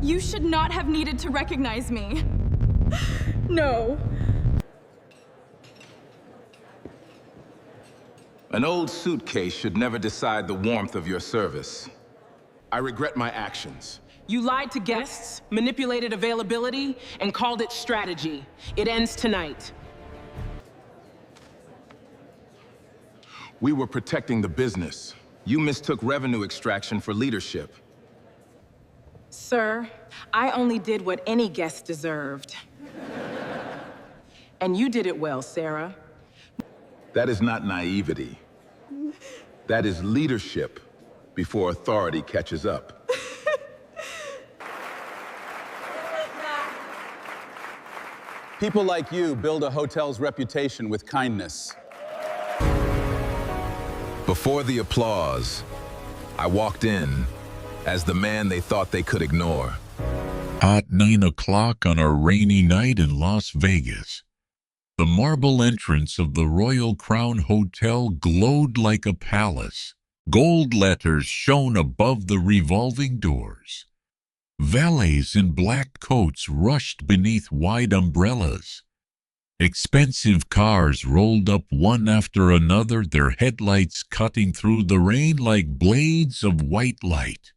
You should not have needed to recognize me. No. An old suitcase should never decide the warmth of your service. I regret my actions. You lied to guests, manipulated availability, and called it strategy. It ends tonight. We were protecting the business. You mistook revenue extraction for leadership. Sir, I only did what any guest deserved. And you did it well, Sarah. That is not naivety. That is leadership before authority catches up. People like you build a hotel's reputation with kindness. Before the applause, I walked in as the man they thought they could ignore. At 9 o'clock on a rainy night in Las Vegas, the marble entrance of the Royal Crown Hotel glowed like a palace. Gold letters shone above the revolving doors. Valets in black coats rushed beneath wide umbrellas. Expensive cars rolled up one after another, their headlights cutting through the rain like blades of white light.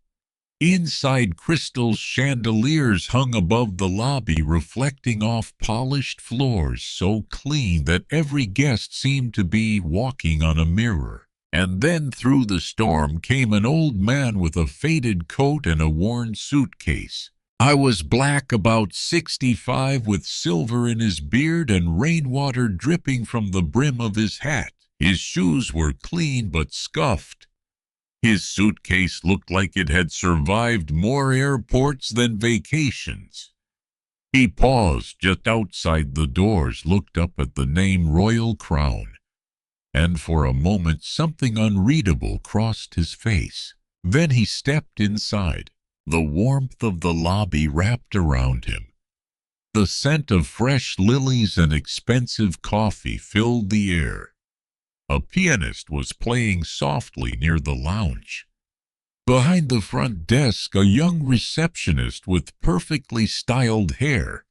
Inside, crystal chandeliers hung above the lobby, reflecting off polished floors so clean that every guest seemed to be walking on a mirror. And then through the storm came an old man with a faded coat and a worn suitcase. I was black, about 65, with silver in his beard and rainwater dripping from the brim of his hat. His shoes were clean but scuffed. His suitcase looked like it had survived more airports than vacations. He paused just outside the doors, looked up at the name Royal Crown, and for a moment something unreadable crossed his face. Then he stepped inside. The warmth of the lobby wrapped around him. The scent of fresh lilies and expensive coffee filled the air. A pianist was playing softly near the lounge. Behind the front desk, a young receptionist with perfectly styled hair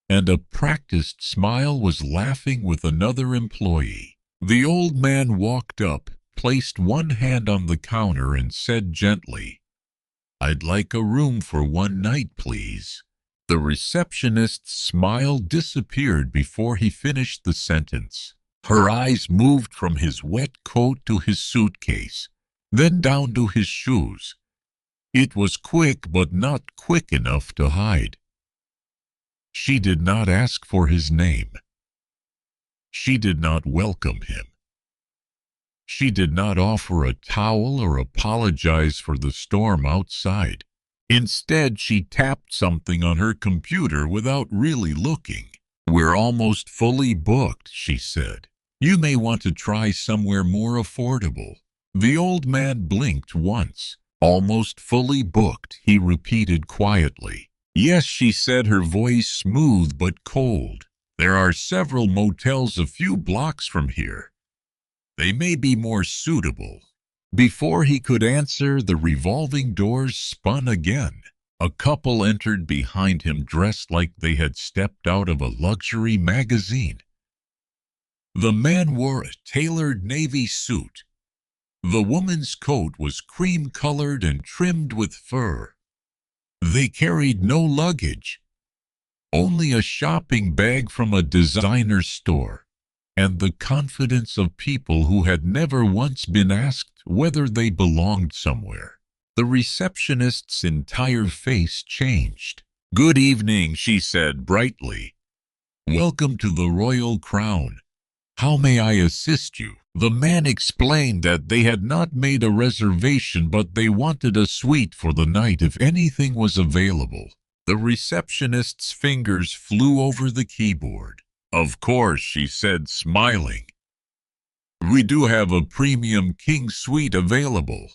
and a practiced smile was laughing with another employee. The old man walked up, placed one hand on the counter, and said gently, "I'd like a room for one night, please." The receptionist's smile disappeared before he finished the sentence. Her eyes moved from his wet coat to his suitcase, then down to his shoes. It was quick, but not quick enough to hide. She did not ask for his name. She did not welcome him. She did not offer a towel or apologize for the storm outside. Instead, she tapped something on her computer without really looking. "We're almost fully booked," she said. "You may want to try somewhere more affordable." The old man blinked once. "Almost fully booked," he repeated quietly. "Yes," she said, her voice smooth but cold. "There are several motels a few blocks from here. They may be more suitable." Before he could answer, the revolving doors spun again. A couple entered behind him, dressed like they had stepped out of a luxury magazine. The man wore a tailored navy suit. The woman's coat was cream-colored and trimmed with fur. They carried no luggage, only a shopping bag from a designer store, and the confidence of people who had never once been asked whether they belonged somewhere. The receptionist's entire face changed. "Good evening," she said brightly. "Welcome to the Royal Crown. How may I assist you?" The man explained that they had not made a reservation, but they wanted a suite for the night if anything was available. The receptionist's fingers flew over the keyboard. "Of course," she said, smiling. "We do have a premium king suite available.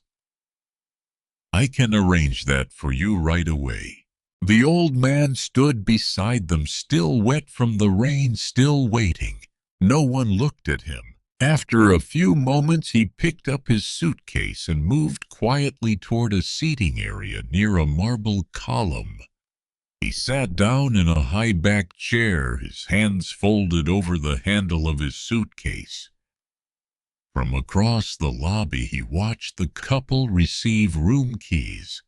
I can arrange that for you right away." The old man stood beside them, still wet from the rain, still waiting. No one looked at him. After a few moments, he picked up his suitcase and moved quietly toward a seating area near a marble column. He sat down in a high-backed chair, his hands folded over the handle of his suitcase. From across the lobby, he watched the couple receive room keys,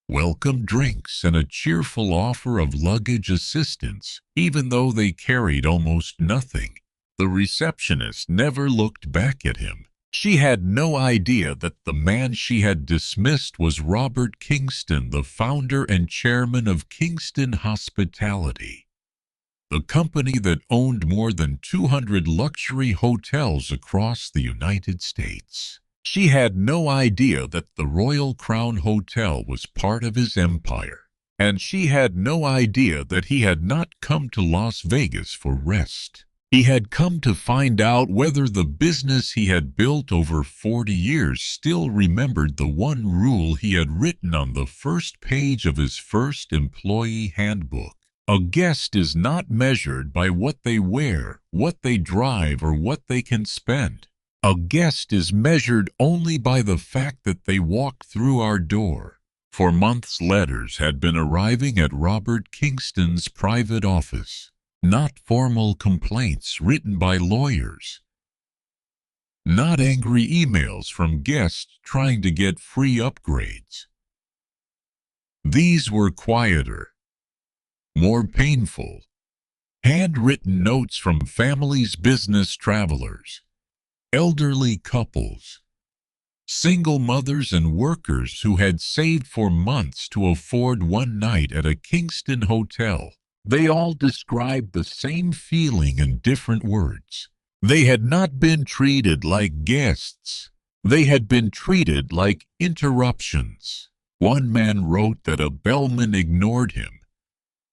welcome drinks, and a cheerful offer of luggage assistance, even though they carried almost nothing. The receptionist never looked back at him. She had no idea that the man she had dismissed was Robert Kingston, the founder and chairman of Kingston Hospitality, the company that owned more than 200 luxury hotels across the United States. She had no idea that the Royal Crown Hotel was part of his empire, and she had no idea that he had not come to Las Vegas for rest. He had come to find out whether the business he had built over 40 years still remembered the one rule he had written on the first page of his first employee handbook. A guest is not measured by what they wear, what they drive, or what they can spend. A guest is measured only by the fact that they walk through our door. For months, letters had been arriving at Robert Kingston's private office. Not formal complaints written by lawyers. Not angry emails from guests trying to get free upgrades. These were quieter, more painful, handwritten notes from families, business travelers, elderly couples, single mothers and workers who had saved for months to afford one night at a Kingston hotel. They all described the same feeling in different words. They had not been treated like guests. They had been treated like interruptions. One man wrote that a bellman ignored him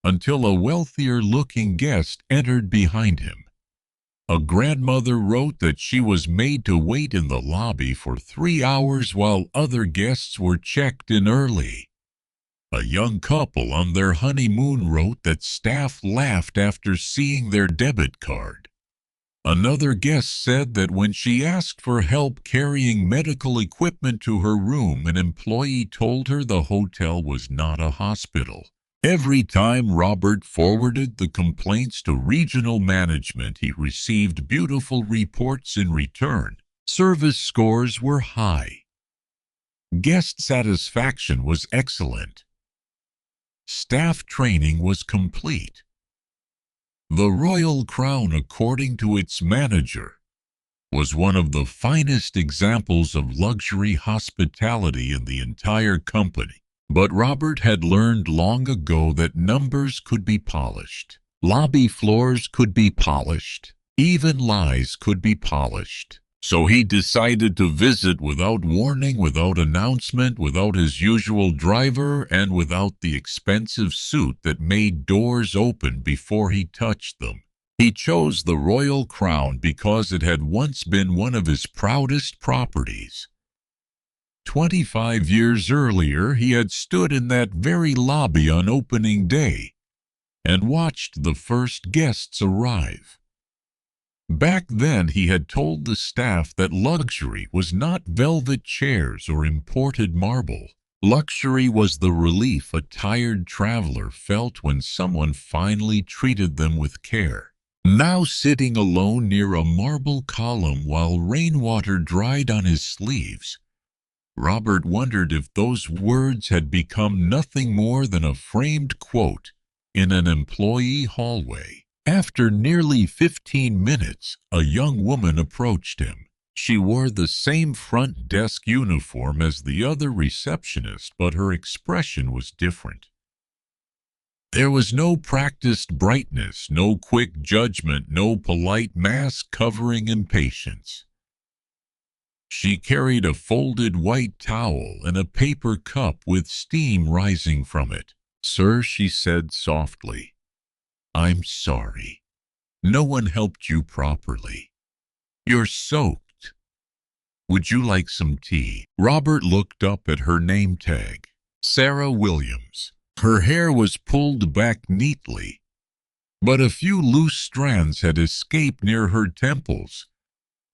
until a wealthier-looking guest entered behind him. A grandmother wrote that she was made to wait in the lobby for 3 hours while other guests were checked in early. A young couple on their honeymoon wrote that staff laughed after seeing their debit card. Another guest said that when she asked for help carrying medical equipment to her room, an employee told her the hotel was not a hospital. Every time Robert forwarded the complaints to regional management, he received beautiful reports in return. Service scores were high. Guest satisfaction was excellent. Staff training was complete. The Royal Crown, according to its manager, was one of the finest examples of luxury hospitality in the entire company. But Robert had learned long ago that numbers could be polished. Lobby floors could be polished. Even lies could be polished. So he decided to visit without warning, without announcement, without his usual driver, and without the expensive suit that made doors open before he touched them. He chose the Royal Crown because it had once been one of his proudest properties. 25 years earlier, he had stood in that very lobby on opening day and watched the first guests arrive. Back then, he had told the staff that luxury was not velvet chairs or imported marble. Luxury was the relief a tired traveler felt when someone finally treated them with care. Now sitting alone near a marble column while rainwater dried on his sleeves, Robert wondered if those words had become nothing more than a framed quote in an employee hallway. After nearly 15 minutes, a young woman approached him. She wore the same front desk uniform as the other receptionist, but her expression was different. There was no practiced brightness, no quick judgment, no polite mask covering impatience. She carried a folded white towel and a paper cup with steam rising from it. "Sir," she said softly, "I'm sorry. No one helped you properly. You're soaked. Would you like some tea?" Robert looked up at her name tag, Sarah Williams. Her hair was pulled back neatly, but a few loose strands had escaped near her temples,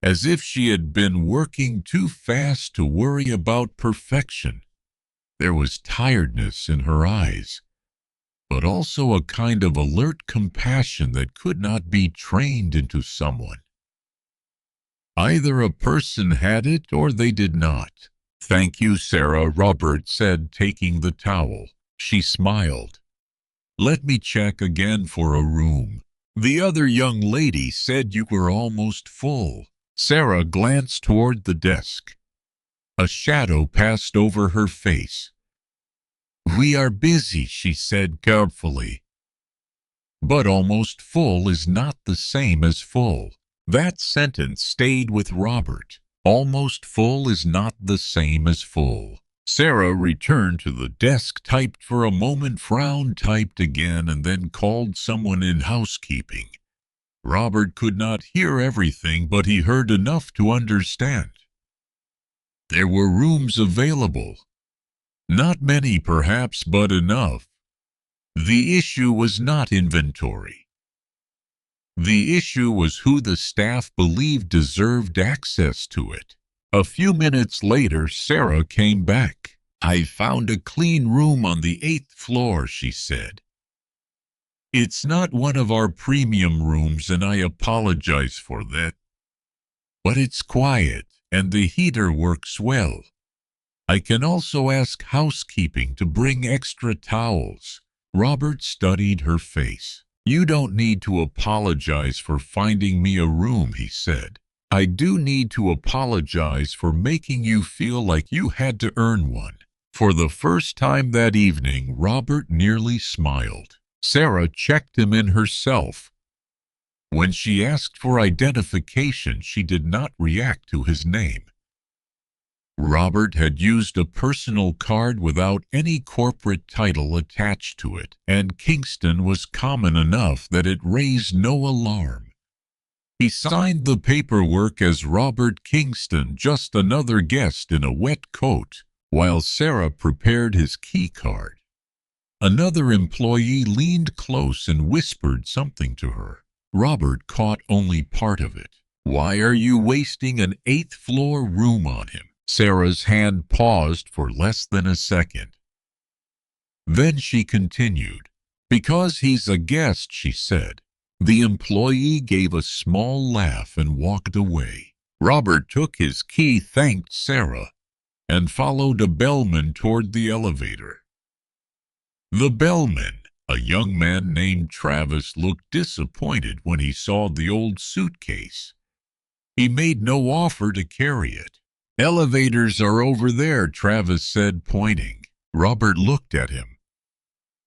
as if she had been working too fast to worry about perfection. There was tiredness in her eyes, but also a kind of alert compassion that could not be trained into someone. Either a person had it or they did not. "Thank you, Sarah," Robert said, taking the towel. She smiled. "Let me check again for a room. The other young lady said you were almost full." Sarah glanced toward the desk. A shadow passed over her face. "We are busy," she said carefully. But almost full is not the same as full. That sentence stayed with Robert. Almost full is not the same as full. Sarah returned to the desk, typed for a moment, frowned, typed again, and then called someone in housekeeping. Robert could not hear everything, but he heard enough to understand. There were rooms available. Not many, perhaps, but enough. The issue was not inventory. The issue was who the staff believed deserved access to it. A few minutes later, Sarah came back. "I found a clean room on the 8th floor," she said. "It's not one of our premium rooms, and I apologize for that. But it's quiet, and the heater works well. I can also ask housekeeping to bring extra towels." Robert studied her face. "You don't need to apologize for finding me a room," he said. "I do need to apologize for making you feel like you had to earn one." For the first time that evening, Robert nearly smiled. Sarah checked him in herself. When she asked for identification, she did not react to his name. Robert had used a personal card without any corporate title attached to it, and Kingston was common enough that it raised no alarm. He signed the paperwork as Robert Kingston, just another guest in a wet coat, while Sarah prepared his key card. Another employee leaned close and whispered something to her. Robert caught only part of it. "Why are you wasting an 8th-floor room on him?" Sarah's hand paused for less than a second. Then she continued. "Because he's a guest," she said. The employee gave a small laugh and walked away. Robert took his key, thanked Sarah, and followed a bellman toward the elevator. The bellman, a young man named Travis, looked disappointed when he saw the old suitcase. He made no offer to carry it. "Elevators are over there," Travis said, pointing. Robert looked at him.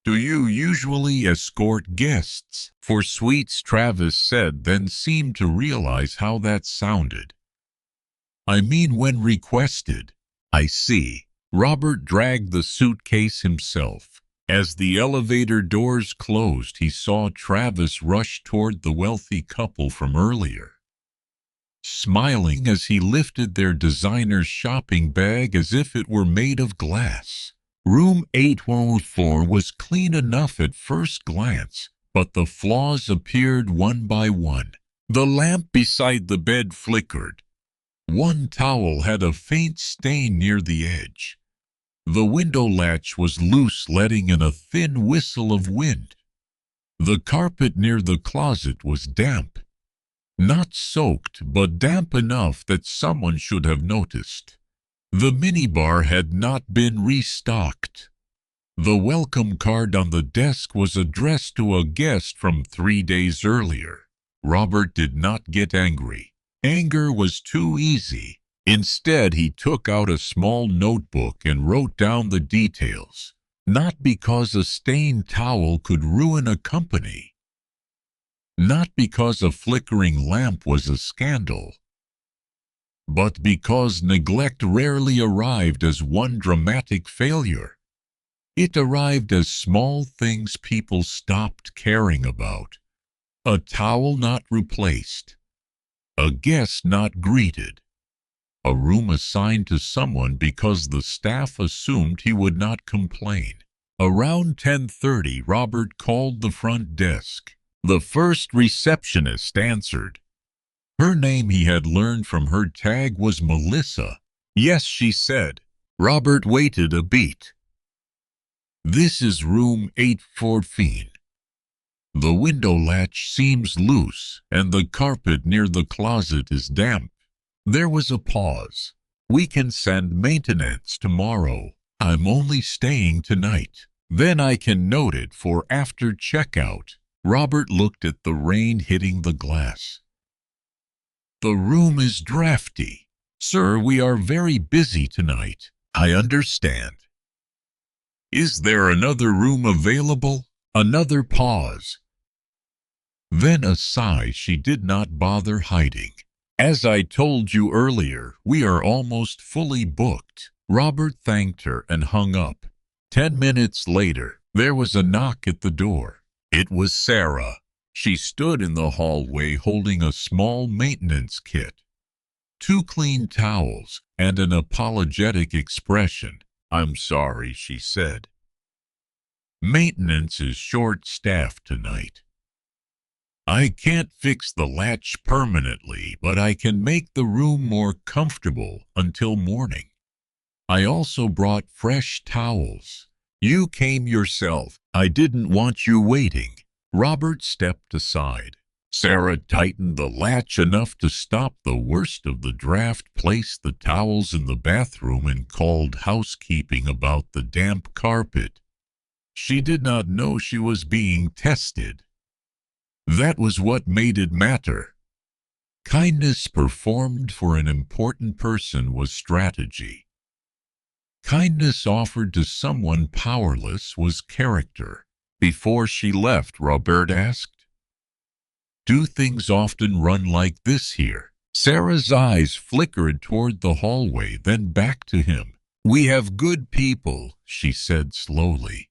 "Do you usually escort guests for suites?" Travis said, then seemed to realize how that sounded. "I mean when requested." "I see." Robert dragged the suitcase himself. As the elevator doors closed, he saw Travis rush toward the wealthy couple from earlier, smiling as he lifted their designer shopping bag as if it were made of glass. Room 804 was clean enough at first glance, but the flaws appeared one by one. The lamp beside the bed flickered. One towel had a faint stain near the edge. The window latch was loose, letting in a thin whistle of wind. The carpet near the closet was damp. Not soaked, but damp enough that someone should have noticed. The minibar had not been restocked. The welcome card on the desk was addressed to a guest from 3 days earlier. Robert did not get angry. Anger was too easy. Instead, he took out a small notebook and wrote down the details. Not because a stained towel could ruin a company. Not because a flickering lamp was a scandal. But because neglect rarely arrived as one dramatic failure. It arrived as small things people stopped caring about. A towel not replaced. A guest not greeted. A room assigned to someone because the staff assumed he would not complain. Around 10:30, Robert called the front desk. The first receptionist answered. Her name, he had learned from her tag, was Melissa. "Yes," she said. Robert waited a beat. This is room 814. The window latch seems loose, and the carpet near the closet is damp. There was a pause. We can send maintenance tomorrow. I'm only staying tonight. Then I can note it for after checkout. Robert looked at the rain hitting the glass. The room is drafty. Sir, we are very busy tonight. I understand. Is there another room available? Another pause. Then a sigh she did not bother hiding. As I told you earlier, we are almost fully booked. Robert thanked her and hung up. 10 minutes later, there was a knock at the door. It was Sarah. She stood in the hallway holding a small maintenance kit. 2 clean towels and an apologetic expression. I'm sorry, she said. Maintenance is short-staffed tonight. I can't fix the latch permanently, but I can make the room more comfortable until morning. I also brought fresh towels. You came yourself. I didn't want you waiting. Robert stepped aside. Sarah tightened the latch enough to stop the worst of the draft, placed the towels in the bathroom, and called housekeeping about the damp carpet. She did not know she was being tested. That was what made it matter. Kindness performed for an important person was strategy. Kindness offered to someone powerless was character. Before she left, Robert asked, "Do things often run like this here?" Sarah's eyes flickered toward the hallway, then back to him. "We have good people," she said slowly.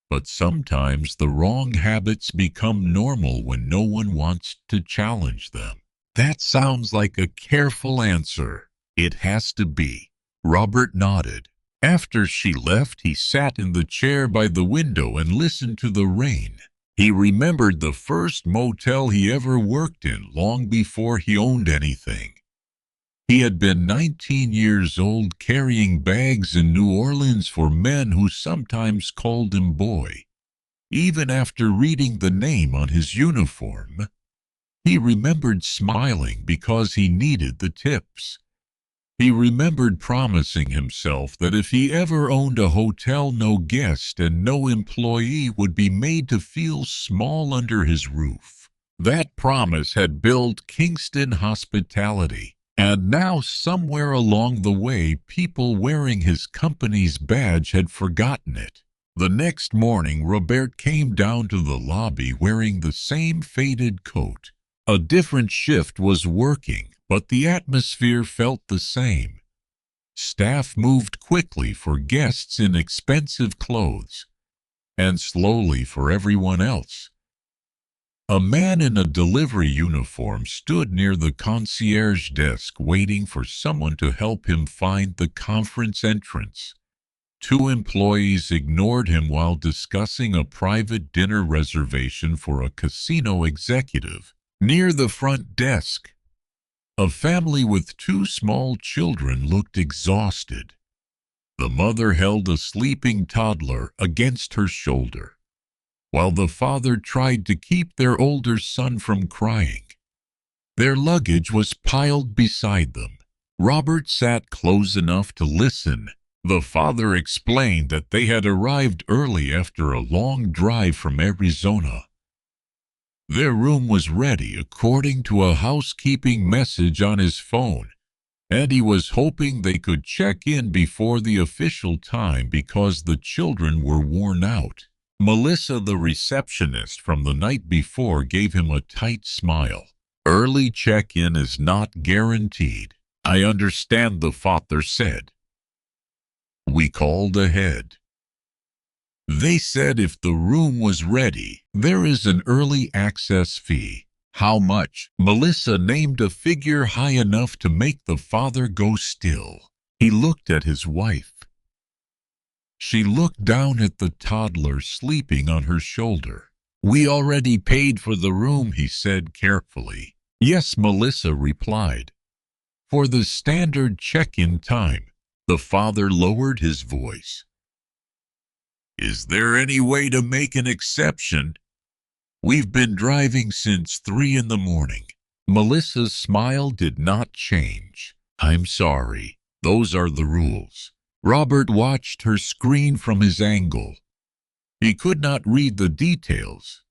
"But sometimes the wrong habits become normal when no one wants to challenge them." That sounds like a careful answer. It has to be. Robert nodded. After she left, he sat in the chair by the window and listened to the rain. He remembered the first motel he ever worked in long before he owned anything. He had been 19 years old, carrying bags in New Orleans for men who sometimes called him boy. Even after reading the name on his uniform, he remembered smiling because he needed the tips. He remembered promising himself that if he ever owned a hotel, no guest and no employee would be made to feel small under his roof. That promise had built Kingston hospitality. And now, somewhere along the way, people wearing his company's badge had forgotten it. The next morning, Robert came down to the lobby wearing the same faded coat. A different shift was working, but the atmosphere felt the same. Staff moved quickly for guests in expensive clothes, and slowly for everyone else. A man in a delivery uniform stood near the concierge desk waiting for someone to help him find the conference entrance. 2 employees ignored him while discussing a private dinner reservation for a casino executive. Near the front desk, a family with 2 small children looked exhausted. The mother held a sleeping toddler against her shoulder, while the father tried to keep their older son from crying. Their luggage was piled beside them. Robert sat close enough to listen. The father explained that they had arrived early after a long drive from Arizona. Their room was ready according to a housekeeping message on his phone, and he was hoping they could check in before the official time because the children were worn out. Melissa, the receptionist from the night before, gave him a tight smile. "Early check-in is not guaranteed." "I understand," the father said. "We called ahead. They said if the room was ready, there is an early access fee." "How much?" Melissa named a figure high enough to make the father go still. He looked at his wife. She looked down at the toddler sleeping on her shoulder. "We already paid for the room," he said carefully. "Yes," Melissa replied. "For the standard check-in time." The father lowered his voice. Is there any way to make an exception? We've been driving since 3 in the morning. Melissa's smile did not change. I'm sorry. Those are the rules. Robert watched her screen from his angle. He could not read the details,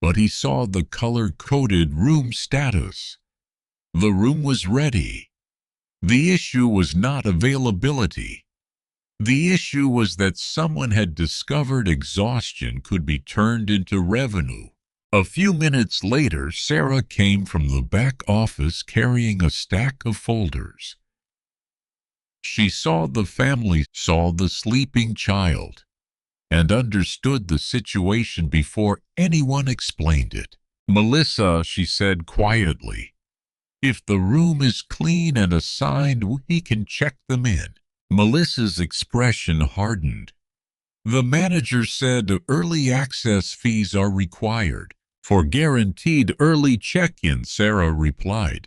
but he saw the color-coded room status. The room was ready. The issue was not availability. The issue was that someone had discovered exhaustion could be turned into revenue. A few minutes later, Sarah came from the back office carrying a stack of folders. She saw the family, saw the sleeping child, and understood the situation before anyone explained it. Melissa, she said quietly, if the room is clean and assigned, we can check them in. Melissa's expression hardened. The manager said early access fees are required. For guaranteed early check-in, Sarah replied.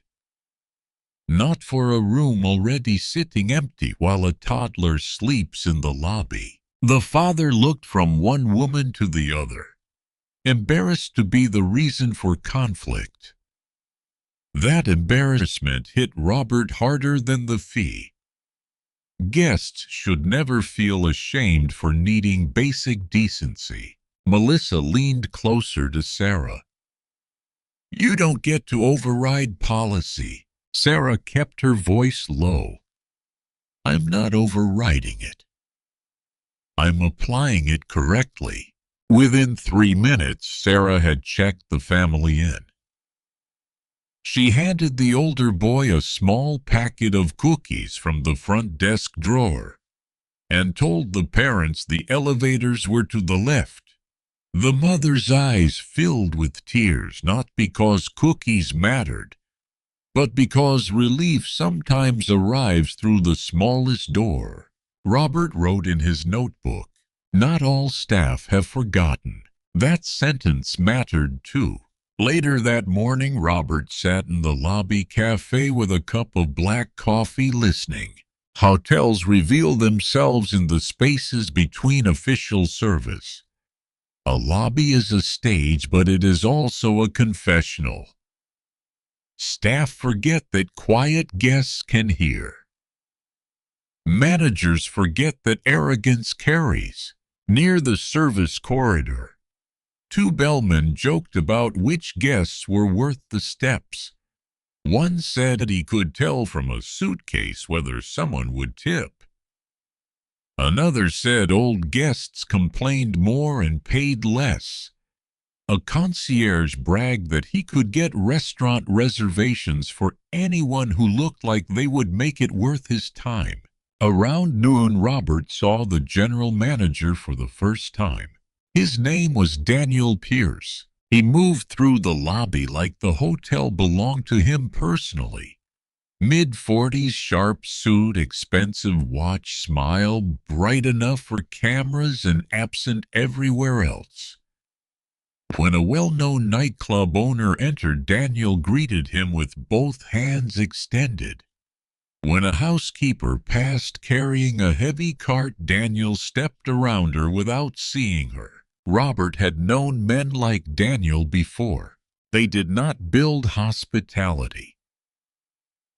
Not for a room already sitting empty while a toddler sleeps in the lobby. The father looked from one woman to the other, embarrassed to be the reason for conflict. That embarrassment hit Robert harder than the fee. Guests should never feel ashamed for needing basic decency. Melissa leaned closer to Sarah. You don't get to override policy. Sarah kept her voice low. I'm not overriding it. I'm applying it correctly. Within 3 minutes, Sarah had checked the family in. She handed the older boy a small packet of cookies from the front desk drawer and told the parents the elevators were to the left. The mother's eyes filled with tears, not because cookies mattered, but because relief sometimes arrives through the smallest door. Robert wrote in his notebook, not all staff have forgotten. That sentence mattered too. Later that morning, Robert sat in the lobby cafe with a cup of black coffee listening. Hotels reveal themselves in the spaces between official service. A lobby is a stage, but it is also a confessional. Staff forget that quiet guests can hear. Managers forget that arrogance carries. Near the service corridor, 2 bellmen joked about which guests were worth the steps. One said he could tell from a suitcase whether someone would tip. Another said old guests complained more and paid less. A concierge bragged that he could get restaurant reservations for anyone who looked like they would make it worth his time. Around noon, Robert saw the general manager for the first time. His name was Daniel Pierce. He moved through the lobby like the hotel belonged to him personally. Mid-40s, sharp suit, expensive watch, smile, bright enough for cameras and absent everywhere else. When a well-known nightclub owner entered, Daniel greeted him with both hands extended. When a housekeeper passed carrying a heavy cart, Daniel stepped around her without seeing her. Robert had known men like Daniel before. They did not build hospitality.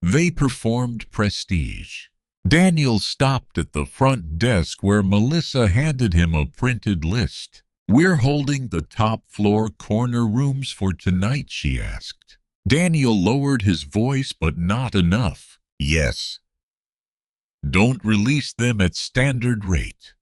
They performed prestige. Daniel stopped at the front desk where Melissa handed him a printed list. We're holding the top floor corner rooms for tonight, she asked. Daniel lowered his voice, but not enough. Yes. Don't release them at standard rate.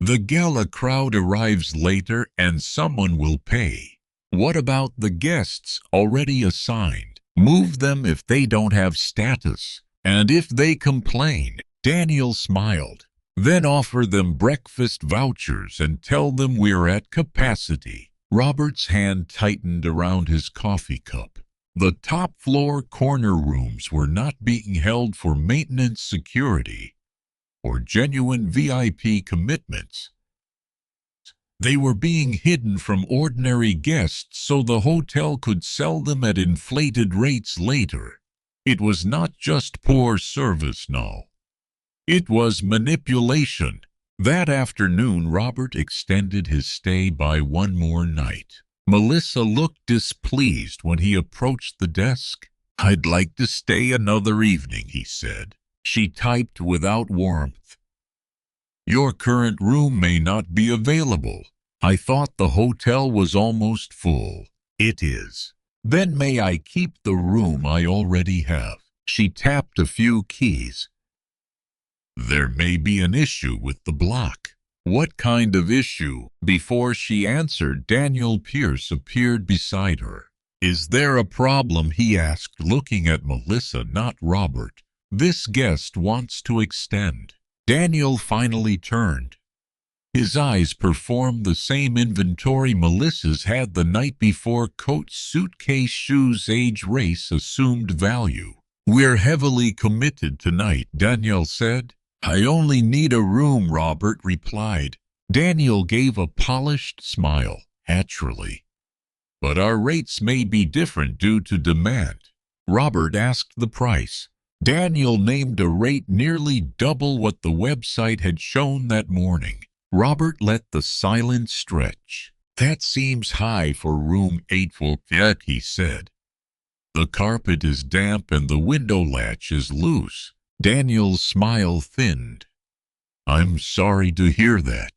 The gala crowd arrives later and someone will pay. What about the guests already assigned? Move them if they don't have status. And if they complain, Daniel smiled. Then offer them breakfast vouchers and tell them we're at capacity. Robert's hand tightened around his coffee cup. The top floor corner rooms were not being held for maintenance security or genuine VIP commitments. They were being hidden from ordinary guests so the hotel could sell them at inflated rates later. It was not just poor service, no. It was manipulation. That afternoon, Robert extended his stay by one more night. Melissa looked displeased when he approached the desk. "I'd like to stay another evening," he said. She typed without warmth. "Your current room may not be available. I thought the hotel was almost full." "It is." "Then may I keep the room I already have?" She tapped a few keys. "There may be an issue with the block." "What kind of issue?" Before she answered, Daniel Pierce appeared beside her. "Is there a problem?" he asked, looking at Melissa, not Robert. "This guest wants to extend." Daniel finally turned. His eyes performed the same inventory Melissa's had the night before: coat, suitcase, shoes, age, race, assumed value. "We're heavily committed tonight," Daniel said. "I only need a room," Robert replied. Daniel gave a polished smile. "Naturally. But our rates may be different due to demand." Robert asked the price. Daniel named a rate nearly double what the website had shown that morning. Robert let the silence stretch. "That seems high for room 848, he said. "The carpet is damp and the window latch is loose." Daniel's smile thinned. "I'm sorry to hear that.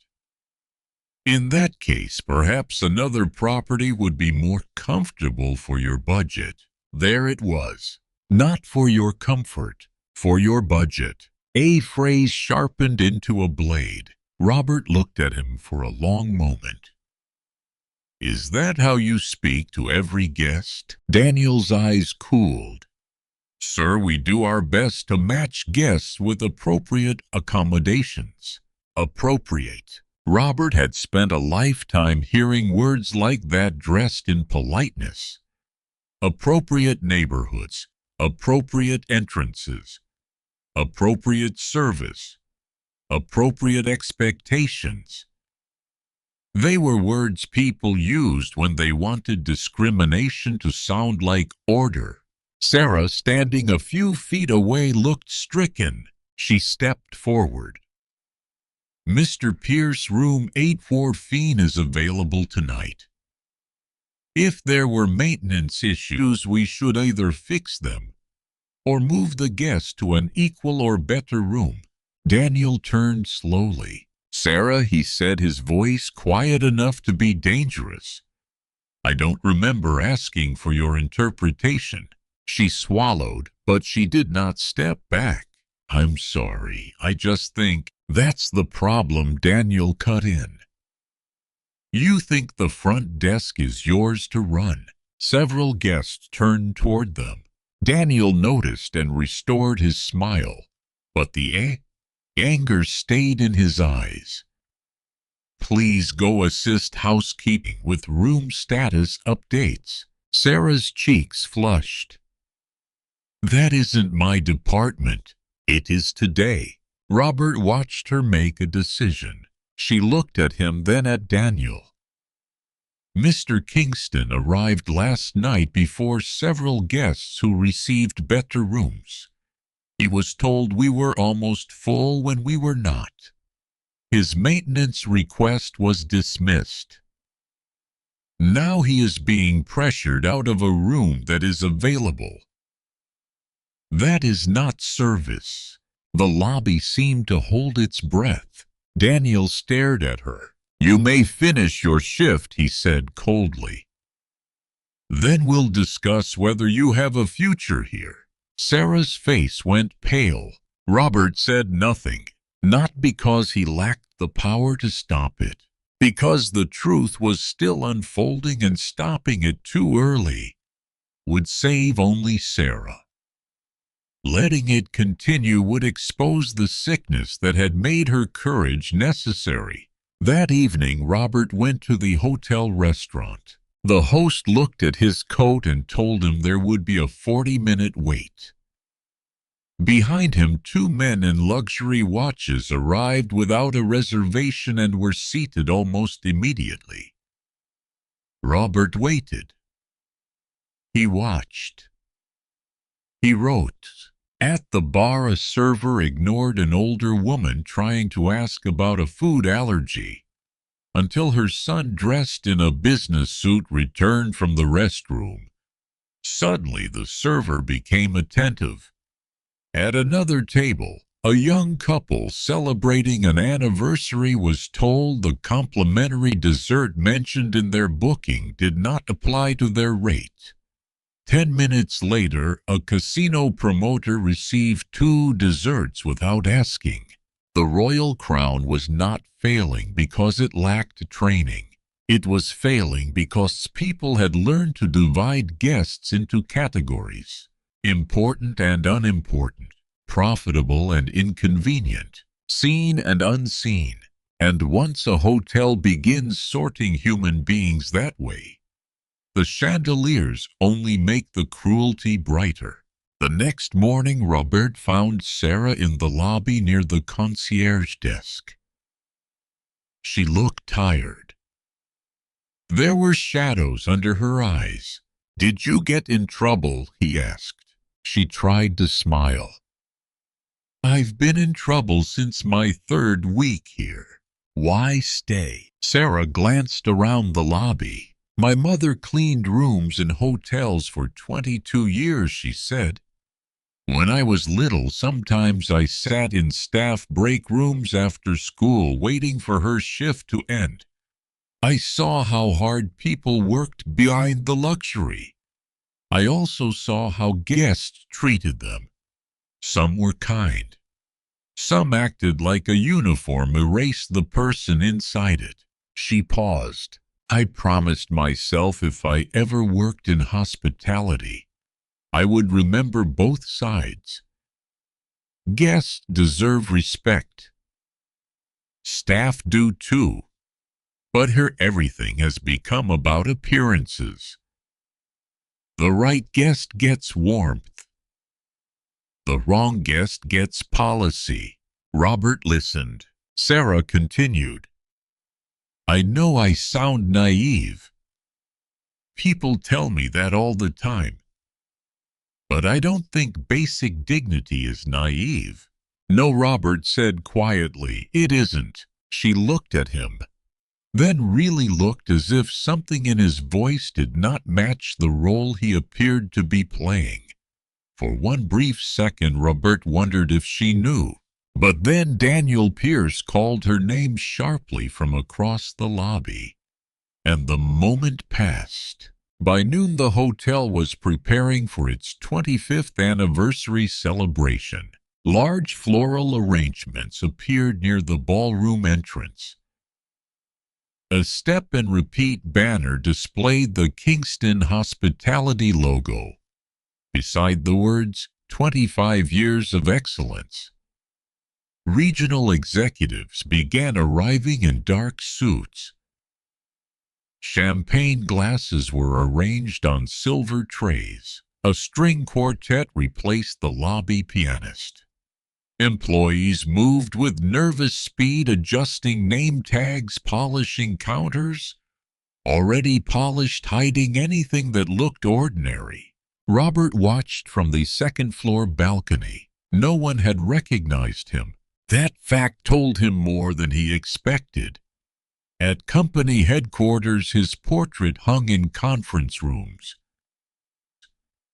In that case, perhaps another property would be more comfortable for your budget." There it was. Not for your comfort, for your budget. A phrase sharpened into a blade. Robert looked at him for a long moment. "Is that how you speak to every guest?" Daniel's eyes cooled. "Sir, we do our best to match guests with appropriate accommodations." Appropriate. Robert had spent a lifetime hearing words like that dressed in politeness. Appropriate neighborhoods, appropriate entrances, appropriate service, appropriate expectations. They were words people used when they wanted discrimination to sound like order. Sarah, standing a few feet away, looked stricken. She stepped forward. "Mr. Pierce, room 814 is available tonight. If there were maintenance issues, we should either fix them or move the guest to an equal or better room." Daniel turned slowly. "Sarah," he said, his voice quiet enough to be dangerous, "I don't remember asking for your interpretation." She swallowed, but she did not step back. "I'm sorry. I just think—" "That's the problem," Daniel cut in. "You think the front desk is yours to run." Several guests turned toward them. Daniel noticed and restored his smile, but the anger stayed in his eyes. "Please go assist housekeeping with room status updates." Sarah's cheeks flushed. "That isn't my department." "It is today." Robert watched her make a decision. She looked at him, then at Daniel. "Mr. Kingston arrived last night before several guests who received better rooms. He was told we were almost full when we were not. His maintenance request was dismissed. Now he is being pressured out of a room that is available. That is not service." The lobby seemed to hold its breath. Daniel stared at her. "You may finish your shift," he said coldly. "Then we'll discuss whether you have a future here." Sarah's face went pale. Robert said nothing, not because he lacked the power to stop it, because the truth was still unfolding, and stopping it too early would save only Sarah. Letting it continue would expose the sickness that had made her courage necessary. That evening, Robert went to the hotel restaurant. The host looked at his coat and told him there would be a 40-minute wait. Behind him, two men in luxury watches arrived without a reservation and were seated almost immediately. Robert waited. He watched. He wrote. At the bar, a server ignored an older woman trying to ask about a food allergy until her son, dressed in a business suit, returned from the restroom. Suddenly, the server became attentive. At another table, a young couple celebrating an anniversary was told the complimentary dessert mentioned in their booking did not apply to their rate. 10 minutes later, a casino promoter received 2 desserts without asking. The Royal Crown was not failing because it lacked training. It was failing because people had learned to divide guests into categories: important and unimportant, profitable and inconvenient, seen and unseen. And once a hotel begins sorting human beings that way, the chandeliers only make the cruelty brighter. The next morning, Robert found Sarah in the lobby near the concierge desk. She looked tired. There were shadows under her eyes. "Did you get in trouble?" he asked. She tried to smile. "I've been in trouble since my 3rd week here." "Why stay?" Sarah glanced around the lobby. "My mother cleaned rooms in hotels for 22 years, she said. When I was little, sometimes I sat in staff break rooms after school waiting for her shift to end. I saw how hard people worked behind the luxury. I also saw how guests treated them. Some were kind. Some acted like a uniform erased the person inside it." She paused. "I promised myself if I ever worked in hospitality, I would remember both sides. Guests deserve respect. Staff do too. But here everything has become about appearances. The right guest gets warmth. The wrong guest gets policy." Robert listened. Sarah continued. "I know I sound naive. People tell me that all the time. But I don't think basic dignity is naive." "No," Robert said quietly, "it isn't." She looked at him, then really looked as if something in his voice did not match the role he appeared to be playing. For one brief second, Robert wondered if she knew. But then Daniel Pierce called her name sharply from across the lobby, and the moment passed. By noon, the hotel was preparing for its 25th anniversary celebration. Large floral arrangements appeared near the ballroom entrance. A step-and-repeat banner displayed the Kingston Hospitality logo, beside the words, 25 years of excellence. Regional executives began arriving in dark suits. Champagne glasses were arranged on silver trays. A string quartet replaced the lobby pianist. Employees moved with nervous speed, adjusting name tags, polishing counters, already polished, hiding anything that looked ordinary. Robert watched from the second-floor balcony. No one had recognized him. That fact told him more than he expected. At company headquarters, his portrait hung in conference rooms.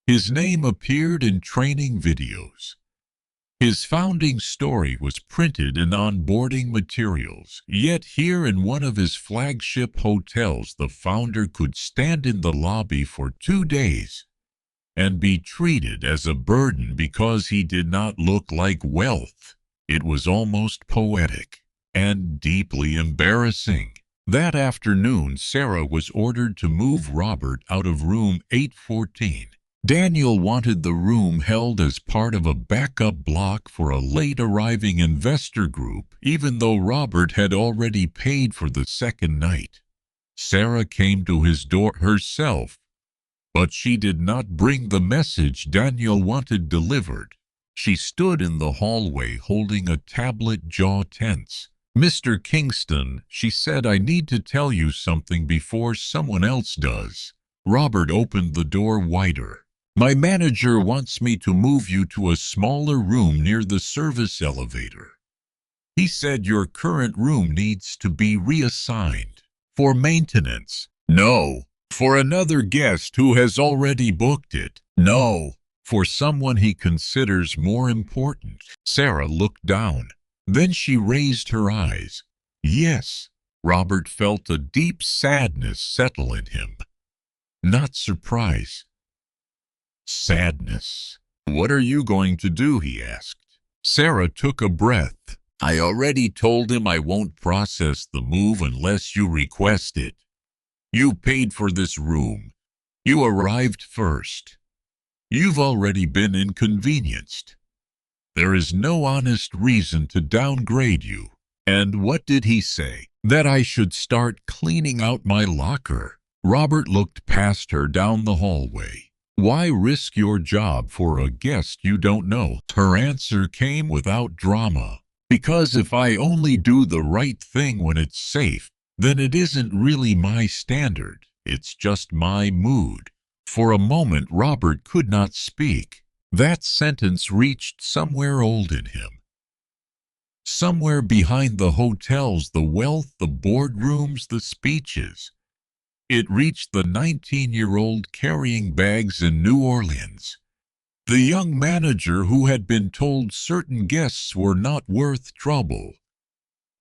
His name appeared in training videos. His founding story was printed in onboarding materials. Yet here in one of his flagship hotels, the founder could stand in the lobby for 2 days and be treated as a burden because he did not look like wealth. It was almost poetic and deeply embarrassing. That afternoon, Sarah was ordered to move Robert out of room 814. Daniel wanted the room held as part of a backup block for a late-arriving investor group, even though Robert had already paid for the second night. Sarah came to his door herself, but she did not bring the message Daniel wanted delivered. She stood in the hallway holding a tablet, jaw tense. "Mr. Kingston," she said, "I need to tell you something before someone else does." Robert opened the door wider. My manager wants me to move you to a smaller room near the service elevator. He said your current room needs to be reassigned for maintenance. No, for another guest who has already booked it. No, for someone he considers more important. Sarah looked down. Then she raised her eyes. Yes, Robert felt a deep sadness settle in him. Not surprise. Sadness. What are you going to do? He asked. Sarah took a breath. I already told him I won't process the move unless you request it. You paid for this room. You arrived first. You've already been inconvenienced. There is no honest reason to downgrade you. And what did he say? That I should start cleaning out my locker. Robert looked past her down the hallway. Why risk your job for a guest you don't know? Her answer came without drama. Because if I only do the right thing when it's safe, then it isn't really my standard. It's just my mood. For a moment, Robert could not speak. That sentence reached somewhere old in him. Somewhere behind the hotels, the wealth, the boardrooms, the speeches. It reached the 19-year-old carrying bags in New Orleans. The young manager who had been told certain guests were not worth trouble.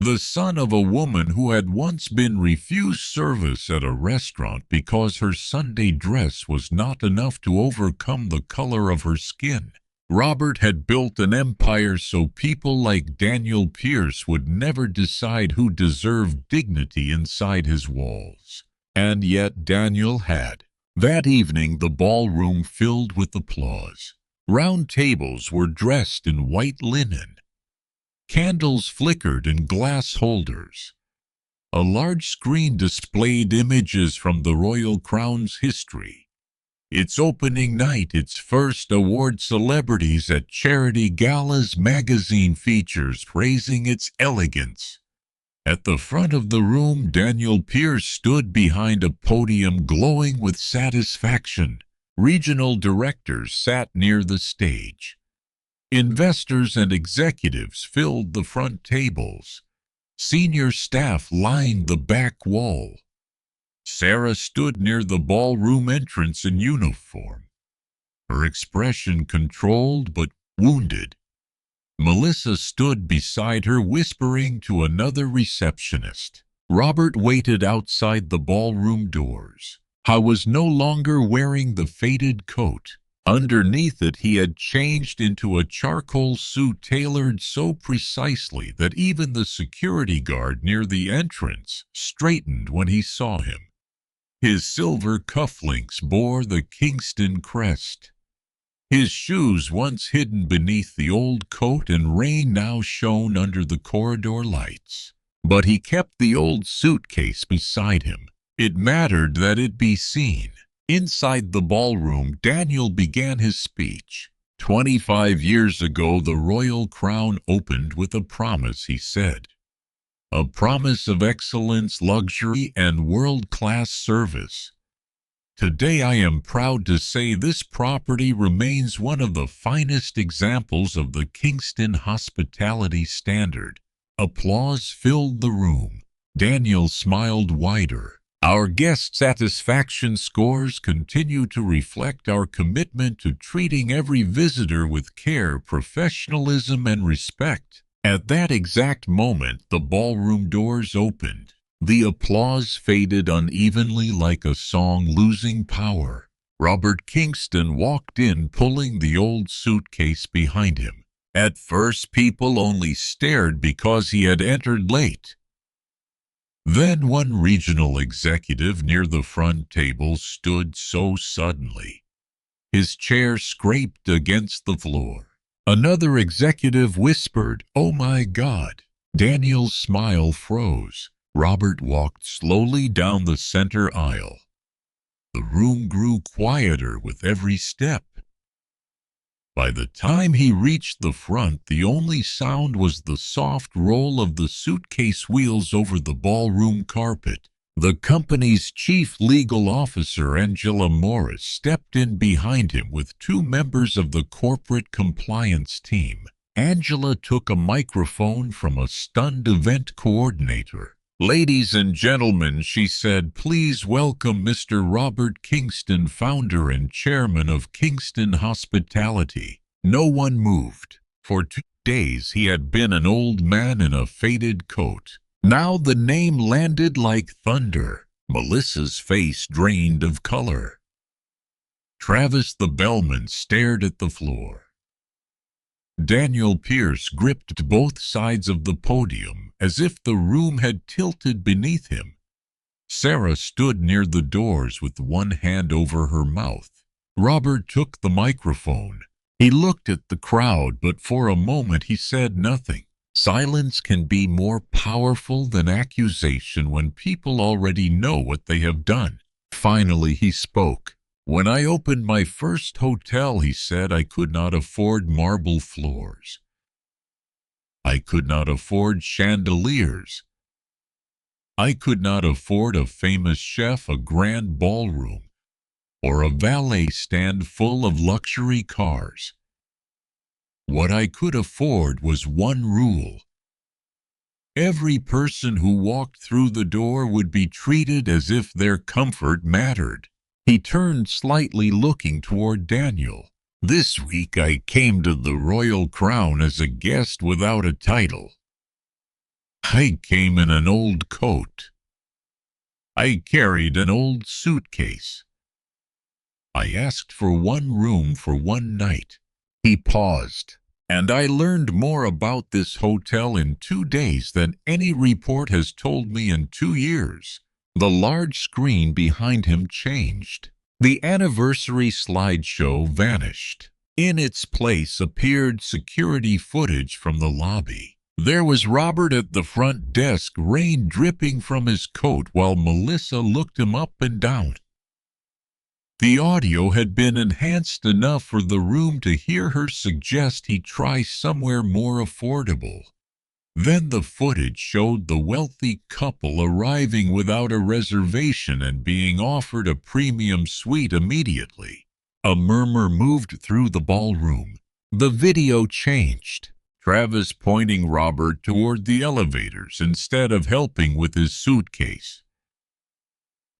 The son of a woman who had once been refused service at a restaurant because her Sunday dress was not enough to overcome the color of her skin. Robert had built an empire so people like Daniel Pierce would never decide who deserved dignity inside his walls. And yet Daniel had. That evening the ballroom filled with applause. Round tables were dressed in white linen. Candles flickered in glass holders. A large screen displayed images from the royal crown's history. Its opening night, its first award celebrities at charity galas, magazine features praising its elegance. At the front of the room, Daniel Pierce stood behind a podium glowing with satisfaction. Regional directors sat near the stage. Investors and executives filled the front tables. Senior staff lined the back wall. Sarah stood near the ballroom entrance in uniform, her expression controlled but wounded. Melissa stood beside her, whispering to another receptionist. Robert waited outside the ballroom doors. I was no longer wearing the faded coat. Underneath it, he had changed into a charcoal suit tailored so precisely that even the security guard near the entrance straightened when he saw him. His silver cufflinks bore the Kingston crest. His shoes, once hidden beneath the old coat and rain, now shone under the corridor lights. But he kept the old suitcase beside him. It mattered that it be seen. Inside the ballroom, Daniel began his speech. 25 years ago, the royal crown opened with a promise, he said. A promise of excellence, luxury, and world-class service. Today I am proud to say this property remains one of the finest examples of the Kingston hospitality standard. Applause filled the room. Daniel smiled wider. Our guest satisfaction scores continue to reflect our commitment to treating every visitor with care, professionalism, and respect. At that exact moment, the ballroom doors opened. The applause faded unevenly like a song losing power. Robert Kingston walked in, pulling the old suitcase behind him. At first, people only stared because he had entered late. Then one regional executive near the front table stood so suddenly. His chair scraped against the floor. Another executive whispered, "Oh my God." Daniel's smile froze. Robert walked slowly down the center aisle. The room grew quieter with every step. By the time he reached the front, the only sound was the soft roll of the suitcase wheels over the ballroom carpet. The company's chief legal officer, Angela Morris, stepped in behind him with two members of the corporate compliance team. Angela took a microphone from a stunned event coordinator. "Ladies and gentlemen," she said, "please welcome Mr. Robert Kingston, founder and chairman of Kingston Hospitality." No one moved. For 2 days he had been an old man in a faded coat. Now the name landed like thunder. Melissa's face drained of color. Travis the bellman stared at the floor. Daniel Pierce gripped both sides of the podium as if the room had tilted beneath him. Sarah stood near the doors with one hand over her mouth. Robert took the microphone. He looked at the crowd, but for a moment he said nothing. Silence can be more powerful than accusation when people already know what they have done. Finally he spoke. "When I opened my first hotel," he said, "I could not afford marble floors. I could not afford chandeliers. I could not afford a famous chef, a grand ballroom, or a valet stand full of luxury cars. What I could afford was one rule. Every person who walked through the door would be treated as if their comfort mattered." He turned slightly, looking toward Daniel. "This week I came to the Royal Crown as a guest without a title. I came in an old coat. I carried an old suitcase. I asked for one room for one night." He paused. "And I learned more about this hotel in 2 days than any report has told me in 2 years. The large screen behind him changed. The anniversary slideshow vanished. In its place appeared security footage from the lobby. There was Robert at the front desk, rain dripping from his coat while Melissa looked him up and down. The audio had been enhanced enough for the room to hear her suggest he try somewhere more affordable. Then the footage showed the wealthy couple arriving without a reservation and being offered a premium suite immediately. A murmur moved through the ballroom. The video changed. Travis pointing Robert toward the elevators instead of helping with his suitcase.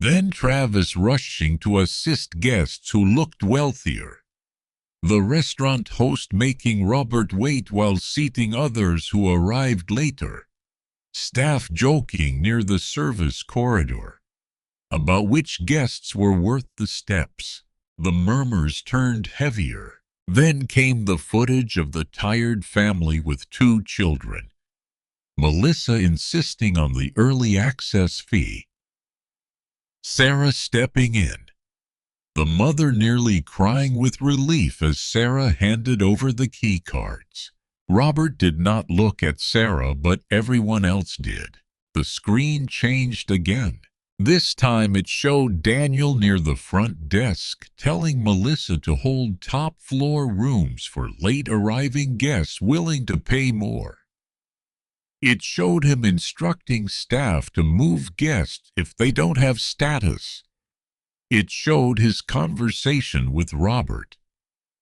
Then Travis rushing to assist guests who looked wealthier. The restaurant host making Robert wait while seating others who arrived later. Staff joking near the service corridor about which guests were worth the steps. The murmurs turned heavier. Then came the footage of the tired family with 2 children. Melissa insisting on the early access fee. Sarah stepping in. The mother nearly crying with relief as Sarah handed over the key cards. Robert did not look at Sarah, but everyone else did. The screen changed again. This time it showed Daniel near the front desk, telling Melissa to hold top-floor rooms for late-arriving guests willing to pay more. It showed him instructing staff to move guests if they don't have status. It showed his conversation with Robert,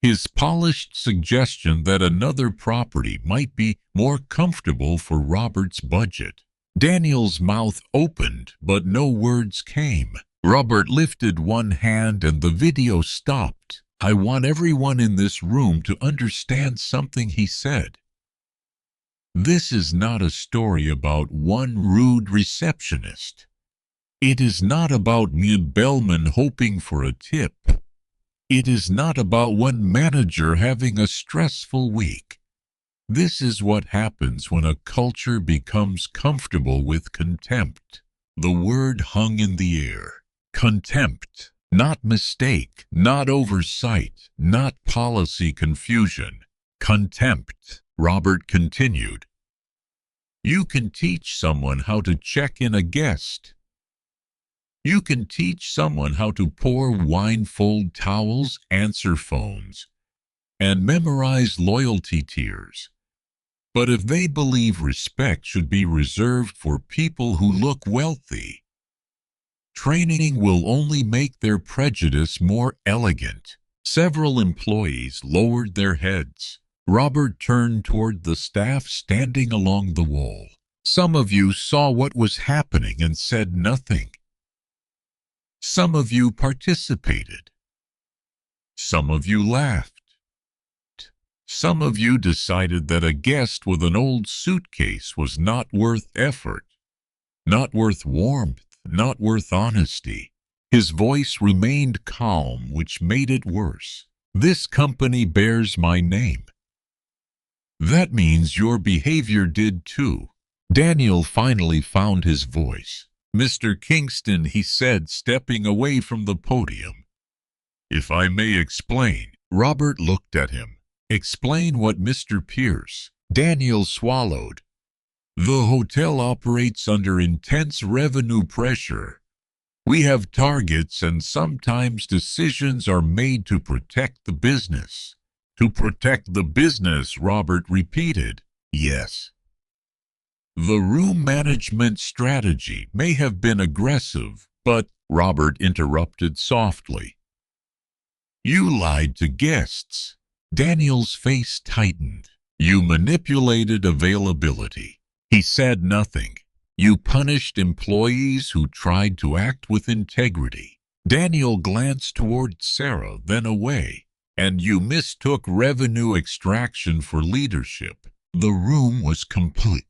his polished suggestion that another property might be more comfortable for Robert's budget. Daniel's mouth opened, but no words came. Robert lifted one hand and the video stopped. "I want everyone in this room to understand something," he said. "This is not a story about one rude receptionist. It is not about me bellman hoping for a tip. It is not about one manager having a stressful week. This is what happens when a culture becomes comfortable with contempt." The word hung in the air. Contempt. Not mistake, not oversight, not policy confusion. Contempt. Robert continued. "You can teach someone how to check in a guest. You can teach someone how to pour wine, fold towels, answer phones, and memorize loyalty tiers. But if they believe respect should be reserved for people who look wealthy, Training will only make their prejudice more elegant. Several employees lowered their heads. Robert turned toward the staff standing along the wall. Some of you saw what was happening and said nothing. Some of you participated. Some of you laughed. Some of you decided that a guest with an old suitcase was not worth effort, not worth warmth, not worth honesty. His voice remained calm, which made it worse. This company bears my name. That means your behavior did too. Daniel finally found his voice. Mr. Kingston, he said, stepping away from the podium. If I may explain. Robert looked at him. Explain what, Mr. Pierce? Daniel swallowed. The hotel operates under intense revenue pressure. We have targets and sometimes decisions are made to protect the business. To protect the business, Robert repeated. Yes. The room management strategy may have been aggressive, but Robert interrupted softly. You lied to guests. Daniel's face tightened. You manipulated availability. He said nothing. You punished employees who tried to act with integrity. Daniel glanced toward Sarah, then away. And you mistook revenue extraction for leadership. The room was completely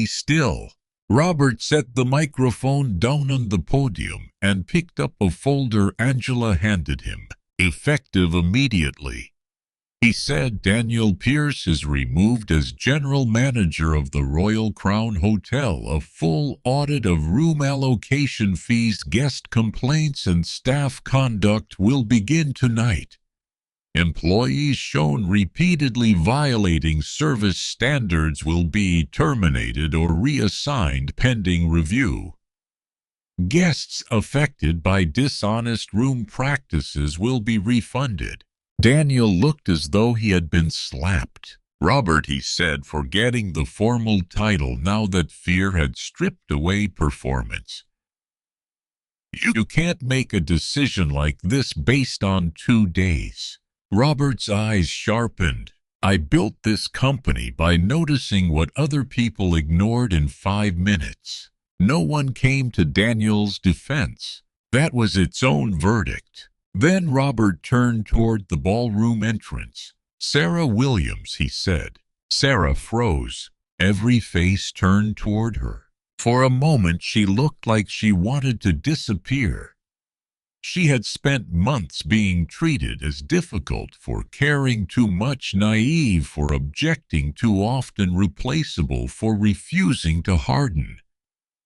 still. Robert set the microphone down on the podium and picked up a folder Angela handed him, effective immediately. He said Daniel Pierce is removed as general manager of the Royal Crown Hotel. A full audit of room allocation fees, guest complaints, and staff conduct will begin tonight. Employees shown repeatedly violating service standards will be terminated or reassigned pending review. Guests affected by dishonest room practices will be refunded. Daniel looked as though he had been slapped. Robert, he said, forgetting the formal title now that fear had stripped away performance. You can't make a decision like this based on 2 days. Robert's eyes sharpened. I built this company by noticing what other people ignored in 5 minutes. No one came to Daniel's defense. That was its own verdict. Then Robert turned toward the ballroom entrance. Sarah Williams, he said. Sarah froze. Every face turned toward her. For a moment she looked like she wanted to disappear. She had spent months being treated as difficult for caring too much, naive for objecting too often, replaceable for refusing to harden.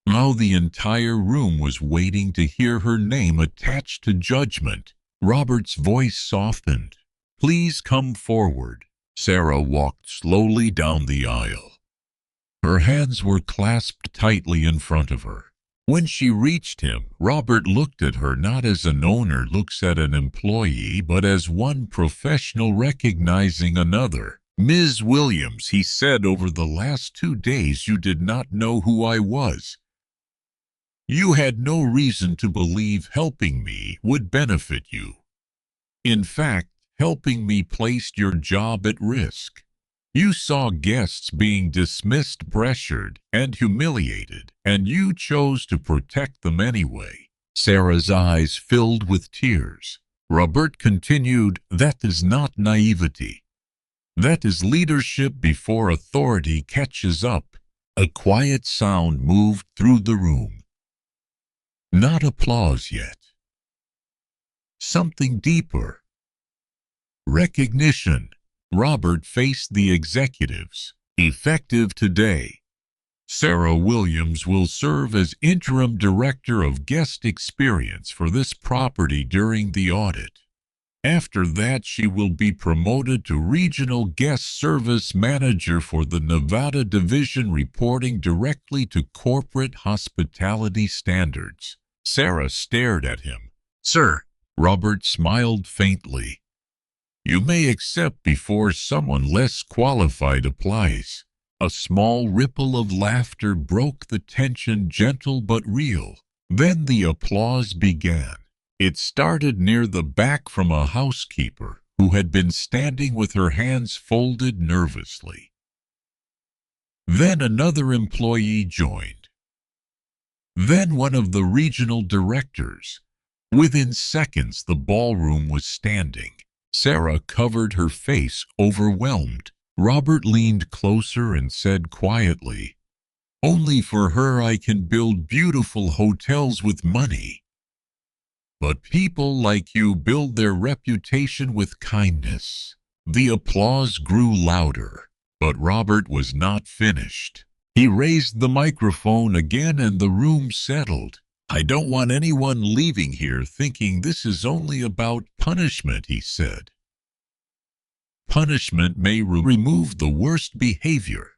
Now the entire room was waiting to hear her name attached to judgment. Robert's voice softened. Please come forward. Sarah walked slowly down the aisle. Her hands were clasped tightly in front of her. When she reached him, Robert looked at her not as an owner looks at an employee, but as one professional recognizing another. Ms. Williams, he said, over the last 2 days you did not know who I was. You had no reason to believe helping me would benefit you. In fact, helping me placed your job at risk. You saw guests being dismissed, pressured, and humiliated, and you chose to protect them anyway. Sarah's eyes filled with tears. Robert continued, that is not naivety. That is leadership before authority catches up. A quiet sound moved through the room. Not applause yet. Something deeper. Recognition. Robert faced the executives. Effective today. Sarah Williams will serve as interim director of guest experience for this property during the audit. After that, she will be promoted to regional guest service manager for the Nevada division, reporting directly to corporate hospitality standards. Sarah stared at him. Sir. Robert smiled faintly. You may accept before someone less qualified applies. A small ripple of laughter broke the tension, gentle but real. Then the applause began. It started near the back from a housekeeper who had been standing with her hands folded nervously. Then another employee joined. Then one of the regional directors. Within seconds, the ballroom was standing. Sarah covered her face, overwhelmed. Robert leaned closer and said quietly, "Only for her I can build beautiful hotels with money. But people like you build their reputation with kindness." The applause grew louder, but Robert was not finished. He raised the microphone again and the room settled. "I don't want anyone leaving here thinking this is only about punishment," he said. "Punishment may remove the worst behavior,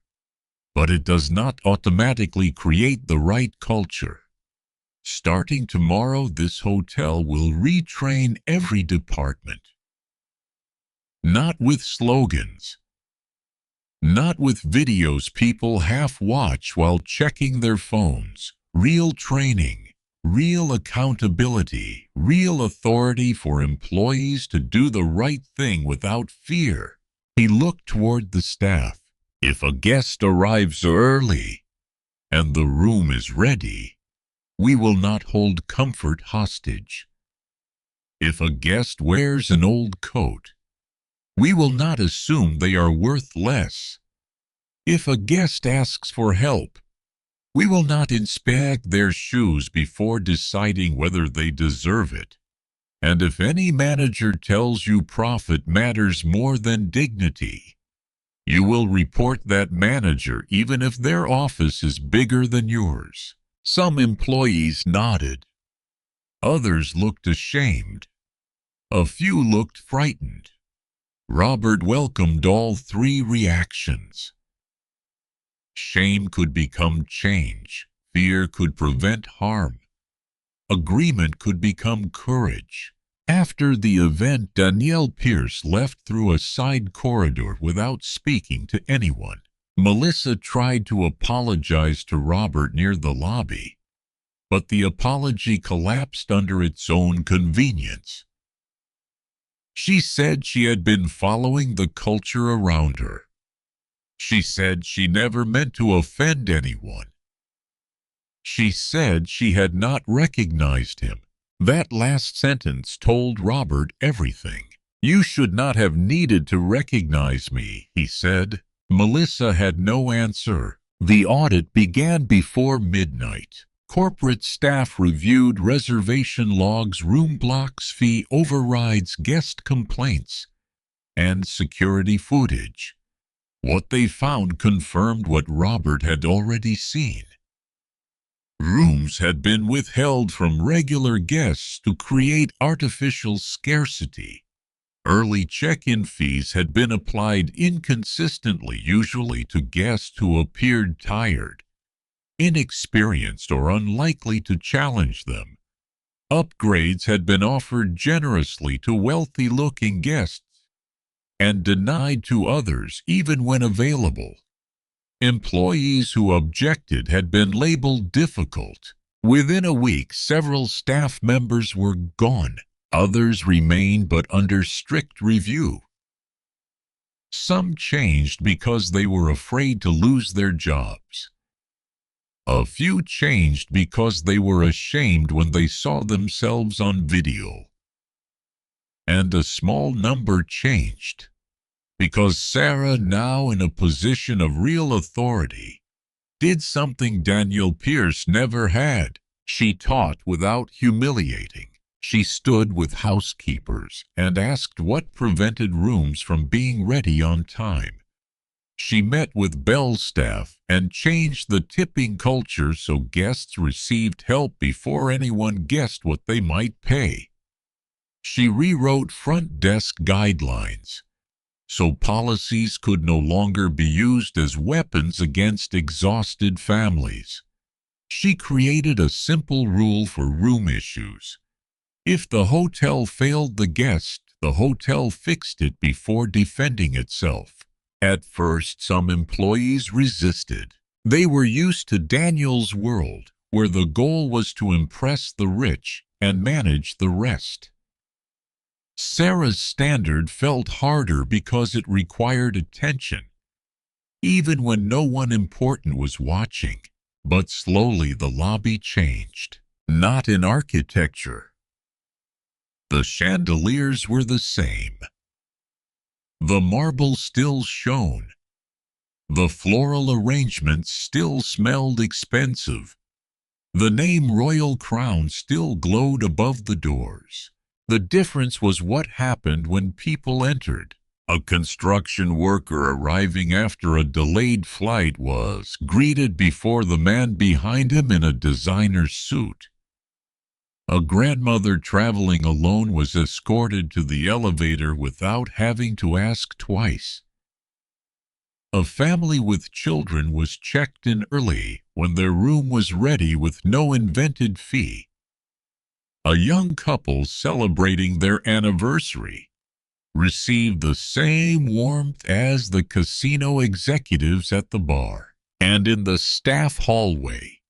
but it does not automatically create the right culture. Starting tomorrow, this hotel will retrain every department. Not with slogans, not with videos people half watch while checking their phones. Real training, real accountability, real authority for employees to do the right thing without fear." He looked toward the staff. "If a guest arrives early and the room is ready, we will not hold comfort hostage. If a guest wears an old coat, we will not assume they are worth less. If a guest asks for help, we will not inspect their shoes before deciding whether they deserve it. And if any manager tells you profit matters more than dignity, you will report that manager even if their office is bigger than yours." Some employees nodded. Others looked ashamed. A few looked frightened. Robert welcomed all three reactions. Shame could become change. Fear could prevent harm. Agreement could become courage. After the event, Danielle Pierce left through a side corridor without speaking to anyone. Melissa tried to apologize to Robert near the lobby, but the apology collapsed under its own convenience. She said she had been following the culture around her. She said she never meant to offend anyone. She said she had not recognized him. That last sentence told Robert everything. "You should not have needed to recognize me," he said. Melissa had no answer. The audit began before midnight. Corporate staff reviewed reservation logs, room blocks, fee overrides, guest complaints, and security footage. What they found confirmed what Robert had already seen. Rooms had been withheld from regular guests to create artificial scarcity. Early check-in fees had been applied inconsistently, usually to guests who appeared tired, inexperienced, or unlikely to challenge them. Upgrades had been offered generously to wealthy-looking guests and denied to others even when available. Employees who objected had been labeled difficult. Within a week, several staff members were gone. Others remained but under strict review. Some changed because they were afraid to lose their jobs. A few changed because they were ashamed when they saw themselves on video. And a small number changed because Sarah, now in a position of real authority, did something Danielle Pierce never had. She taught without humiliating. She stood with housekeepers and asked what prevented rooms from being ready on time. She met with bell staff and changed the tipping culture so guests received help before anyone guessed what they might pay. She rewrote front desk guidelines so policies could no longer be used as weapons against exhausted families. She created a simple rule for room issues. If the hotel failed the guest, the hotel fixed it before defending itself. At first, some employees resisted. They were used to Daniel's world, where the goal was to impress the rich and manage the rest. Sarah's standard felt harder because it required attention, even when no one important was watching. But slowly the lobby changed. Not in architecture. The chandeliers were the same. The marble still shone. The floral arrangements still smelled expensive. The name Royal Crown still glowed above the doors. The difference was what happened when people entered. A construction worker arriving after a delayed flight was greeted before the man behind him in a designer suit. A grandmother traveling alone was escorted to the elevator without having to ask twice. A family with children was checked in early when their room was ready with no invented fee. A young couple celebrating their anniversary received the same warmth as the casino executives at the bar. And in the staff hallway,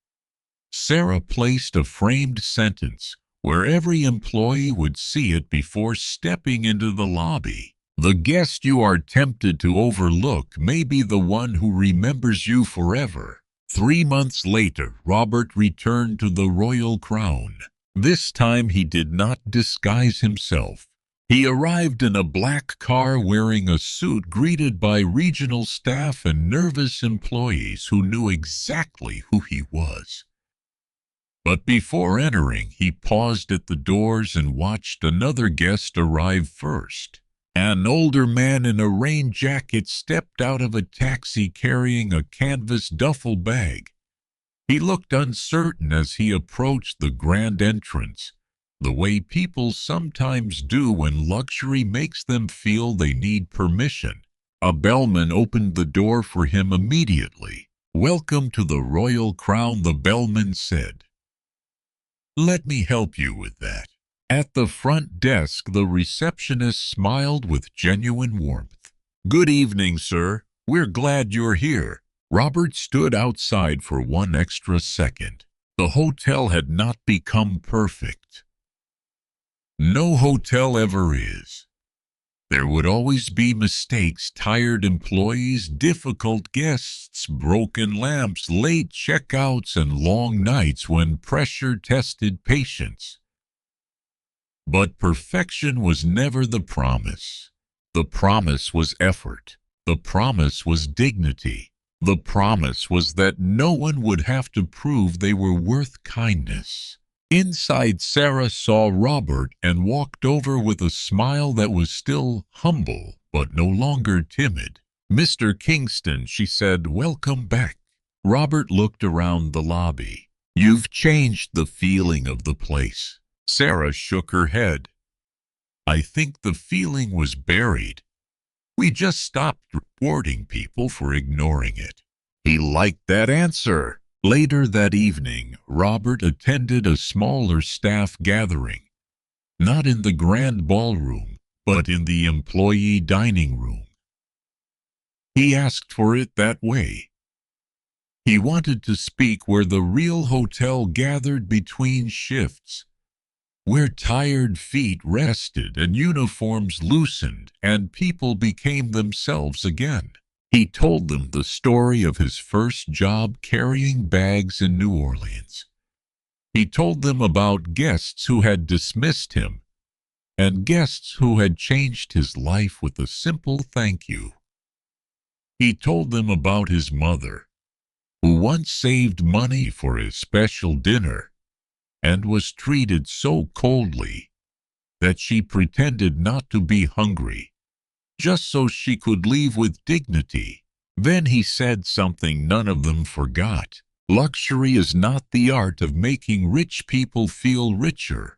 Sarah placed a framed sentence where every employee would see it before stepping into the lobby. The guest you are tempted to overlook may be the one who remembers you forever. 3 months later, Robert returned to the Royal Crown. This time he did not disguise himself. He arrived in a black car wearing a suit, greeted by regional staff and nervous employees who knew exactly who he was. But before entering, he paused at the doors and watched another guest arrive first. An older man in a rain jacket stepped out of a taxi carrying a canvas duffel bag. He looked uncertain as he approached the grand entrance, the way people sometimes do when luxury makes them feel they need permission. A bellman opened the door for him immediately. "Welcome to the Royal Crown," the bellman said. "Let me help you with that." At the front desk, the receptionist smiled with genuine warmth. "Good evening, sir. We're glad you're here." Robert stood outside for one extra second. The hotel had not become perfect. No hotel ever is. There would always be mistakes, tired employees, difficult guests, broken lamps, late checkouts, and long nights when pressure tested patience. But perfection was never the promise. The promise was effort. The promise was dignity. The promise was that no one would have to prove they were worth kindness. Inside, Sarah saw Robert and walked over with a smile that was still humble but no longer timid. "Mr. Kingston," she said, "welcome back." Robert looked around the lobby. "You've changed the feeling of the place." Sarah shook her head. "I think the feeling was buried. We just stopped rewarding people for ignoring it." He liked that answer. Later that evening, Robert attended a smaller staff gathering, not in the grand ballroom, but in the employee dining room. He asked for it that way. He wanted to speak where the real hotel gathered between shifts, where tired feet rested and uniforms loosened and people became themselves again. He told them the story of his first job carrying bags in New Orleans. He told them about guests who had dismissed him and guests who had changed his life with a simple thank you. He told them about his mother, who once saved money for his special dinner and was treated so coldly that she pretended not to be hungry, just so she could leave with dignity. Then he said something none of them forgot. Luxury is not the art of making rich people feel richer.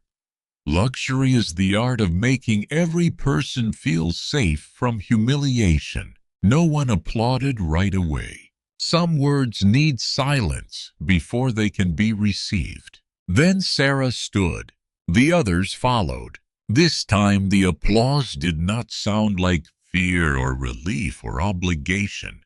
Luxury is the art of making every person feel safe from humiliation. No one applauded right away. Some words need silence before they can be received. Then Sarah stood. The others followed. This time the applause did not sound like fear or relief or obligation.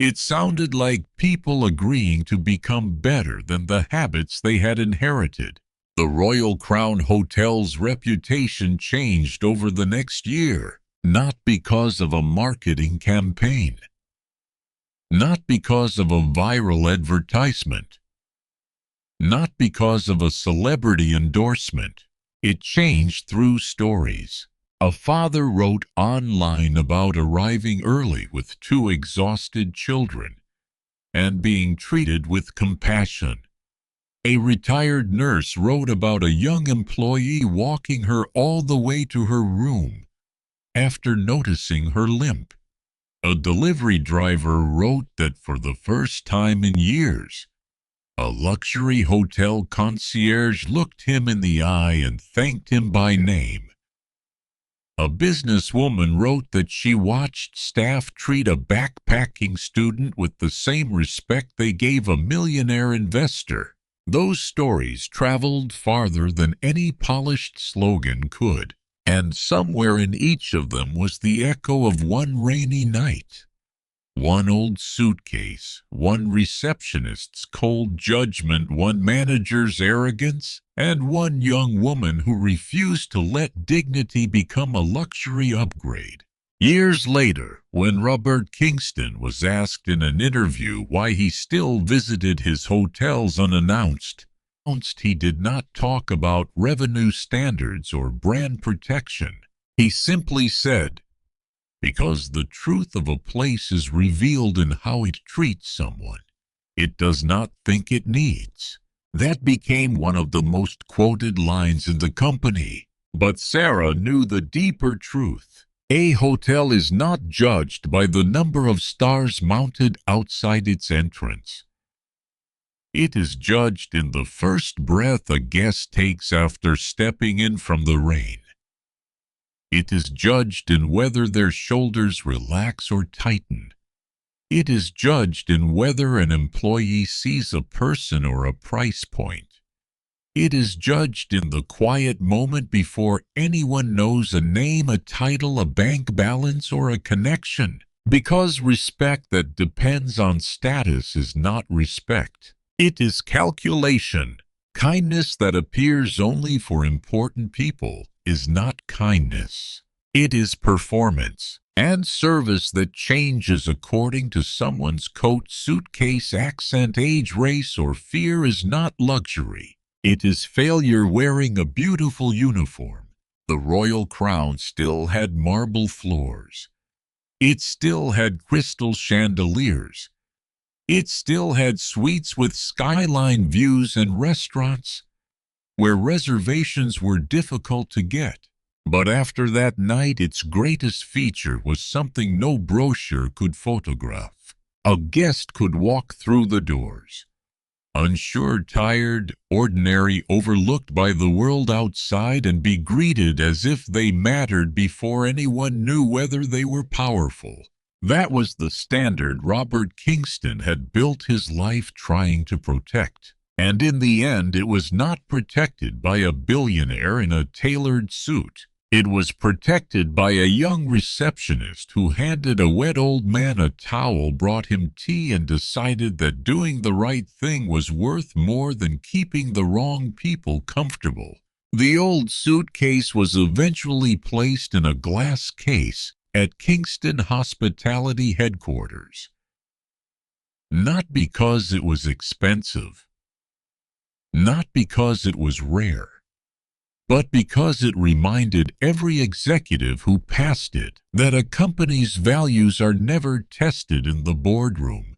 It sounded like people agreeing to become better than the habits they had inherited. The Royal Crown Hotel's reputation changed over the next year, not because of a marketing campaign, not because of a viral advertisement, not because of a celebrity endorsement. It changed through stories. A father wrote online about arriving early with 2 exhausted children and being treated with compassion. A retired nurse wrote about a young employee walking her all the way to her room after noticing her limp. A delivery driver wrote that for the first time in years, a luxury hotel concierge looked him in the eye and thanked him by name. A businesswoman wrote that she watched staff treat a backpacking student with the same respect they gave a millionaire investor. Those stories traveled farther than any polished slogan could, and somewhere in each of them was the echo of one rainy night. One old suitcase, one receptionist's cold judgment, one manager's arrogance, and one young woman who refused to let dignity become a luxury upgrade. Years later, when Robert Kingston was asked in an interview why he still visited his hotels unannounced, he did not talk about revenue standards or brand protection. He simply said, "Because the truth of a place is revealed in how it treats someone it does not think it needs." That became one of the most quoted lines in the company. But Sarah knew the deeper truth. A hotel is not judged by the number of stars mounted outside its entrance. It is judged in the first breath a guest takes after stepping in from the rain. It is judged in whether their shoulders relax or tighten. It is judged in whether an employee sees a person or a price point. It is judged in the quiet moment before anyone knows a name, a title, a bank balance, or a connection. Because respect that depends on status is not respect. It is calculation. Kindness that appears only for important people is not kindness. It is performance. And service that changes according to someone's coat, suitcase, accent, age, race, or fear is not luxury. It is failure wearing a beautiful uniform. The Royal Crown still had marble floors. It still had crystal chandeliers. It still had suites with skyline views and restaurants where reservations were difficult to get. But after that night, its greatest feature was something no brochure could photograph. A guest could walk through the doors, unsure, tired, ordinary, overlooked by the world outside, and be greeted as if they mattered before anyone knew whether they were powerful. That was the standard Robert Kingston had built his life trying to protect. And in the end, it was not protected by a billionaire in a tailored suit. It was protected by a young receptionist who handed a wet old man a towel, brought him tea, and decided that doing the right thing was worth more than keeping the wrong people comfortable. The old suitcase was eventually placed in a glass case at Kingston Hospitality headquarters. Not because it was expensive, not because it was rare, but because it reminded every executive who passed it that a company's values are never tested in the boardroom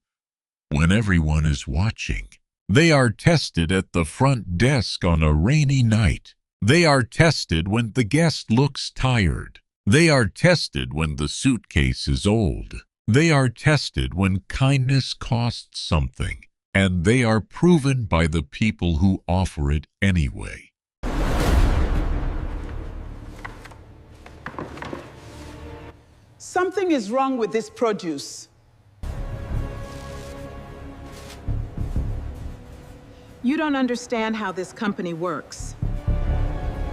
when everyone is watching. They are tested at the front desk on a rainy night. They are tested when the guest looks tired. They are tested when the suitcase is old. They are tested when kindness costs something. And they are proven by the people who offer it anyway. Something is wrong with this produce. You don't understand how this company works.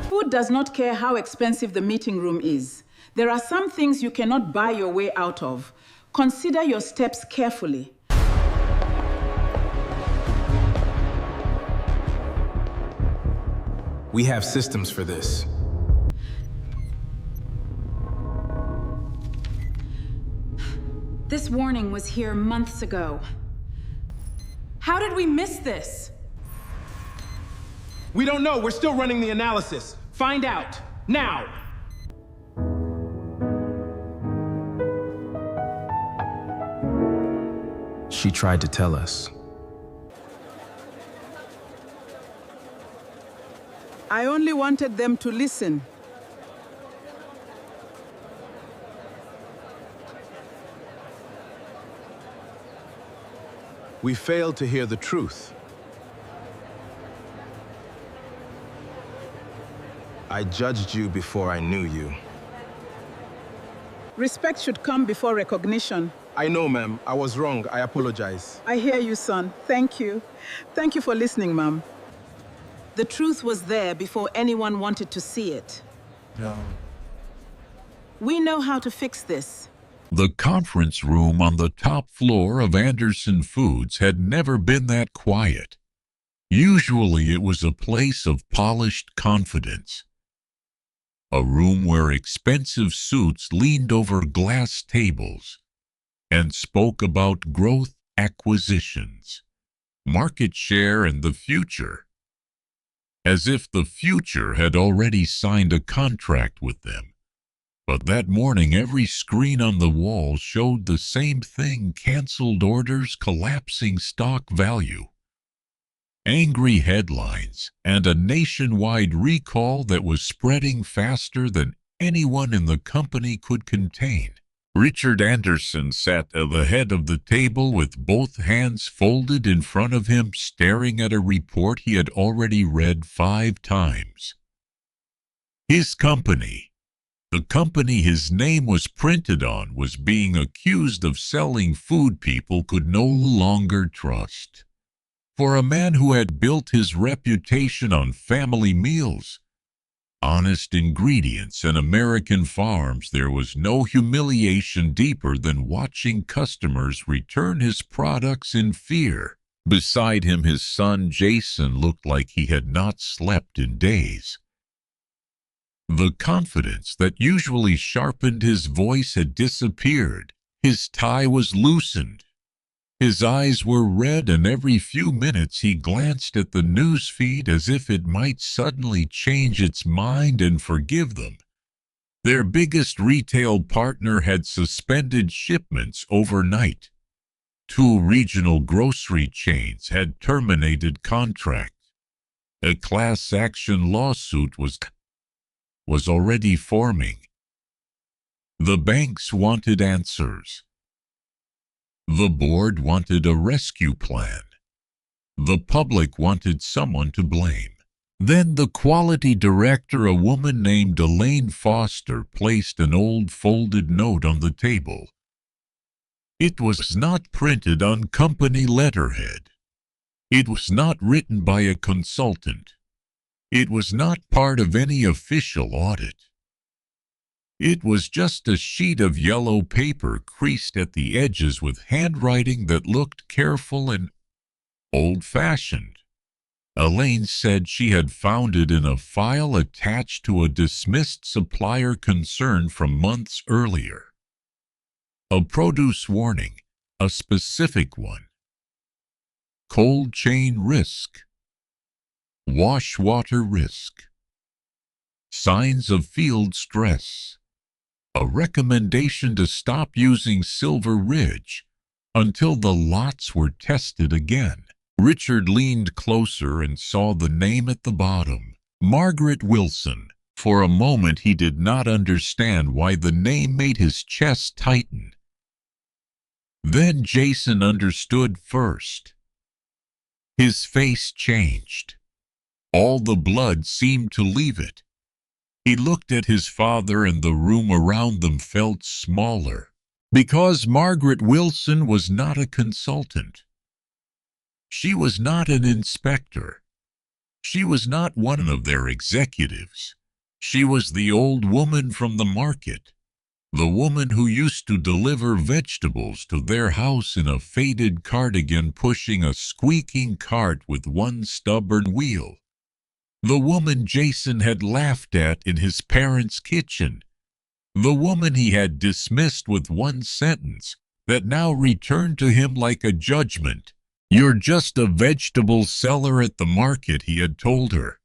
Food does not care how expensive the meeting room is. There are some things you cannot buy your way out of. Consider your steps carefully. We have systems for this. This warning was here months ago. How did we miss this? We don't know. We're still running the analysis. Find out, now! She tried to tell us. I only wanted them to listen. We failed to hear the truth. I judged you before I knew you. Respect should come before recognition. I know, ma'am. I was wrong. I apologize. I hear you, son. Thank you. Thank you for listening, Mom. The truth was there before anyone wanted to see it. No. We know how to fix this. The conference room on the top floor of Anderson Foods had never been that quiet. Usually it was a place of polished confidence. A room where expensive suits leaned over glass tables and spoke about growth, acquisitions, market share, and the future, as if the future had already signed a contract with them. But that morning, every screen on the wall showed the same thing: canceled orders, collapsing stock value, angry headlines, and a nationwide recall that was spreading faster than anyone in the company could contain. Richard Anderson sat at the head of the table with both hands folded in front of him, staring at a report he had already read 5 times. His company, the company his name was printed on, was being accused of selling food people could no longer trust. For a man who had built his reputation on family meals, honest ingredients, and American farms, there was no humiliation deeper than watching customers return his products in fear. Beside him, his son Jason looked like he had not slept in days. The confidence that usually sharpened his voice had disappeared. His tie was loosened. His eyes were red, and every few minutes he glanced at the news feed as if it might suddenly change its mind and forgive them. Their biggest retail partner had suspended shipments overnight. 2 regional grocery chains had terminated contracts. A class action lawsuit was already forming. The banks wanted answers. The board wanted a rescue plan. The public wanted someone to blame. Then the quality director, a woman named Elaine Foster, placed an old folded note on the table. It was not printed on company letterhead. It was not written by a consultant. It was not part of any official audit. It was just a sheet of yellow paper creased at the edges with handwriting that looked careful and old-fashioned. Elaine said she had found it in a file attached to a dismissed supplier concern from months earlier. A produce warning, a specific one. Cold chain risk. Wash water risk. Signs of field stress. A recommendation to stop using Silver Ridge until the lots were tested again. Richard leaned closer and saw the name at the bottom, Margaret Wilson. For a moment he did not understand why the name made his chest tighten. Then Jason understood first. His face changed. All the blood seemed to leave it. He looked at his father, and the room around them felt smaller, because Margaret Wilson was not a consultant. She was not an inspector. She was not one of their executives. She was the old woman from the market, The woman who used to deliver vegetables to their house in a faded cardigan pushing a squeaking cart with one stubborn wheel. The woman Jason had laughed at in his parents' kitchen. The woman he had dismissed with one sentence that now returned to him like a judgment. "You're just a vegetable seller at the market," he had told her.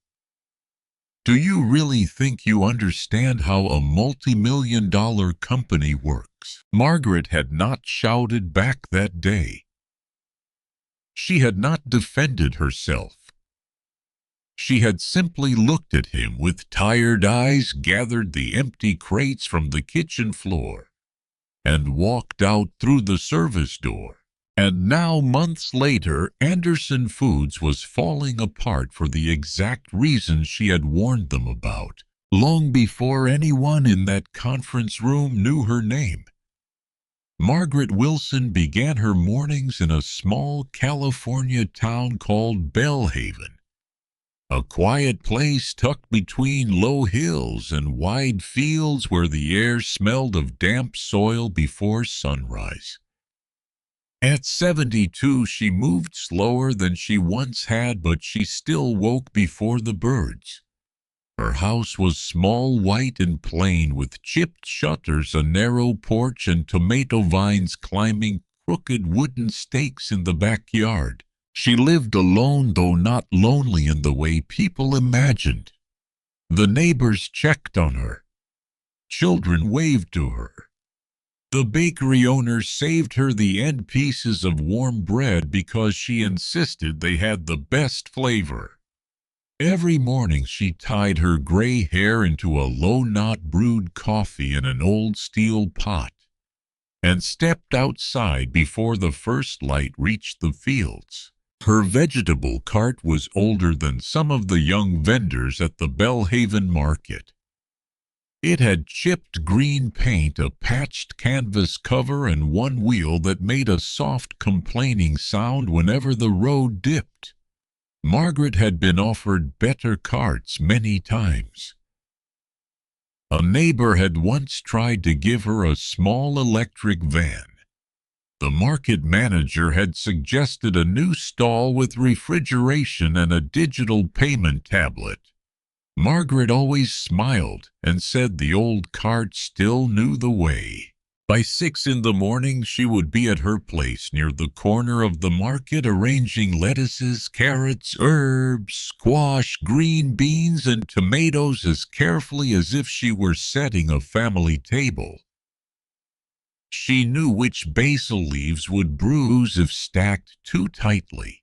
"Do you really think you understand how a multi-million-dollar company works?" Margaret had not shouted back that day. She had not defended herself. She had simply looked at him with tired eyes, gathered the empty crates from the kitchen floor, and walked out through the service door. And now, months later, Anderson Foods was falling apart for the exact reasons she had warned them about, long before anyone in that conference room knew her name. Margaret Wilson began her mornings in a small California town called Bellhaven, a quiet place tucked between low hills and wide fields where the air smelled of damp soil before sunrise. At 72, she moved slower than she once had, but she still woke before the birds. Her house was small, white, and plain, with chipped shutters, a narrow porch, and tomato vines climbing crooked wooden stakes in the backyard. She lived alone, though not lonely in the way people imagined. The neighbors checked on her. Children waved to her. The bakery owner saved her the end pieces of warm bread because she insisted they had the best flavor. Every morning she tied her gray hair into a low knot, brewed coffee in an old steel pot, and stepped outside before the first light reached the fields. Her vegetable cart was older than some of the young vendors at the Bellhaven market. It had chipped green paint, a patched canvas cover, and one wheel that made a soft complaining sound whenever the road dipped. Margaret had been offered better carts many times. A neighbor had once tried to give her a small electric van. The market manager had suggested a new stall with refrigeration and a digital payment tablet. Margaret always smiled and said the old cart still knew the way. By 6 in the morning, she would be at her place near the corner of the market, arranging lettuces, carrots, herbs, squash, green beans, and tomatoes as carefully as if she were setting a family table. She knew which basil leaves would bruise if stacked too tightly.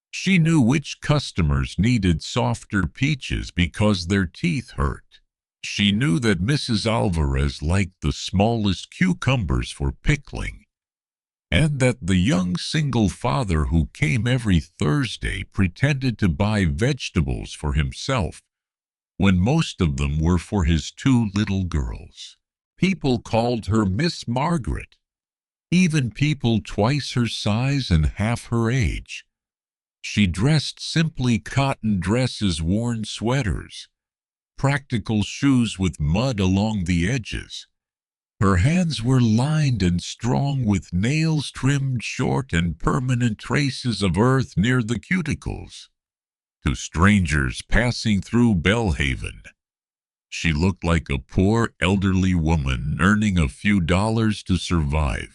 She knew which customers needed softer peaches because their teeth hurt. She knew that Mrs. Alvarez liked the smallest cucumbers for pickling, and that the young single father who came every Thursday pretended to buy vegetables for himself when most of them were for his 2 little girls. People called her Miss Margaret, even people twice her size and half her age. She dressed simply: cotton dresses, worn sweaters, practical shoes with mud along the edges. Her hands were lined and strong, with nails trimmed short and permanent traces of earth near the cuticles. To strangers passing through Bellhaven, she looked like a poor elderly woman earning a few dollars to survive.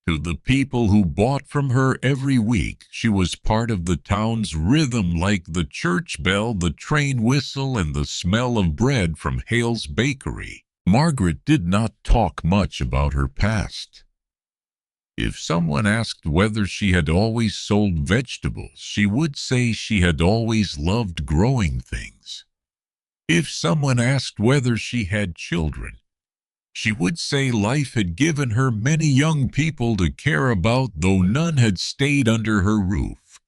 To the people who bought from her every week, she was part of the town's rhythm, like the church bell, the train whistle, and the smell of bread from Hale's bakery. Margaret did not talk much about her past. If someone asked whether she had always sold vegetables, she would say she had always loved growing things. If someone asked whether she had children, she would say life had given her many young people to care about, though none had stayed under her roof.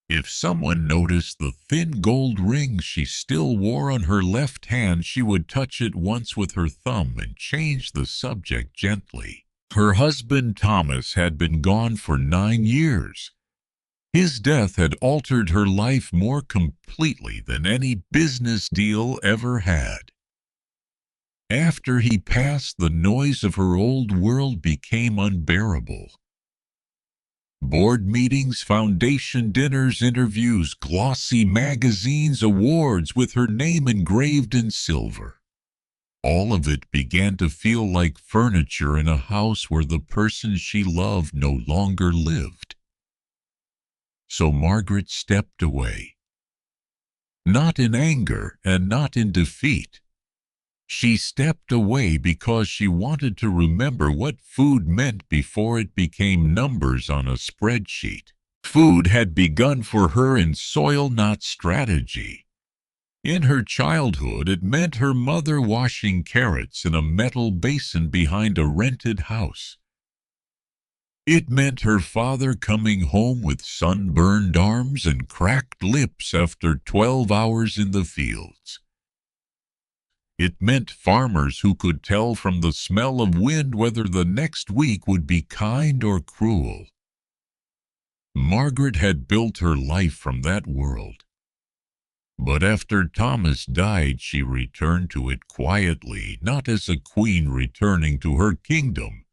If someone noticed the thin gold ring she still wore on her left hand, she would touch it once with her thumb and change the subject gently. Her husband Thomas had been gone for 9 years. His death had altered her life more completely than any business deal ever had. After he passed, the noise of her old world became unbearable. Board meetings, foundation dinners, interviews, glossy magazines, awards with her name engraved in silver. All of it began to feel like furniture in a house where the person she loved no longer lived. So Margaret stepped away. Not in anger and not in defeat. She stepped away because she wanted to remember what food meant before it became numbers on a spreadsheet. Food had begun for her in soil, not strategy. In her childhood, it meant her mother washing carrots in a metal basin behind a rented house. It meant her father coming home with sunburned arms and cracked lips after 12 hours in the fields. It meant farmers who could tell from the smell of wind whether the next week would be kind or cruel. Margaret had built her life from that world. But after Thomas died, she returned to it quietly, not as a queen returning to her kingdom,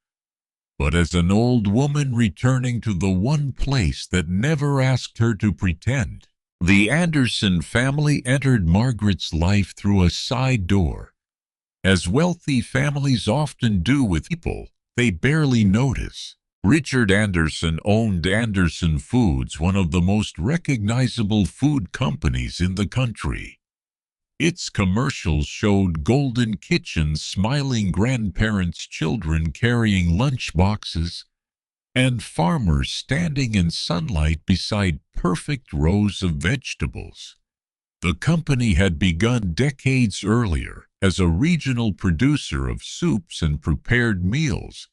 but as an old woman returning to the one place that never asked her to pretend. The Anderson family entered Margaret's life through a side door. As wealthy families often do with people they barely notice. Richard Anderson owned Anderson Foods, one of the most recognizable food companies in the country. Its commercials showed golden kitchens, smiling grandparents, children carrying lunch boxes, and farmers standing in sunlight beside perfect rows of vegetables. The company had begun decades earlier as a regional producer of soups and prepared meals,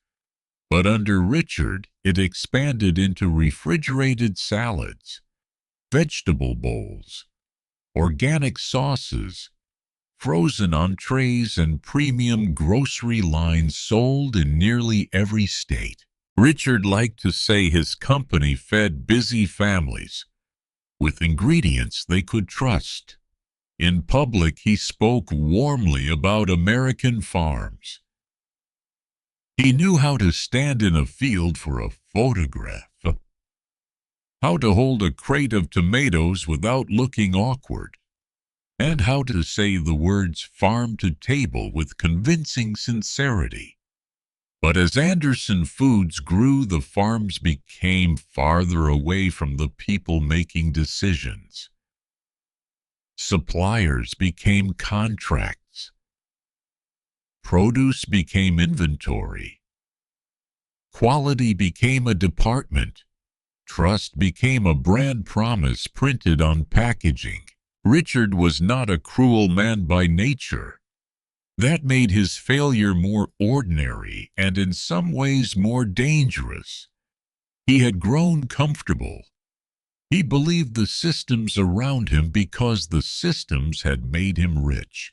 but under Richard, it expanded into refrigerated salads, vegetable bowls, organic sauces, frozen entrees, and premium grocery lines sold in nearly every state. Richard liked to say his company fed busy families with ingredients they could trust. In public, he spoke warmly about American farms. He knew how to stand in a field for a photograph, how to hold a crate of tomatoes without looking awkward, and how to say the words farm to table with convincing sincerity. But as Anderson Foods grew, the farms became farther away from the people making decisions. Suppliers became contracts. Produce became inventory. Quality became a department. Trust became a brand promise printed on packaging. Richard was not a cruel man by nature. That made his failure more ordinary and in some ways more dangerous. He had grown comfortable. He believed the systems around him because the systems had made him rich.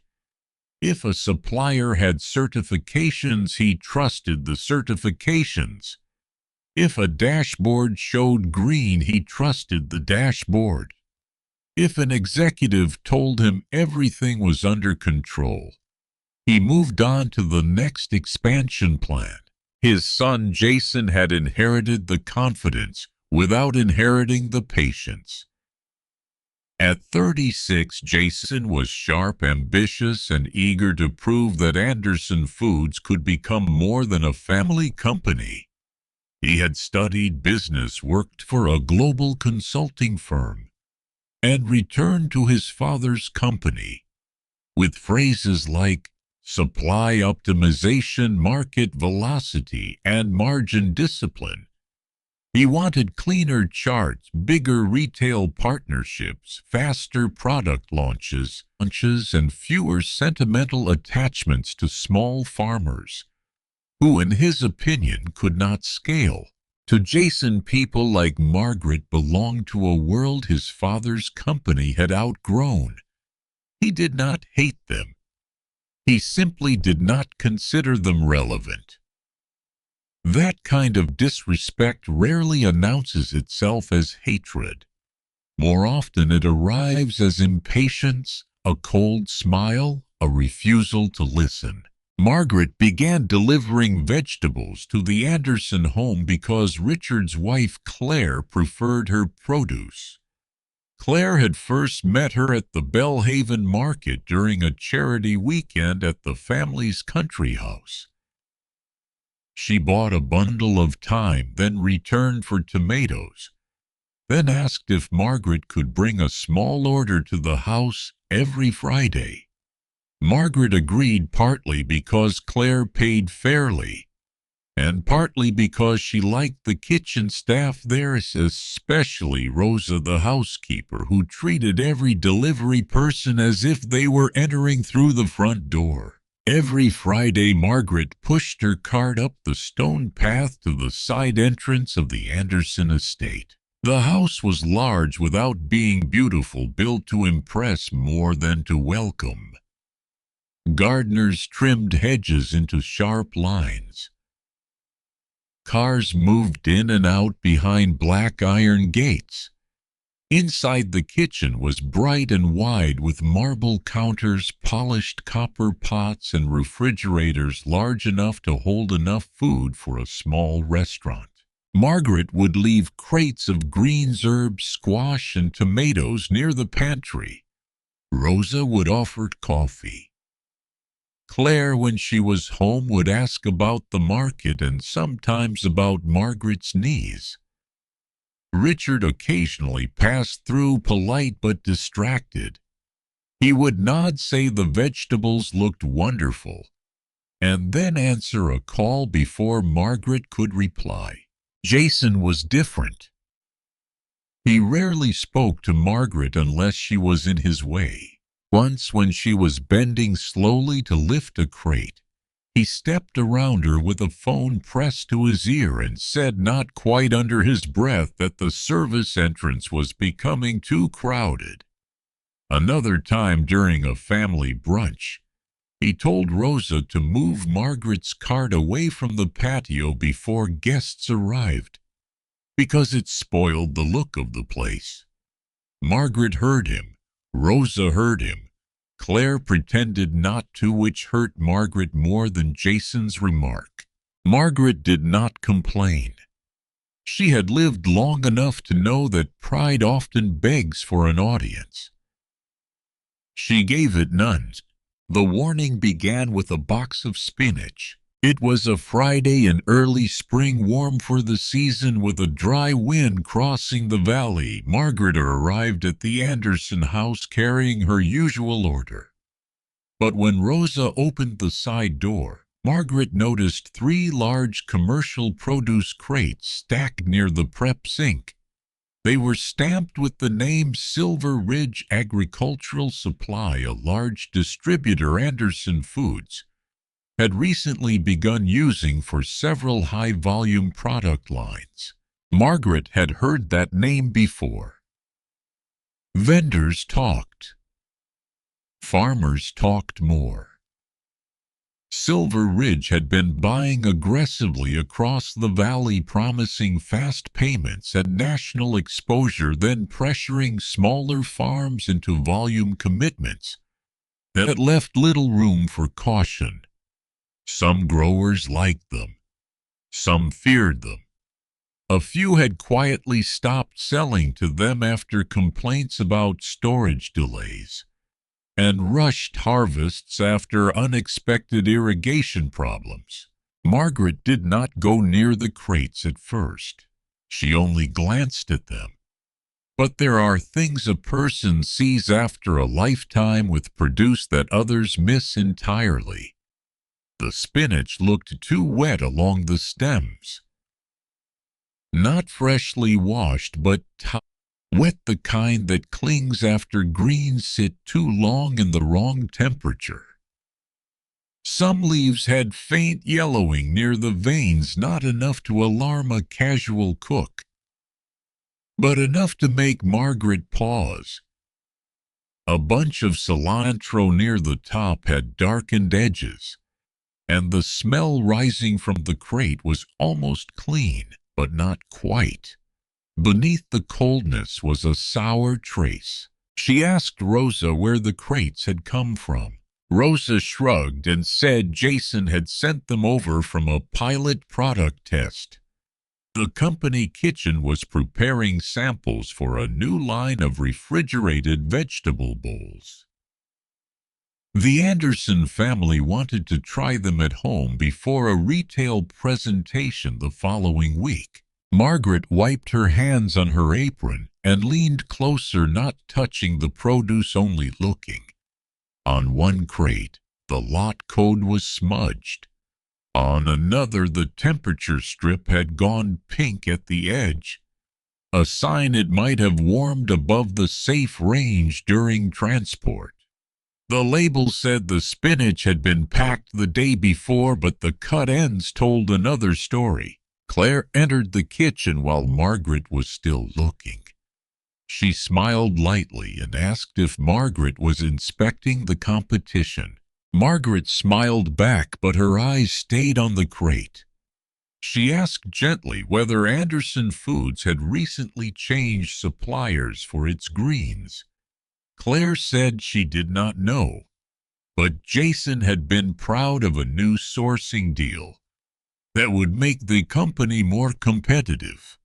If a supplier had certifications, he trusted the certifications. If a dashboard showed green, he trusted the dashboard. If an executive told him everything was under control, he moved on to the next expansion plan. His son Jason had inherited the confidence without inheriting the patience. At 36, Jason was sharp, ambitious, and eager to prove that Anderson Foods could become more than a family company. He had studied business, worked for a global consulting firm, and returned to his father's company with phrases like supply optimization, market velocity, and margin discipline. He wanted cleaner charts, bigger retail partnerships, faster product launches, and fewer sentimental attachments to small farmers, who, in his opinion, could not scale. To Jason, people like Margaret belonged to a world his father's company had outgrown. He did not hate them. He simply did not consider them relevant. That kind of disrespect rarely announces itself as hatred. More often it arrives as impatience, a cold smile, a refusal to listen. Margaret began delivering vegetables to the Anderson home because Richard's wife Claire preferred her produce. Claire had first met her at the Bellhaven Market during a charity weekend at the family's country house. She bought a bundle of thyme, then returned for tomatoes, then asked if Margaret could bring a small order to the house every Friday. Margaret agreed, partly because Claire paid fairly, and partly because she liked the kitchen staff there, especially Rosa the housekeeper, who treated every delivery person as if they were entering through the front door. Every Friday, Margaret pushed her cart up the stone path to the side entrance of the Anderson estate. The house was large without being beautiful, built to impress more than to welcome. Gardeners trimmed hedges into sharp lines. Cars moved in and out behind black iron gates. Inside, the kitchen was bright and wide, with marble counters, polished copper pots, and refrigerators large enough to hold enough food for a small restaurant. Margaret would leave crates of greens, herbs, squash, and tomatoes near the pantry. Rosa would offer coffee. Claire, when she was home, would ask about the market and sometimes about Margaret's knees. Richard occasionally passed through, polite but distracted. He would nod, say the vegetables looked wonderful, and then answer a call before Margaret could reply. Jason was different. He rarely spoke to Margaret unless she was in his way. Once, when she was bending slowly to lift a crate, he stepped around her with a phone pressed to his ear and said, not quite under his breath, that the service entrance was becoming too crowded. Another time, during a family brunch, he told Rosa to move Margaret's cart away from the patio before guests arrived, because it spoiled the look of the place. Margaret heard him. Rosa heard him. Claire pretended not to, which hurt Margaret more than Jason's remark. Margaret did not complain. She had lived long enough to know that pride often begs for an audience. She gave it none. The warning began with a box of spinach. It was a Friday in early spring, warm for the season, with a dry wind crossing the valley. Margaret arrived at the Anderson house carrying her usual order. But when Rosa opened the side door, Margaret noticed 3 large commercial produce crates stacked near the prep sink. They were stamped with the name Silver Ridge Agricultural Supply, a large distributor Anderson Foods had recently begun using for several high-volume product lines. Margaret had heard that name before. Vendors talked. Farmers talked more. Silver Ridge had been buying aggressively across the valley, promising fast payments and national exposure, then pressuring smaller farms into volume commitments that left little room for caution. Some growers liked them. Some feared them. A few had quietly stopped selling to them after complaints about storage delays, and rushed harvests after unexpected irrigation problems. Margaret did not go near the crates at first. She only glanced at them. But there are things a person sees after a lifetime with produce that others miss entirely. The spinach looked too wet along the stems. Not freshly washed, but wet, the kind that clings after greens sit too long in the wrong temperature. Some leaves had faint yellowing near the veins, not enough to alarm a casual cook, but enough to make Margaret pause. A bunch of cilantro near the top had darkened edges, and the smell rising from the crate was almost clean, but not quite. Beneath the coldness was a sour trace. She asked Rosa where the crates had come from. Rosa shrugged and said Jason had sent them over from a pilot product test. The company kitchen was preparing samples for a new line of refrigerated vegetable bowls. The Anderson family wanted to try them at home before a retail presentation the following week. Margaret wiped her hands on her apron and leaned closer, not touching the produce, only looking. On one crate, the lot code was smudged. On another, the temperature strip had gone pink at the edge, a sign it might have warmed above the safe range during transport. The label said the spinach had been packed the day before, but the cut ends told another story. Claire entered the kitchen while Margaret was still looking. She smiled lightly and asked if Margaret was inspecting the competition. Margaret smiled back, but her eyes stayed on the crate. She asked gently whether Anderson Foods had recently changed suppliers for its greens. Claire said she did not know, but Jason had been proud of a new sourcing deal that would make the company more competitive.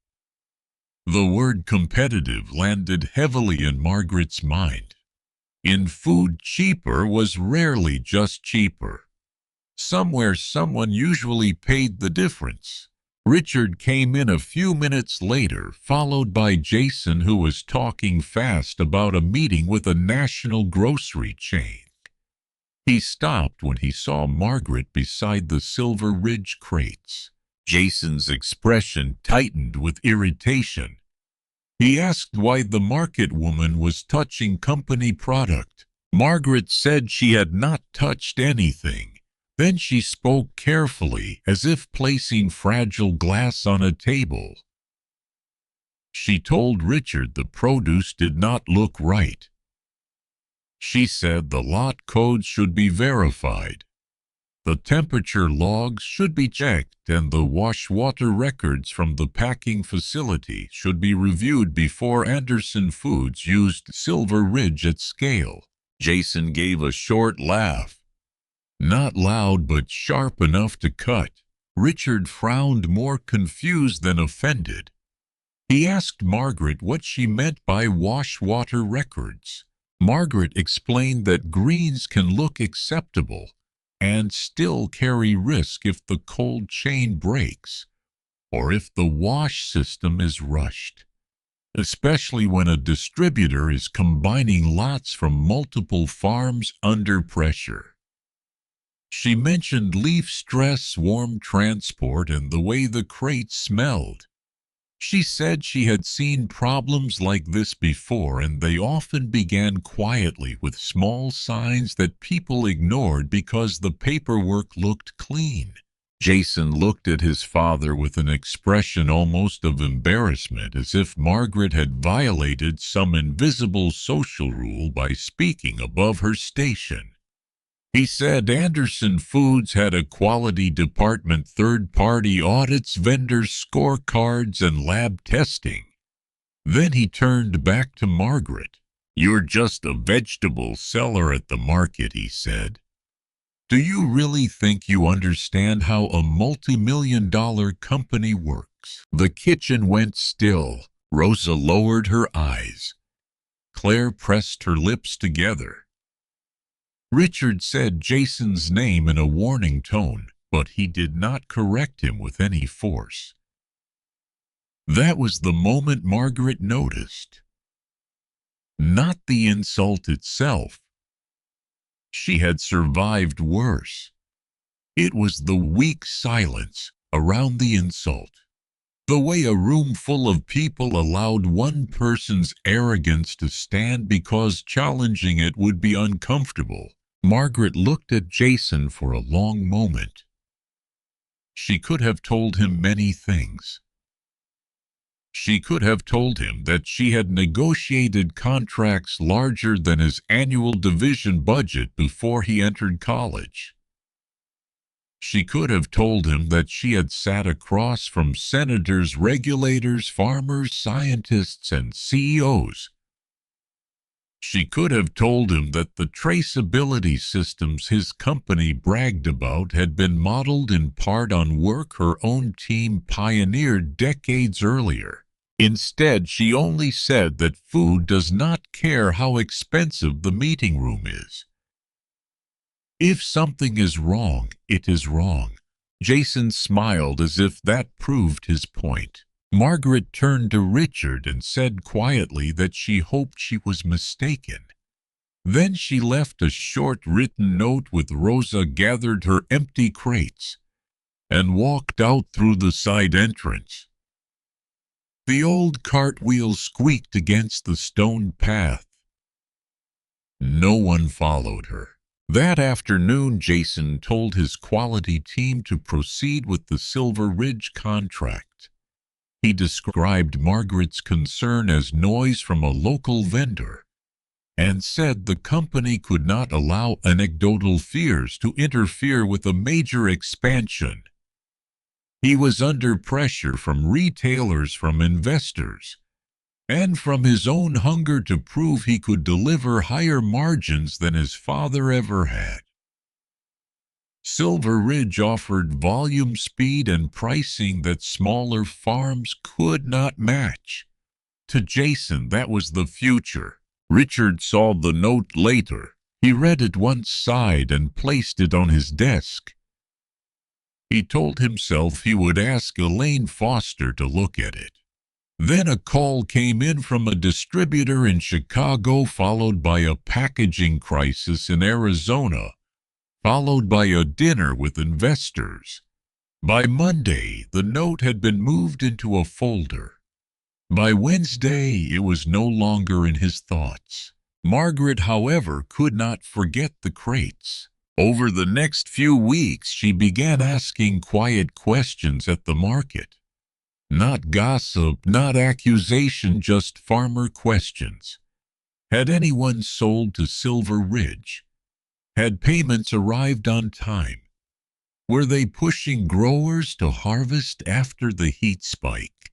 The word competitive landed heavily in Margaret's mind. In food, cheaper was rarely just cheaper. Somewhere someone usually paid the difference. Richard came in a few minutes later, followed by Jason, who was talking fast about a meeting with a national grocery chain. He stopped when he saw Margaret beside the Silver Ridge crates. Jason's expression tightened with irritation. He asked why the market woman was touching company product. Margaret said she had not touched anything. Then she spoke carefully, as if placing fragile glass on a table. She told Richard the produce did not look right. She said the lot codes should be verified. The temperature logs should be checked, and the wash water records from the packing facility should be reviewed before Anderson Foods used Silver Ridge at scale. Jason gave a short laugh. Not loud, but sharp enough to cut. Richard frowned, more confused than offended. He asked Margaret what she meant by wash water records. Margaret explained that greens can look acceptable and still carry risk if the cold chain breaks or if the wash system is rushed, especially when a distributor is combining lots from multiple farms under pressure. She mentioned leaf stress, swarm transport, and the way the crates smelled. She said she had seen problems like this before, and they often began quietly with small signs that people ignored because the paperwork looked clean. Jason looked at his father with an expression almost of embarrassment, as if Margaret had violated some invisible social rule by speaking above her station. He said Anderson Foods had a quality department, third-party audits, vendors, scorecards, and lab testing. Then he turned back to Margaret. "You're just a vegetable seller at the market," he said. "Do you really think you understand how a multi-million-dollar company works?" The kitchen went still. Rosa lowered her eyes. Claire pressed her lips together. Richard said Jason's name in a warning tone, but he did not correct him with any force. That was the moment Margaret noticed. Not the insult itself. She had survived worse. It was the weak silence around the insult. The way a room full of people allowed one person's arrogance to stand because challenging it would be uncomfortable. Margaret looked at Jason for a long moment. She could have told him many things. She could have told him that she had negotiated contracts larger than his annual division budget before he entered college. She could have told him that she had sat across from senators, regulators, farmers, scientists, and CEOs. She could have told him that the traceability systems his company bragged about had been modeled in part on work her own team pioneered decades earlier. Instead, she only said that food does not care how expensive the meeting room is. If something is wrong, it is wrong. Jason smiled as if that proved his point. Margaret turned to Richard and said quietly that she hoped she was mistaken. Then she left a short written note with Rosa gathered her empty crates and walked out through the side entrance. The old cartwheel squeaked against the stone path. No one followed her. That afternoon, Jason told his quality team to proceed with the Silver Ridge contract. He described Margaret's concern as noise from a local vendor and said the company could not allow anecdotal fears to interfere with a major expansion. He was under pressure from retailers, from investors, and from his own hunger to prove he could deliver higher margins than his father ever had. Silver Ridge offered volume, speed, and pricing that smaller farms could not match. To Jason, that was the future. Richard saw the note later. He read it once, sighed, and placed it on his desk. He told himself he would ask Elaine Foster to look at it. Then a call came in from a distributor in Chicago, followed by a packaging crisis in Arizona, followed by a dinner with investors. By Monday, the note had been moved into a folder. By Wednesday, it was no longer in his thoughts. Margaret, however, could not forget the crates. Over the next few weeks, she began asking quiet questions at the market. Not gossip, not accusation, just farmer questions. Had anyone sold to Silver Ridge? Had payments arrived on time? Were they pushing growers to harvest after the heat spike?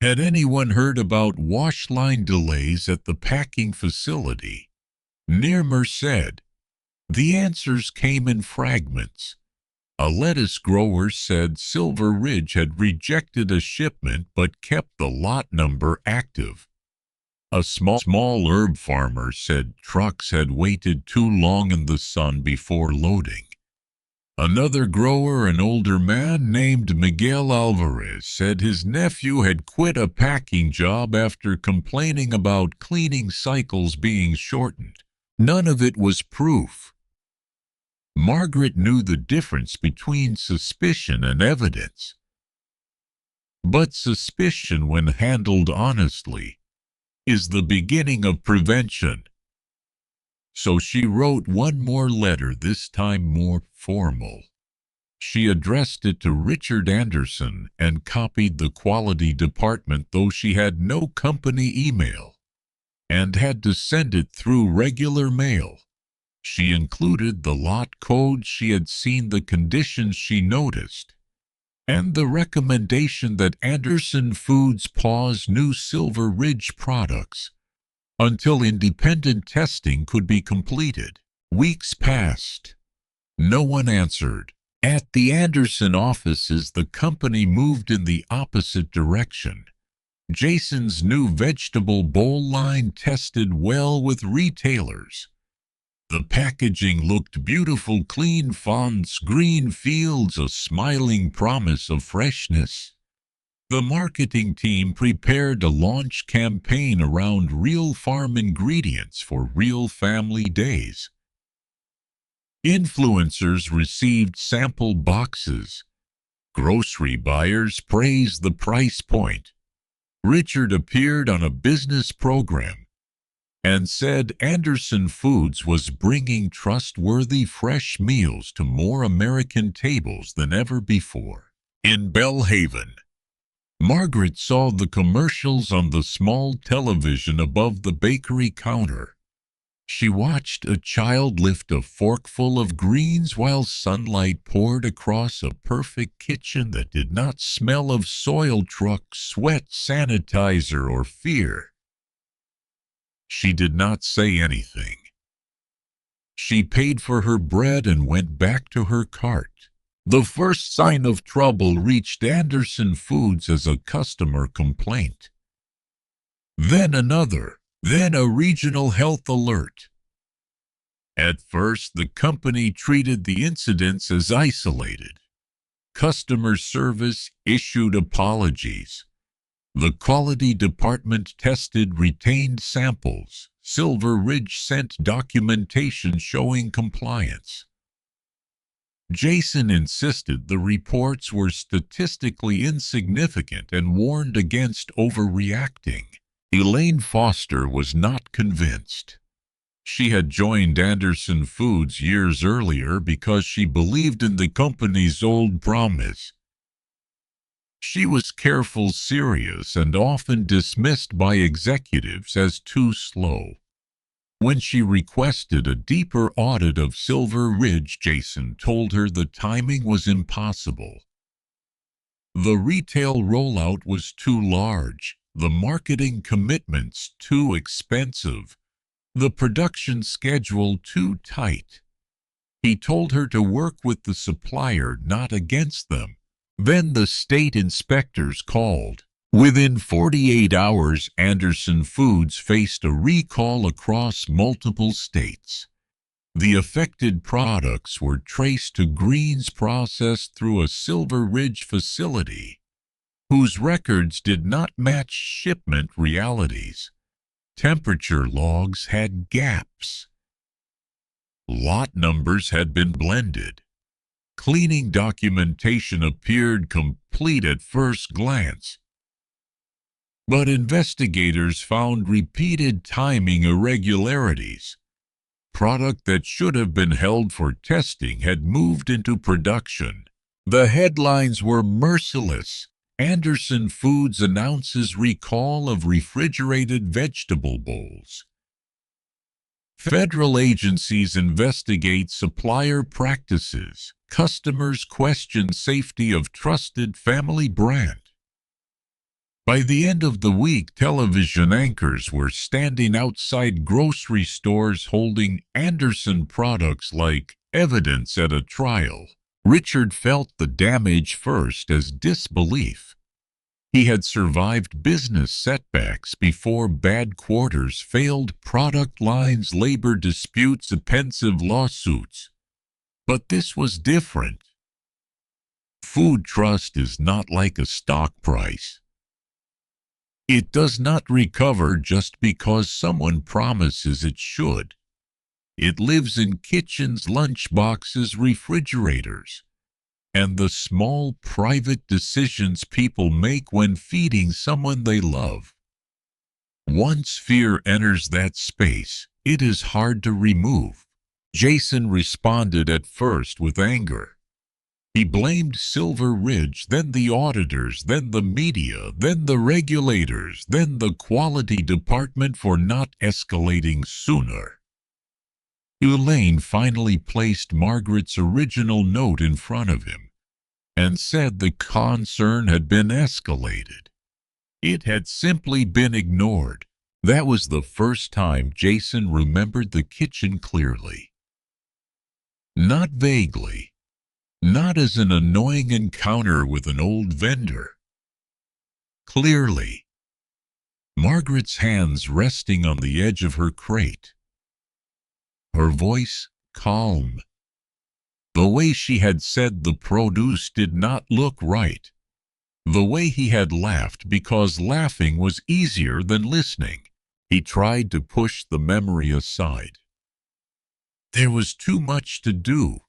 Had anyone heard about wash line delays at the packing facility near Merced? The answers came in fragments. A lettuce grower said Silver Ridge had rejected a shipment but kept the lot number active. A small herb farmer said trucks had waited too long in the sun before loading. Another grower, an older man named Miguel Alvarez, said his nephew had quit a packing job after complaining about cleaning cycles being shortened. None of it was proof. Margaret knew the difference between suspicion and evidence. But suspicion, when handled honestly, is the beginning of prevention. So she wrote one more letter, this time more formal. She addressed it to Richard Anderson and copied the quality department, though she had no company email and had to send it through regular mail. She included the lot code she had seen, the conditions she noticed, and the recommendation that Anderson Foods pause new Silver Ridge products until independent testing could be completed. Weeks passed. No one answered. At the Anderson offices, the company moved in the opposite direction. Jason's new vegetable bowl line tested well with retailers. The packaging looked beautiful, clean fonts, green fields, a smiling promise of freshness. The marketing team prepared a launch campaign around real farm ingredients for real family days. Influencers received sample boxes. Grocery buyers praised the price point. Richard appeared on a business program and said Anderson Foods was bringing trustworthy fresh meals to more American tables than ever before. In Bellhaven, Margaret saw the commercials on the small television above the bakery counter. She watched a child lift a forkful of greens while sunlight poured across a perfect kitchen that did not smell of soil trucks, sweat, sanitizer, or fear. She did not say anything. She paid for her bread and went back to her cart. The first sign of trouble reached Anderson Foods as a customer complaint. Then another, then a regional health alert. At first, the company treated the incidents as isolated. Customer service issued apologies. The quality department tested retained samples. Silver Ridge sent documentation showing compliance. Jason insisted the reports were statistically insignificant and warned against overreacting. Elaine Foster was not convinced. She had joined Anderson Foods years earlier because she believed in the company's old promise. She was careful, serious, and often dismissed by executives as too slow. When she requested a deeper audit of Silver Ridge, Jason told her the timing was impossible. The retail rollout was too large, the marketing commitments too expensive, the production schedule too tight. He told her to work with the supplier, not against them. Then the state inspectors called. Within 48 hours, Anderson Foods faced a recall across multiple states. The affected products were traced to greens processed through a Silver Ridge facility, whose records did not match shipment realities. Temperature logs had gaps. Lot numbers had been blended. Cleaning documentation appeared complete at first glance. But investigators found repeated timing irregularities. Product that should have been held for testing had moved into production. The headlines were merciless. Anderson Foods announces recall of refrigerated vegetable bowls. Federal agencies investigate supplier practices. Customers question safety of trusted family brand. By the end of the week, television anchors were standing outside grocery stores holding Anderson products like evidence at a trial. Richard felt the damage first as disbelief. He had survived business setbacks before bad quarters, failed product lines, labor disputes, pensive lawsuits. But this was different. Food trust is not like a stock price. It does not recover just because someone promises it should. It lives in kitchens, lunchboxes, refrigerators, and the small private decisions people make when feeding someone they love. Once fear enters that space, it is hard to remove. Jason responded at first with anger. He blamed Silver Ridge, then the auditors, then the media, then the regulators, then the quality department for not escalating sooner. Elaine finally placed Margaret's original note in front of him and said the concern had been escalated. It had simply been ignored. That was the first time Jason remembered the kitchen clearly. Not vaguely. Not as an annoying encounter with an old vendor. Clearly. Margaret's hands resting on the edge of her crate. Her voice calm. The way she had said the produce did not look right. The way he had laughed because laughing was easier than listening. He tried to push the memory aside. There was too much to do.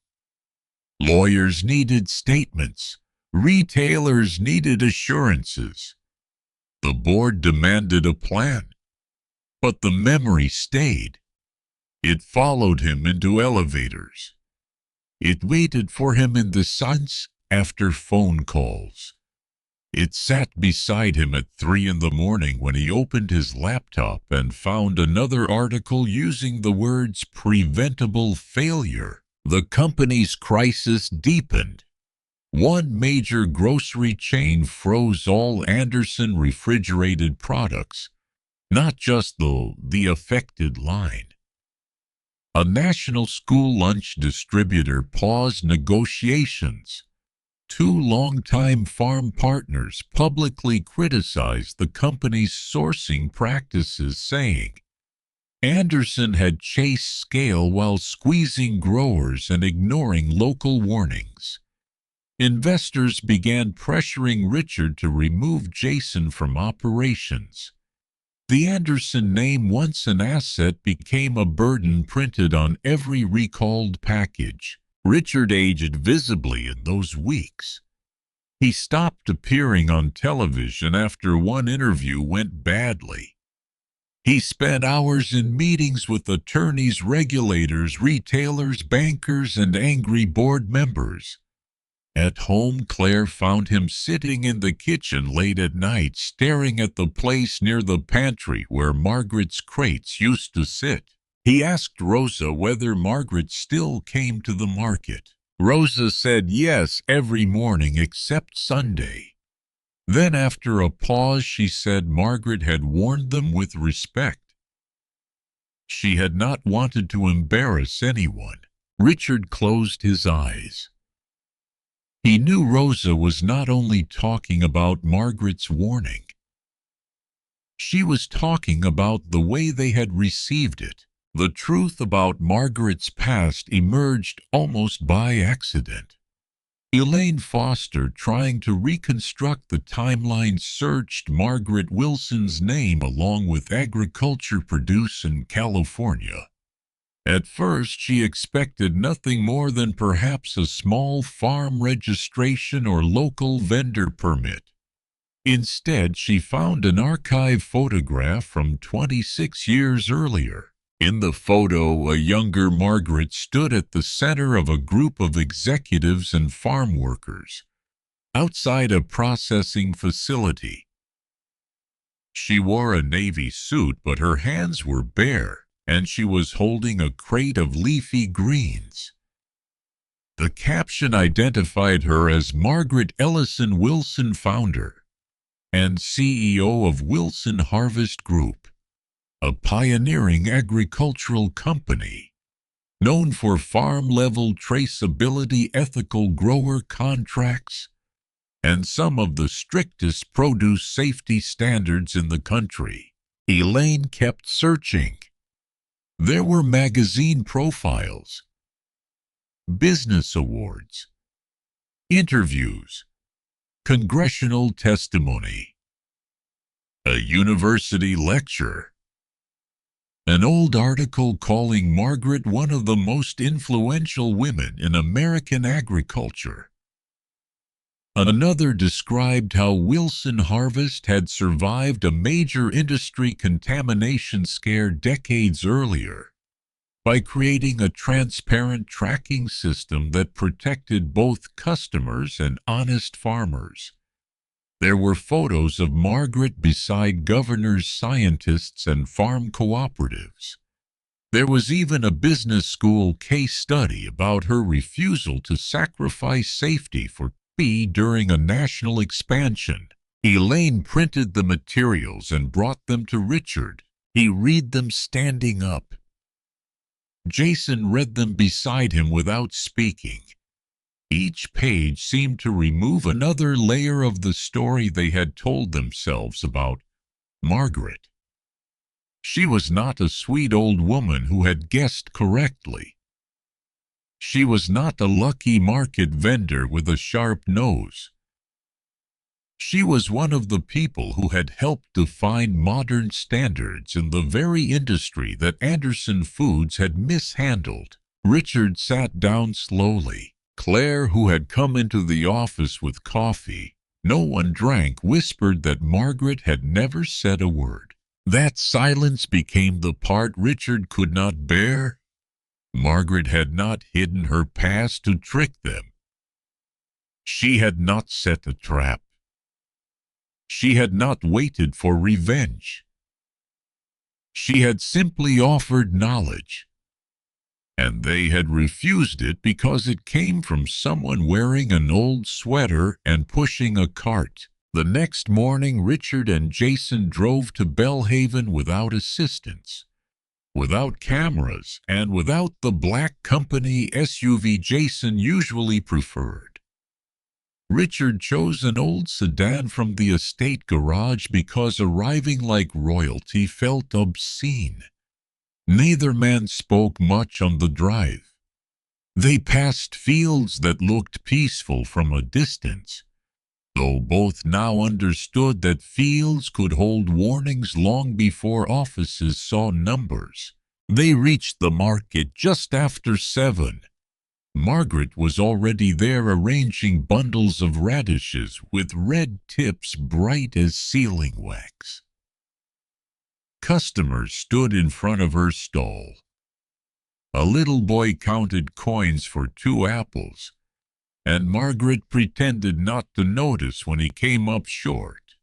Lawyers needed statements. Retailers needed assurances. The board demanded a plan. But the memory stayed. It followed him into elevators. It waited for him in the suns after phone calls. It sat beside him at 3 in the morning when he opened his laptop and found another article using the words preventable failure. The company's crisis deepened. One major grocery chain froze all Anderson refrigerated products, not just the affected line. A national school lunch distributor paused negotiations. Two longtime farm partners publicly criticized the company's sourcing practices, saying Anderson had chased scale while squeezing growers and ignoring local warnings. Investors began pressuring Richard to remove Jason from operations. The Anderson name, once an asset, became a burden printed on every recalled package. Richard aged visibly in those weeks. He stopped appearing on television after one interview went badly. He spent hours in meetings with attorneys, regulators, retailers, bankers, and angry board members. At home, Claire found him sitting in the kitchen late at night, staring at the place near the pantry where Margaret's crates used to sit. He asked Rosa whether Margaret still came to the market. Rosa said yes every morning except Sunday. Then, after a pause, she said Margaret had warned them with respect. She had not wanted to embarrass anyone. Richard closed his eyes. He knew Rosa was not only talking about Margaret's warning. She was talking about the way they had received it. The truth about Margaret's past emerged almost by accident. Elaine Foster, trying to reconstruct the timeline, searched Margaret Wilson's name along with agriculture produce in California. At first, she expected nothing more than perhaps a small farm registration or local vendor permit. Instead, she found an archive photograph from 26 years earlier. In the photo, a younger Margaret stood at the center of a group of executives and farm workers outside a processing facility. She wore a navy suit, but her hands were bare, and she was holding a crate of leafy greens. The caption identified her as Margaret Ellison Wilson, founder and CEO of Wilson Harvest Group, a pioneering agricultural company known for farm-level traceability, ethical grower contracts, and some of the strictest produce safety standards in the country. Elaine kept searching. There were magazine profiles, business awards, interviews, congressional testimony, a university lecture, an old article calling Margaret one of the most influential women in American agriculture. Another described how Wilson Harvest had survived a major industry contamination scare decades earlier by creating a transparent tracking system that protected both customers and honest farmers. There were photos of Margaret beside governors, scientists, and farm cooperatives. There was even a business school case study about her refusal to sacrifice safety for fee during a national expansion. Elaine printed the materials and brought them to Richard. He read them standing up. Jason read them beside him without speaking. Each page seemed to remove another layer of the story they had told themselves about Margaret. She was not a sweet old woman who had guessed correctly. She was not a lucky market vendor with a sharp nose. She was one of the people who had helped define modern standards in the very industry that Anderson Foods had mishandled. Richard sat down slowly. Claire, who had come into the office with coffee, no one drank, whispered that Margaret had never said a word. That silence became the part Richard could not bear. Margaret had not hidden her past to trick them. She had not set a trap. She had not waited for revenge. She had simply offered knowledge. And they had refused it because it came from someone wearing an old sweater and pushing a cart. The next morning, Richard and Jason drove to Bellhaven without assistance, without cameras, and without the black company SUV Jason usually preferred. Richard chose an old sedan from the estate garage because arriving like royalty felt obscene. Neither man spoke much on the drive. They passed fields that looked peaceful from a distance, though both now understood that fields could hold warnings long before offices saw numbers. They reached the market just after 7. Margaret was already there arranging bundles of radishes with red tips bright as sealing wax. Customers stood in front of her stall. A little boy counted coins for 2 apples, and Margaret pretended not to notice when he came up short.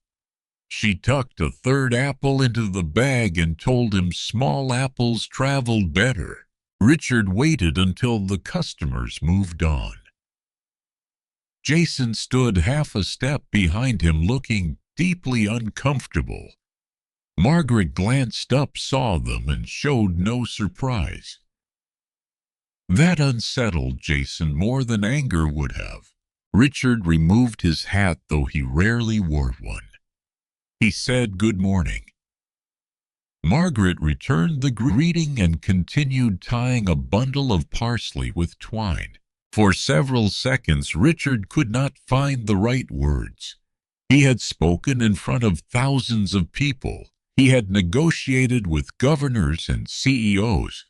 She tucked a 3rd apple into the bag and told him small apples traveled better. Richard waited until the customers moved on. Jason stood half a step behind him, looking deeply uncomfortable. Margaret glanced up, saw them, and showed no surprise. That unsettled Jason more than anger would have. Richard removed his hat, though he rarely wore one. He said, "Good morning." Margaret returned the greeting and continued tying a bundle of parsley with twine. For several seconds, Richard could not find the right words. He had spoken in front of thousands of people. He had negotiated with governors and CEOs.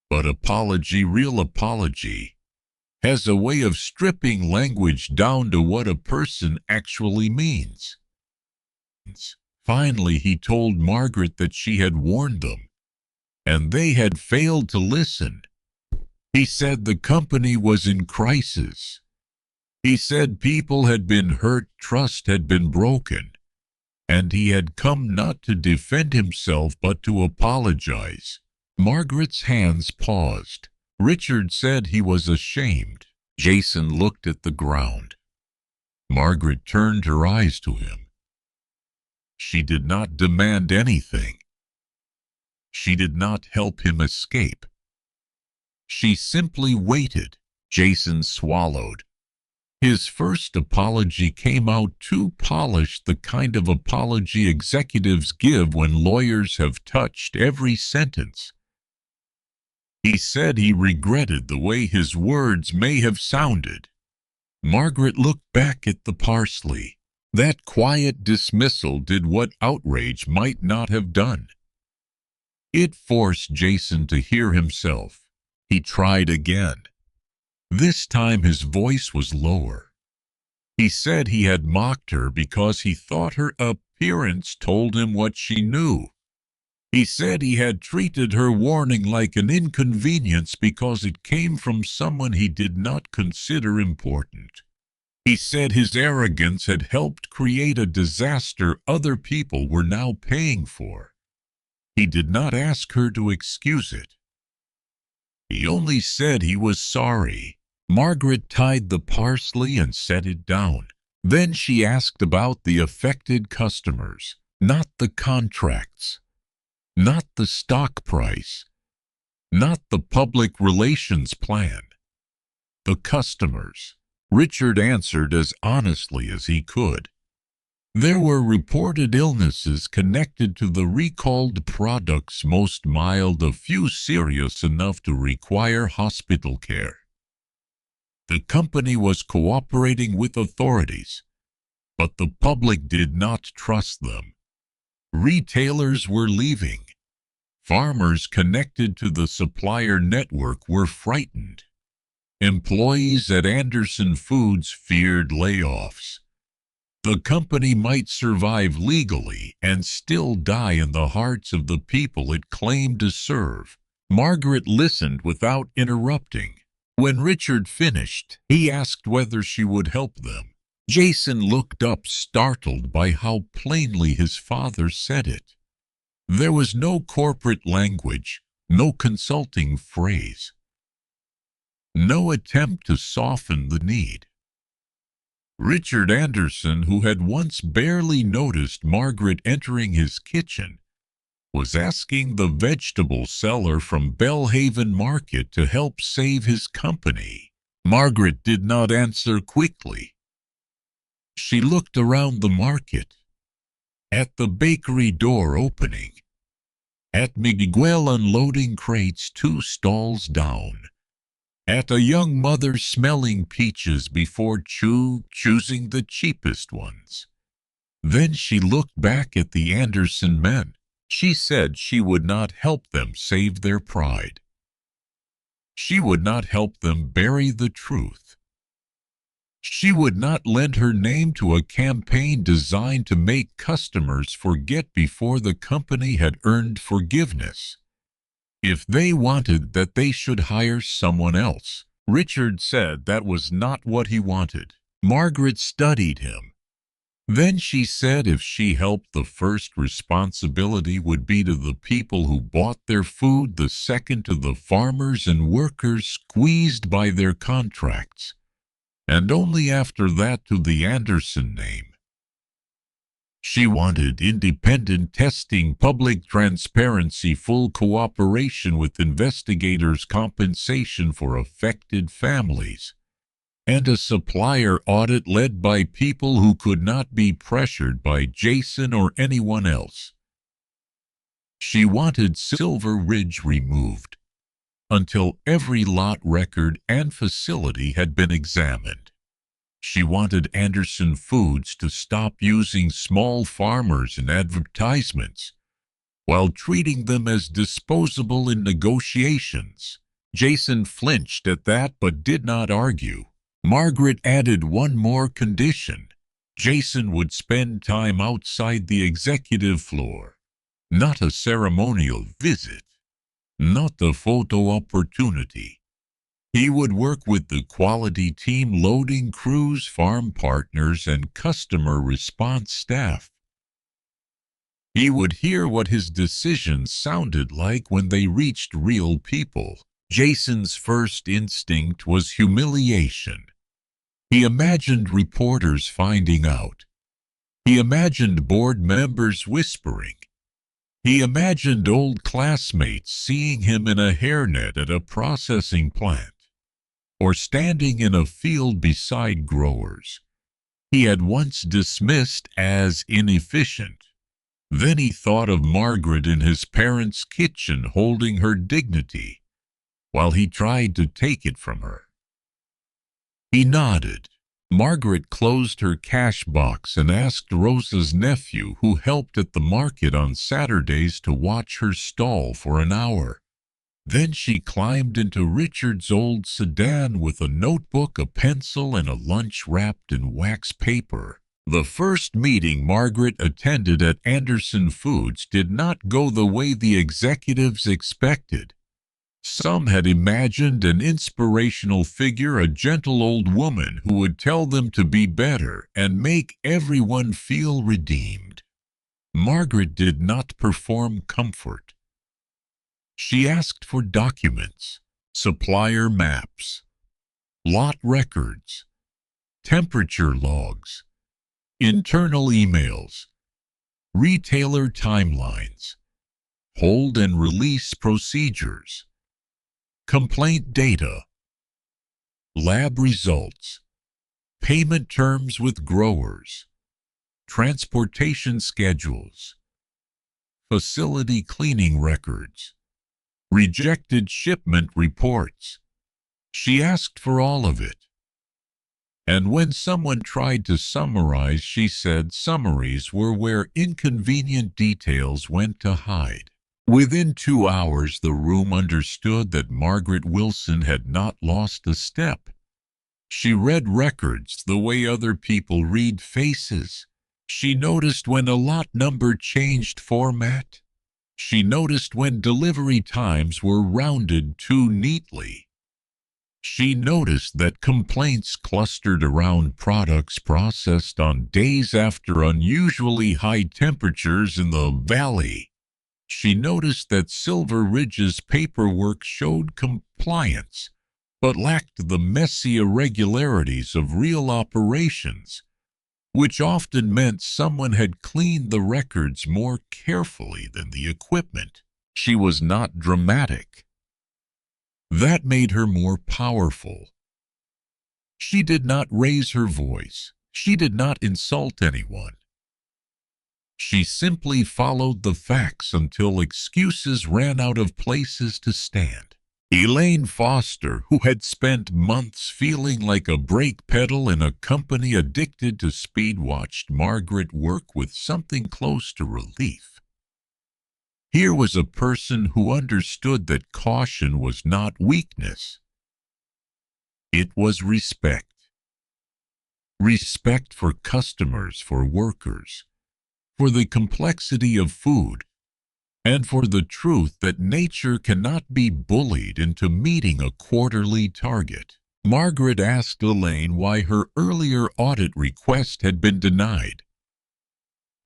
But apology, real apology, has a way of stripping language down to what a person actually means. Finally, he told Margaret that she had warned them, and they had failed to listen. He said the company was in crisis. He said people had been hurt, trust had been broken, and he had come not to defend himself but to apologize. Margaret's hands paused. Richard said he was ashamed. Jason looked at the ground. Margaret turned her eyes to him. She did not demand anything. She did not help him escape. She simply waited. Jason swallowed. His first apology came out too polished, the kind of apology executives give when lawyers have touched every sentence. He said he regretted the way his words may have sounded. Margaret looked back at the parsley. That quiet dismissal did what outrage might not have done. It forced Jason to hear himself. He tried again. This time his voice was lower. He said he had mocked her because he thought her appearance told him what she knew. He said he had treated her warning like an inconvenience because it came from someone he did not consider important. He said his arrogance had helped create a disaster other people were now paying for. He did not ask her to excuse it. He only said he was sorry. Margaret tied the parsley and set it down. Then she asked about the affected customers, not the contracts, not the stock price, not the public relations plan. The customers. Richard answered as honestly as he could. There were reported illnesses connected to the recalled products, most mild, a few serious enough to require hospital care. The company was cooperating with authorities, but the public did not trust them. Retailers were leaving. Farmers connected to the supplier network were frightened. Employees at Anderson Foods feared layoffs. The company might survive legally and still die in the hearts of the people it claimed to serve. Margaret listened without interrupting. When Richard finished, he asked whether she would help them. Jason looked up, startled by how plainly his father said it. There was no corporate language, no consulting phrase, no attempt to soften the need. Richard Anderson, who had once barely noticed Margaret entering his kitchen, was asking the vegetable seller from Bellhaven Market to help save his company. Margaret did not answer quickly. She looked around the market, at the bakery door opening, at Miguel unloading crates 2 stalls down, at a young mother smelling peaches before choosing the cheapest ones. Then she looked back at the Anderson men. She said she would not help them save their pride. She would not help them bury the truth. She would not lend her name to a campaign designed to make customers forget before the company had earned forgiveness. If they wanted that, they should hire someone else. Richard said that was not what he wanted. Margaret studied him. Then she said if she helped, the first responsibility would be to the people who bought their food, the second to the farmers and workers squeezed by their contracts, and only after that to the Anderson name. She wanted independent testing, public transparency, full cooperation with investigators, compensation for affected families, and a supplier audit led by people who could not be pressured by Jason or anyone else. She wanted Silver Ridge removed until every lot record and facility had been examined. She wanted Anderson Foods to stop using small farmers in advertisements while treating them as disposable in negotiations. Jason flinched at that but did not argue. Margaret added one more condition. Jason would spend time outside the executive floor. Not a ceremonial visit. Not the photo opportunity. He would work with the quality team, loading crews, farm partners, and customer response staff. He would hear what his decisions sounded like when they reached real people. Jason's first instinct was humiliation. He imagined reporters finding out. He imagined board members whispering. He imagined old classmates seeing him in a hairnet at a processing plant, or standing in a field beside growers he had once dismissed as inefficient. Then he thought of Margaret in his parents' kitchen holding her dignity while he tried to take it from her. He nodded. Margaret closed her cash box and asked Rosa's nephew, who helped at the market on Saturdays, to watch her stall for an hour. Then she climbed into Richard's old sedan with a notebook, a pencil, and a lunch wrapped in wax paper. The first meeting Margaret attended at Anderson Foods did not go the way the executives expected. Some had imagined an inspirational figure, a gentle old woman who would tell them to be better and make everyone feel redeemed. Margaret did not perform comfort. She asked for documents, supplier maps, lot records, temperature logs, internal emails, retailer timelines, hold and release procedures, complaint data, lab results, payment terms with growers, transportation schedules, facility cleaning records, rejected shipment reports. She asked for all of it. And when someone tried to summarize, she said summaries were where inconvenient details went to hide. Within 2 hours, the room understood that Margaret Wilson had not lost a step. She read records the way other people read faces. She noticed when a lot number changed format. She noticed when delivery times were rounded too neatly. She noticed that complaints clustered around products processed on days after unusually high temperatures in the valley. She noticed that Silver Ridge's paperwork showed compliance but lacked the messy irregularities of real operations, which often meant someone had cleaned the records more carefully than the equipment. She was not dramatic. That made her more powerful. She did not raise her voice. She did not insult anyone. She simply followed the facts until excuses ran out of places to stand. Elaine Foster, who had spent months feeling like a brake pedal in a company addicted to speed, watched Margaret work with something close to relief. Here was a person who understood that caution was not weakness. It was respect. Respect for customers, for workers, for the complexity of food, and for the truth that nature cannot be bullied into meeting a quarterly target. Margaret asked Elaine why her earlier audit request had been denied.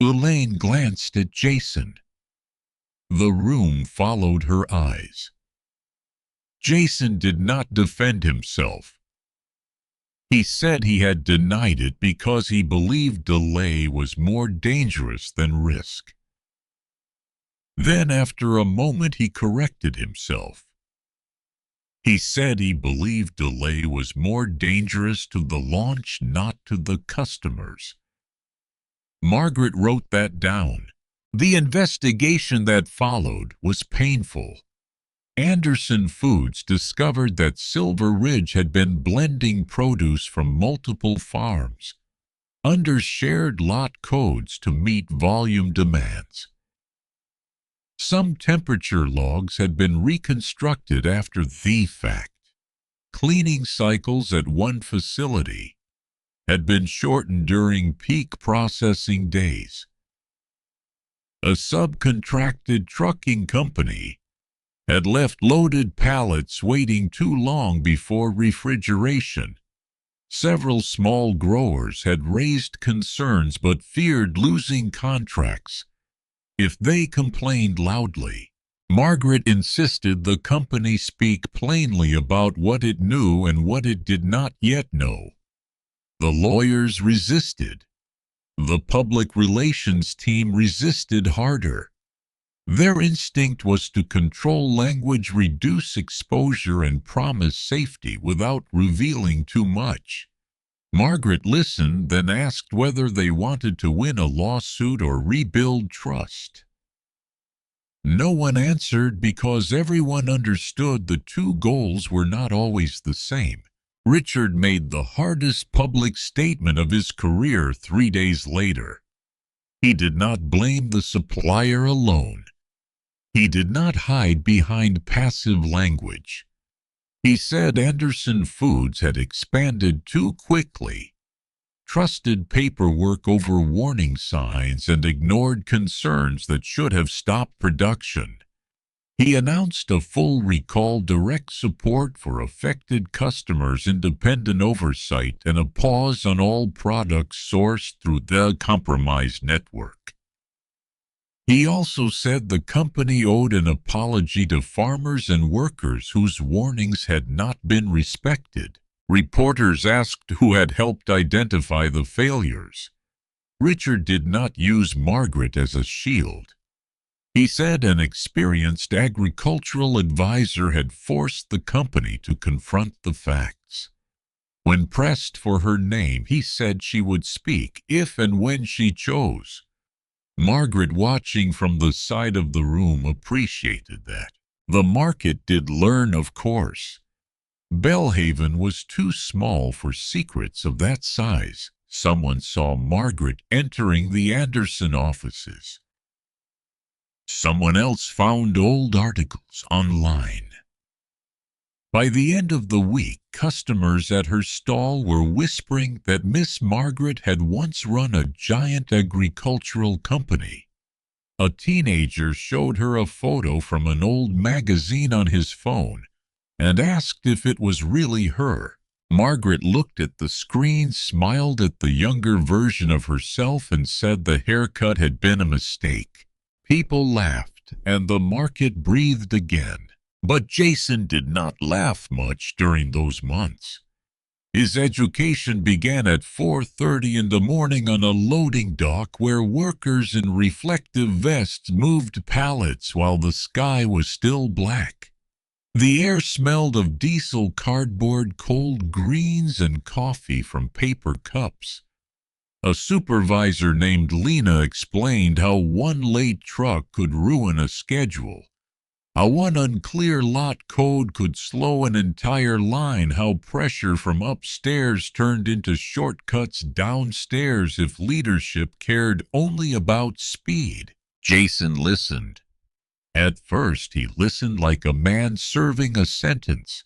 Elaine glanced at Jason. The room followed her eyes. Jason did not defend himself. He said he had denied it because he believed delay was more dangerous than risk. Then, after a moment, he corrected himself. He said he believed delay was more dangerous to the launch, not to the customers. Margaret wrote that down. The investigation that followed was painful. Anderson Foods discovered that Silver Ridge had been blending produce from multiple farms under shared lot codes to meet volume demands. Some temperature logs had been reconstructed after the fact. Cleaning cycles at one facility had been shortened during peak processing days. A subcontracted trucking company had left loaded pallets waiting too long before refrigeration. Several small growers had raised concerns but feared losing contracts if they complained loudly. Margaret insisted the company speak plainly about what it knew and what it did not yet know. The lawyers resisted. The public relations team resisted harder. Their instinct was to control language, reduce exposure, and promise safety without revealing too much. Margaret listened, then asked whether they wanted to win a lawsuit or rebuild trust. No one answered because everyone understood the two goals were not always the same. Richard made the hardest public statement of his career 3 days later. He did not blame the supplier alone. He did not hide behind passive language. He said Anderson Foods had expanded too quickly, trusted paperwork over warning signs, and ignored concerns that should have stopped production. He announced a full recall, direct support for affected customers, independent oversight, and a pause on all products sourced through the compromised network. He also said the company owed an apology to farmers and workers whose warnings had not been respected. Reporters asked who had helped identify the failures. Richard did not use Margaret as a shield. He said an experienced agricultural advisor had forced the company to confront the facts. When pressed for her name, he said she would speak if and when she chose. Margaret, watching from the side of the room, appreciated that. The market did learn, of course. Bellhaven was too small for secrets of that size. Someone saw Margaret entering the Anderson offices. Someone else found old articles online. By the end of the week, customers at her stall were whispering that Miss Margaret had once run a giant agricultural company. A teenager showed her a photo from an old magazine on his phone and asked if it was really her. Margaret looked at the screen, smiled at the younger version of herself, and said the haircut had been a mistake. People laughed, and the market breathed again. But Jason did not laugh much during those months. His education began at 4:30 in the morning on a loading dock where workers in reflective vests moved pallets while the sky was still black. The air smelled of diesel, cardboard, cold greens, and coffee from paper cups. A supervisor named Lena explained how one late truck could ruin a schedule, how one unclear lot code could slow an entire line, how pressure from upstairs turned into shortcuts downstairs if leadership cared only about speed. Jason listened. At first, he listened like a man serving a sentence.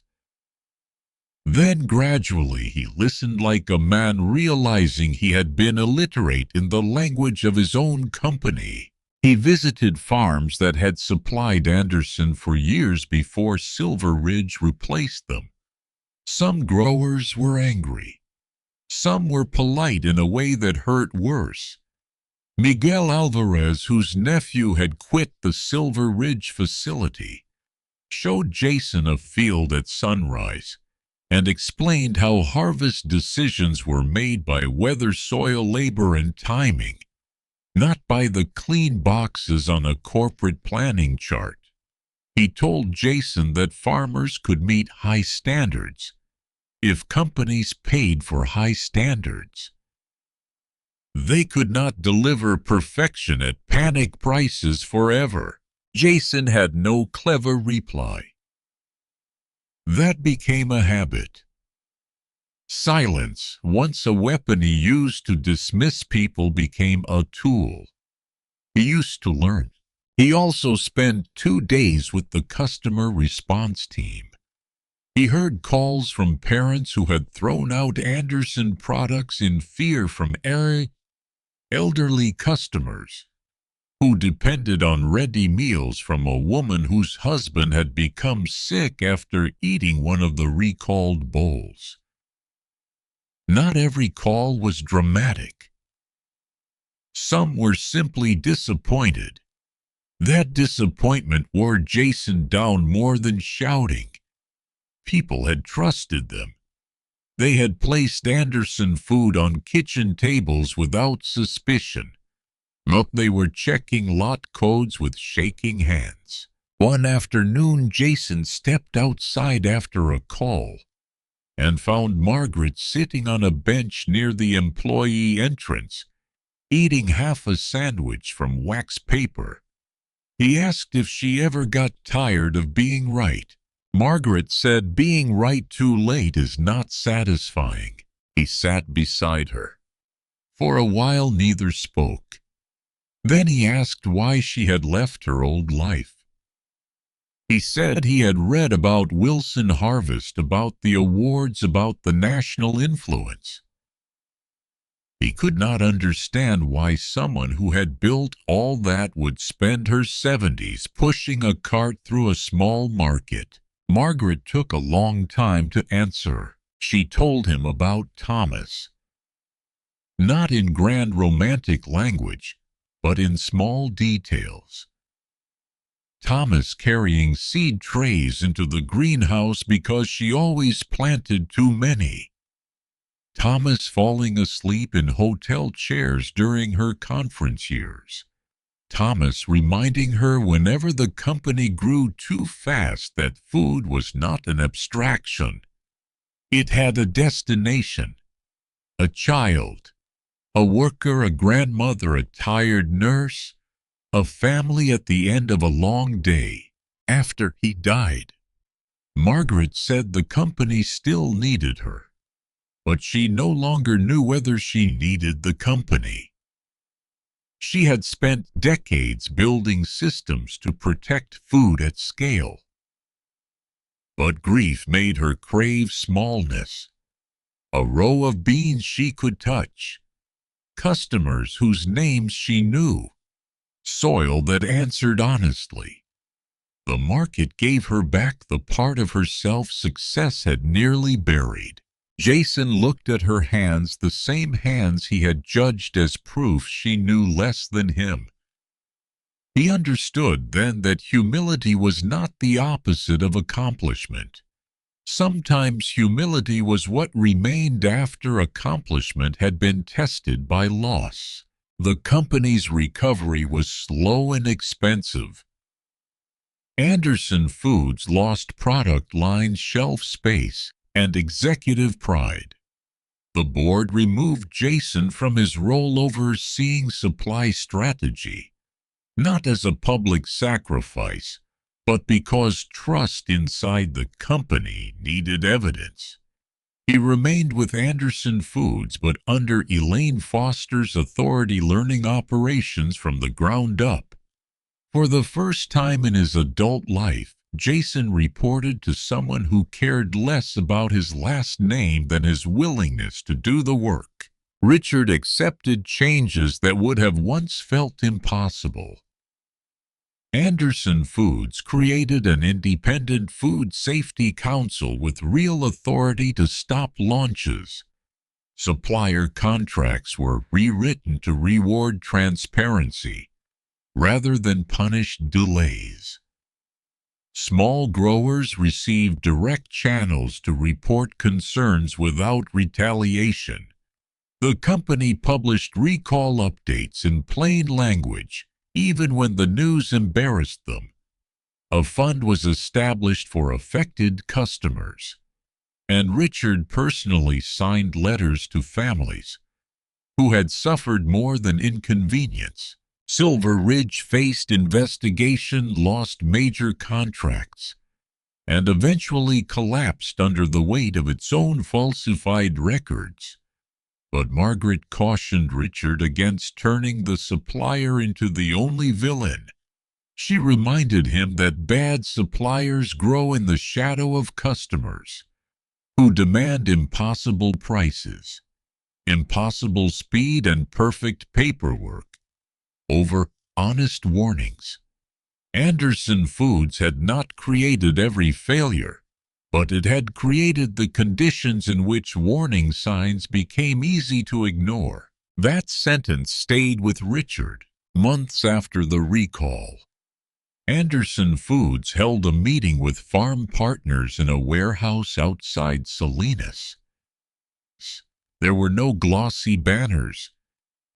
Then gradually he listened like a man realizing he had been illiterate in the language of his own company. He visited farms that had supplied Anderson for years before Silver Ridge replaced them. Some growers were angry. Some were polite in a way that hurt worse. Miguel Alvarez, whose nephew had quit the Silver Ridge facility, showed Jason a field at sunrise and explained how harvest decisions were made by weather, soil, labor, and timing, not by the clean boxes on a corporate planning chart. He told Jason that farmers could meet high standards if companies paid for high standards. They could not deliver perfection at panic prices forever. Jason had no clever reply. That became a habit. Silence, once a weapon he used to dismiss people, became a tool. He used to learn. He also spent 2 days with the customer response team. He heard calls from parents who had thrown out Anderson products in fear from elderly customers who depended on ready meals from a woman whose husband had become sick after eating one of the recalled bowls. Not every call was dramatic. Some were simply disappointed. That disappointment wore Jason down more than shouting. People had trusted them. They had placed Anderson food on kitchen tables without suspicion. But they were checking lot codes with shaking hands. One afternoon, Jason stepped outside after a call and found Margaret sitting on a bench near the employee entrance, eating half a sandwich from wax paper. He asked if she ever got tired of being right. Margaret said being right too late is not satisfying. He sat beside her. For a while, neither spoke. Then he asked why she had left her old life. He said he had read about Wilson Harvest, about the awards, about the national influence. He could not understand why someone who had built all that would spend her 70s pushing a cart through a small market. Margaret took a long time to answer. She told him about Thomas. Not in grand romantic language, but in small details. Thomas carrying seed trays into the greenhouse because she always planted too many. Thomas falling asleep in hotel chairs during her conference years. Thomas reminding her whenever the company grew too fast that food was not an abstraction. It had a destination, a child, a worker, a grandmother, a tired nurse, a family at the end of a long day after he died. Margaret said the company still needed her, but she no longer knew whether she needed the company. She had spent decades building systems to protect food at scale. But grief made her crave smallness. A row of beans she could touch, customers whose names she knew, soil that answered honestly. The market gave her back the part of herself success had nearly buried. Jason looked at her hands, the same hands he had judged as proof she knew less than him. He understood then that humility was not the opposite of accomplishment. Sometimes humility was what remained after accomplishment had been tested by loss. The company's recovery was slow and expensive. Anderson Foods lost product line shelf space and executive pride. The board removed Jason from his role overseeing supply strategy, not as a public sacrifice, but because trust inside the company needed evidence. He remained with Anderson Foods, but under Elaine Foster's authority, learning operations from the ground up. For the first time in his adult life, Jason reported to someone who cared less about his last name than his willingness to do the work. Richard accepted changes that would have once felt impossible. Anderson Foods created an independent food safety council with real authority to stop launches. Supplier contracts were rewritten to reward transparency rather than punish delays. Small growers received direct channels to report concerns without retaliation. The company published recall updates in plain language, even when the news embarrassed them. A fund was established for affected customers, and Richard personally signed letters to families who had suffered more than inconvenience. Silver Ridge faced investigation, lost major contracts, and eventually collapsed under the weight of its own falsified records. But Margaret cautioned Richard against turning the supplier into the only villain. She reminded him that bad suppliers grow in the shadow of customers who demand impossible prices, impossible speed, and perfect paperwork over honest warnings. Anderson Foods had not created every failure, but it had created the conditions in which warning signs became easy to ignore. That sentence stayed with Richard months after the recall. Anderson Foods held a meeting with farm partners in a warehouse outside Salinas. There were no glossy banners,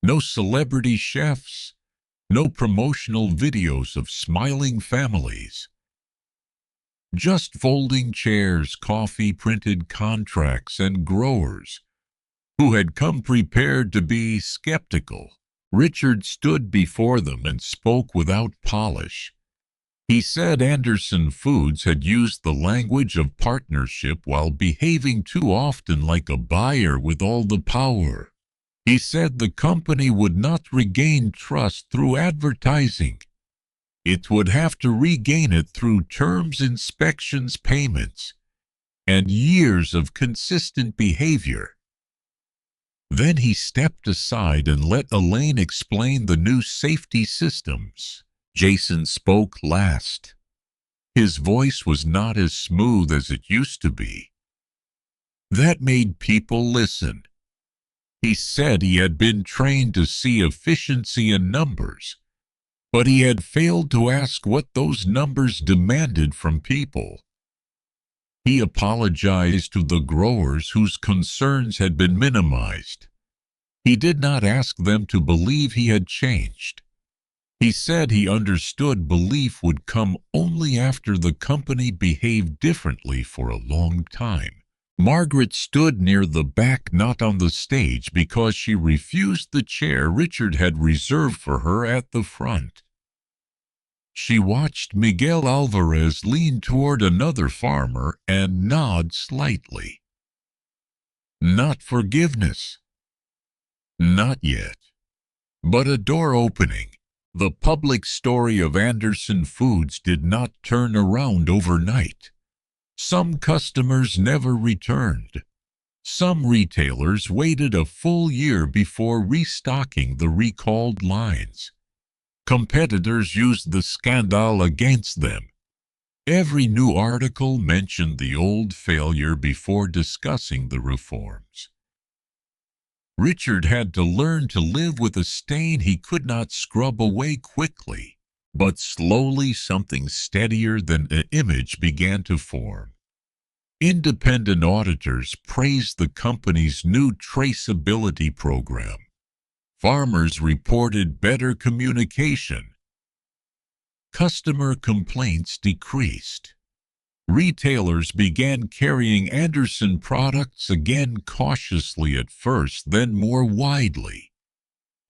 no celebrity chefs, no promotional videos of smiling families. Just folding chairs, coffee-printed contracts, and growers who had come prepared to be skeptical. Richard stood before them and spoke without polish. He said Anderson Foods had used the language of partnership while behaving too often like a buyer with all the power. He said the company would not regain trust through advertising. It would have to regain it through terms, inspections, payments, and years of consistent behavior. Then he stepped aside and let Elaine explain the new safety systems. Jason spoke last. His voice was not as smooth as it used to be. That made people listen. He said he had been trained to see efficiency in numbers, but he had failed to ask what those numbers demanded from people. He apologized to the growers whose concerns had been minimized. He did not ask them to believe he had changed. He said he understood belief would come only after the company behaved differently for a long time. Margaret stood near the back, not on the stage, because she refused the chair Richard had reserved for her at the front. She watched Miguel Alvarez lean toward another farmer and nod slightly. Not forgiveness. Not yet. But a door opening. The public story of Anderson Foods did not turn around overnight. Some customers never returned. Some retailers waited a full year before restocking the recalled lines. Competitors used the scandal against them. Every new article mentioned the old failure before discussing the reforms. Richard had to learn to live with a stain he could not scrub away quickly. But slowly something steadier than an image began to form. Independent auditors praised the company's new traceability program. Farmers reported better communication. Customer complaints decreased. Retailers began carrying Anderson products again, cautiously at first, then more widely.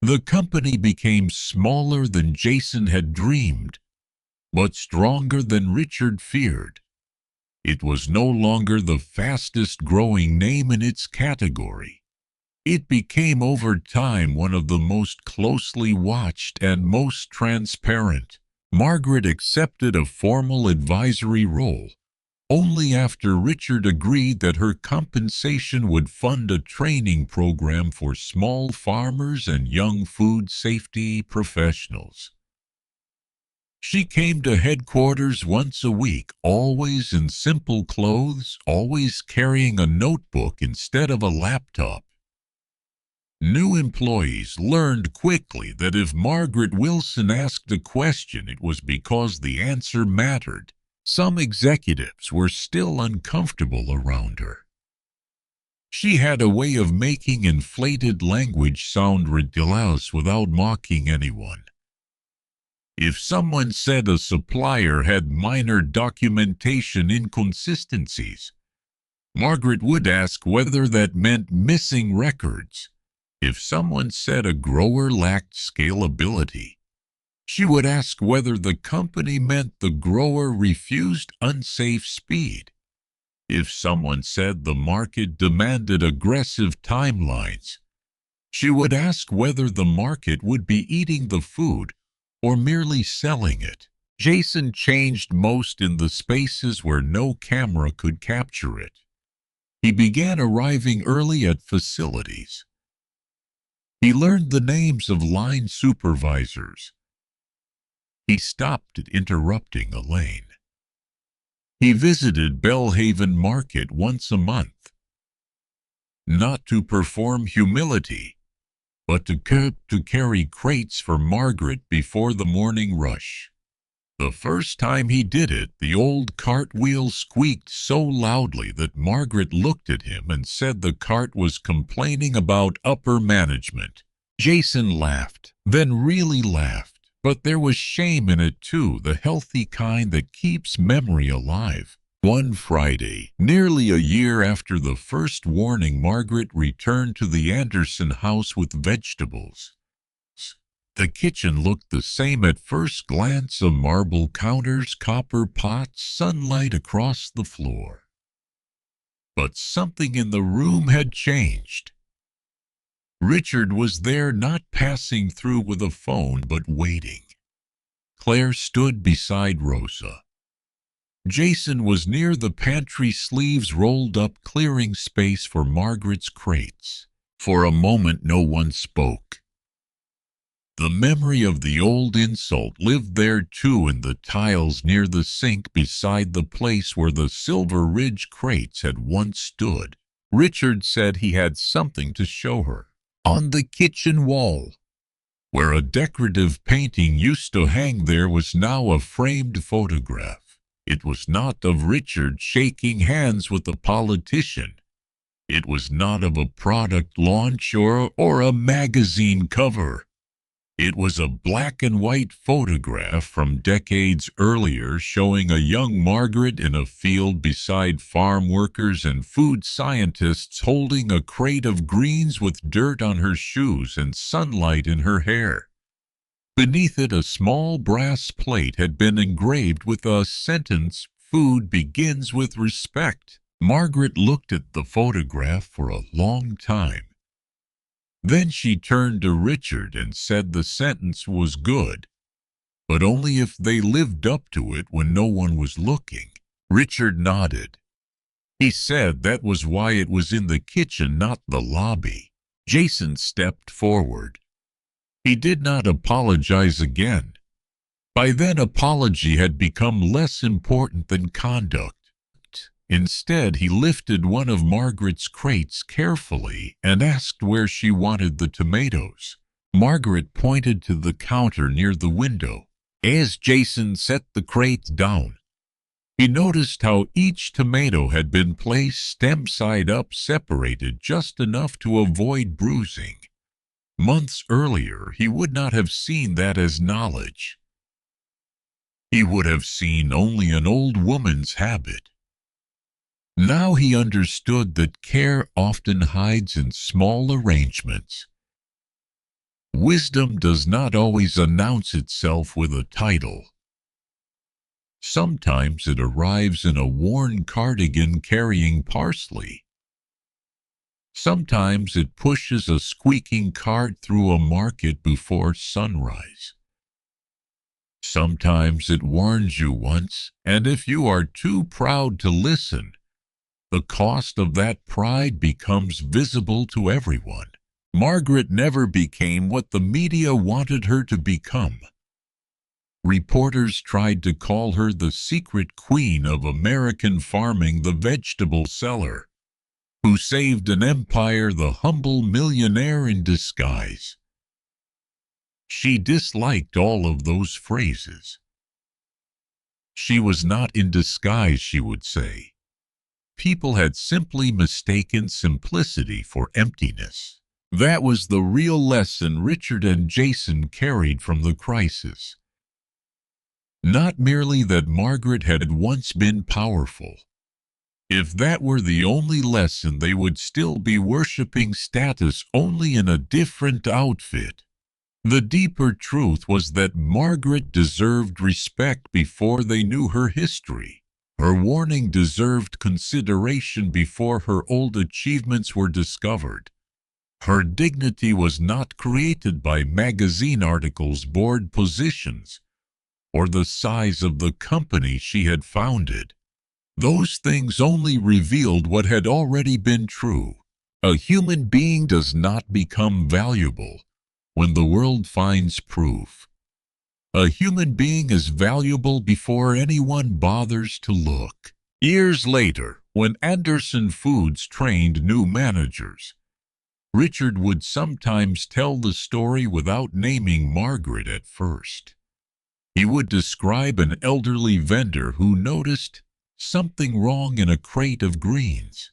The company became smaller than Jason had dreamed, but stronger than Richard feared. It was no longer the fastest growing name in its category. It became over time one of the most closely watched and most transparent. Margaret accepted a formal advisory role only after Richard agreed that her compensation would fund a training program for small farmers and young food safety professionals. She came to headquarters once a week, always in simple clothes, always carrying a notebook instead of a laptop. New employees learned quickly that if Margaret Wilson asked a question, it was because the answer mattered. Some executives were still uncomfortable around her. She had a way of making inflated language sound ridiculous without mocking anyone. If someone said a supplier had minor documentation inconsistencies, Margaret would ask whether that meant missing records. If someone said a grower lacked scalability, she would ask whether the company meant the grower refused unsafe speed. If someone said the market demanded aggressive timelines, she would ask whether the market would be eating the food or merely selling it. Jason changed most in the spaces where no camera could capture it. He began arriving early at facilities. He learned the names of line supervisors. He stopped at interrupting Elaine. He visited Bellhaven Market once a month, not to perform humility, but to carry crates for Margaret before the morning rush. The first time he did it, the old cartwheel squeaked so loudly that Margaret looked at him and said the cart was complaining about upper management. Jason laughed, then really laughed. But there was shame in it too, the healthy kind that keeps memory alive. One Friday, nearly a year after the first warning, Margaret returned to the Anderson house with vegetables. The kitchen looked the same at first glance, of marble counters, copper pots, sunlight across the floor. But something in the room had changed. Richard was there, not passing through with a phone, but waiting. Claire stood beside Rosa. Jason was near the pantry, sleeves rolled up, clearing space for Margaret's crates. For a moment no one spoke. The memory of the old insult lived there too, in the tiles near the sink beside the place where the Silver Ridge crates had once stood. Richard said he had something to show her. On the kitchen wall, where a decorative painting used to hang, there was now a framed photograph. It was not of Richard shaking hands with a politician. It was not of a product launch or a magazine cover. It was a black and white photograph from decades earlier, showing a young Margaret in a field beside farm workers and food scientists, holding a crate of greens with dirt on her shoes and sunlight in her hair. Beneath it, a small brass plate had been engraved with a sentence, "Food begins with respect." Margaret looked at the photograph for a long time. Then she turned to Richard and said the sentence was good, but only if they lived up to it when no one was looking. Richard nodded. He said that was why it was in the kitchen, not the lobby. Jason stepped forward. He did not apologize again. By then, apology had become less important than conduct. Instead, he lifted one of Margaret's crates carefully and asked where she wanted the tomatoes. Margaret pointed to the counter near the window. As Jason set the crates down, he noticed how each tomato had been placed stem side up, separated just enough to avoid bruising. Months earlier, he would not have seen that as knowledge. He would have seen only an old woman's habit. Now he understood that care often hides in small arrangements. Wisdom does not always announce itself with a title. Sometimes it arrives in a worn cardigan carrying parsley. Sometimes it pushes a squeaking cart through a market before sunrise. Sometimes it warns you once, and if you are too proud to listen, the cost of that pride becomes visible to everyone. Margaret never became what the media wanted her to become. Reporters tried to call her the secret queen of American farming, the vegetable seller, who saved an empire, the humble millionaire in disguise. She disliked all of those phrases. She was not in disguise, she would say. People had simply mistaken simplicity for emptiness. That was the real lesson Richard and Jason carried from the crisis. Not merely that Margaret had once been powerful. If that were the only lesson, they would still be worshipping status, only in a different outfit. The deeper truth was that Margaret deserved respect before they knew her history. Her warning deserved consideration before her old achievements were discovered. Her dignity was not created by magazine articles, board positions, or the size of the company she had founded. Those things only revealed what had already been true. A human being does not become valuable when the world finds proof. A human being is valuable before anyone bothers to look. Years later, when Anderson Foods trained new managers, Richard would sometimes tell the story without naming Margaret at first. He would describe an elderly vendor who noticed something wrong in a crate of greens.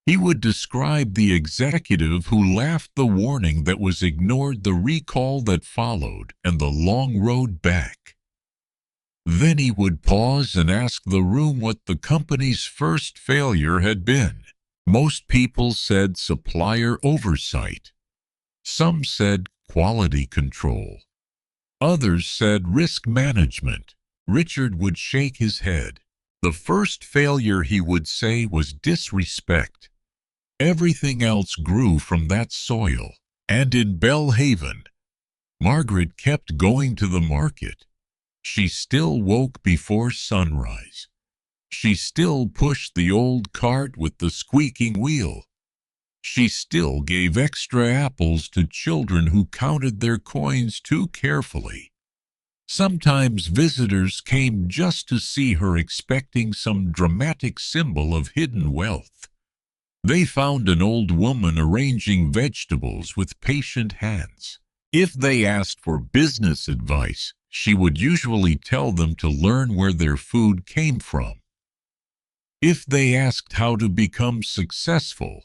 He would describe the executive who laughed, the warning that was ignored, the recall that followed, and the long road back. Then he would pause and ask the room what the company's first failure had been. Most people said supplier oversight. Some said quality control. Others said risk management. Richard would shake his head. The first failure, he would say, was disrespect. Everything else grew from that soil. And in Bellhaven, Margaret kept going to the market. She still woke before sunrise. She still pushed the old cart with the squeaking wheel. She still gave extra apples to children who counted their coins too carefully. Sometimes visitors came just to see her, expecting some dramatic symbol of hidden wealth. They found an old woman arranging vegetables with patient hands. If they asked for business advice, she would usually tell them to learn where their food came from. If they asked how to become successful,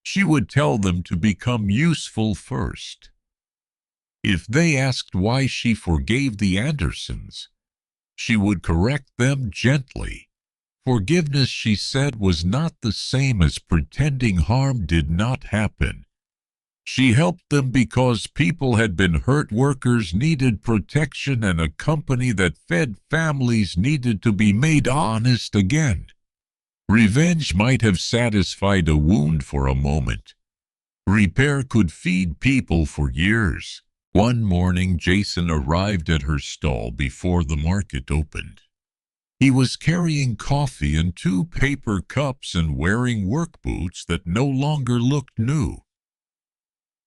she would tell them to become useful first. If they asked why she forgave the Andersons, she would correct them gently. Forgiveness, she said, was not the same as pretending harm did not happen. She helped them because people had been hurt, workers needed protection, and a company that fed families needed to be made honest again. Revenge might have satisfied a wound for a moment. Repair could feed people for years. One morning, Jason arrived at her stall before the market opened. He was carrying coffee in 2 paper cups and wearing work boots that no longer looked new.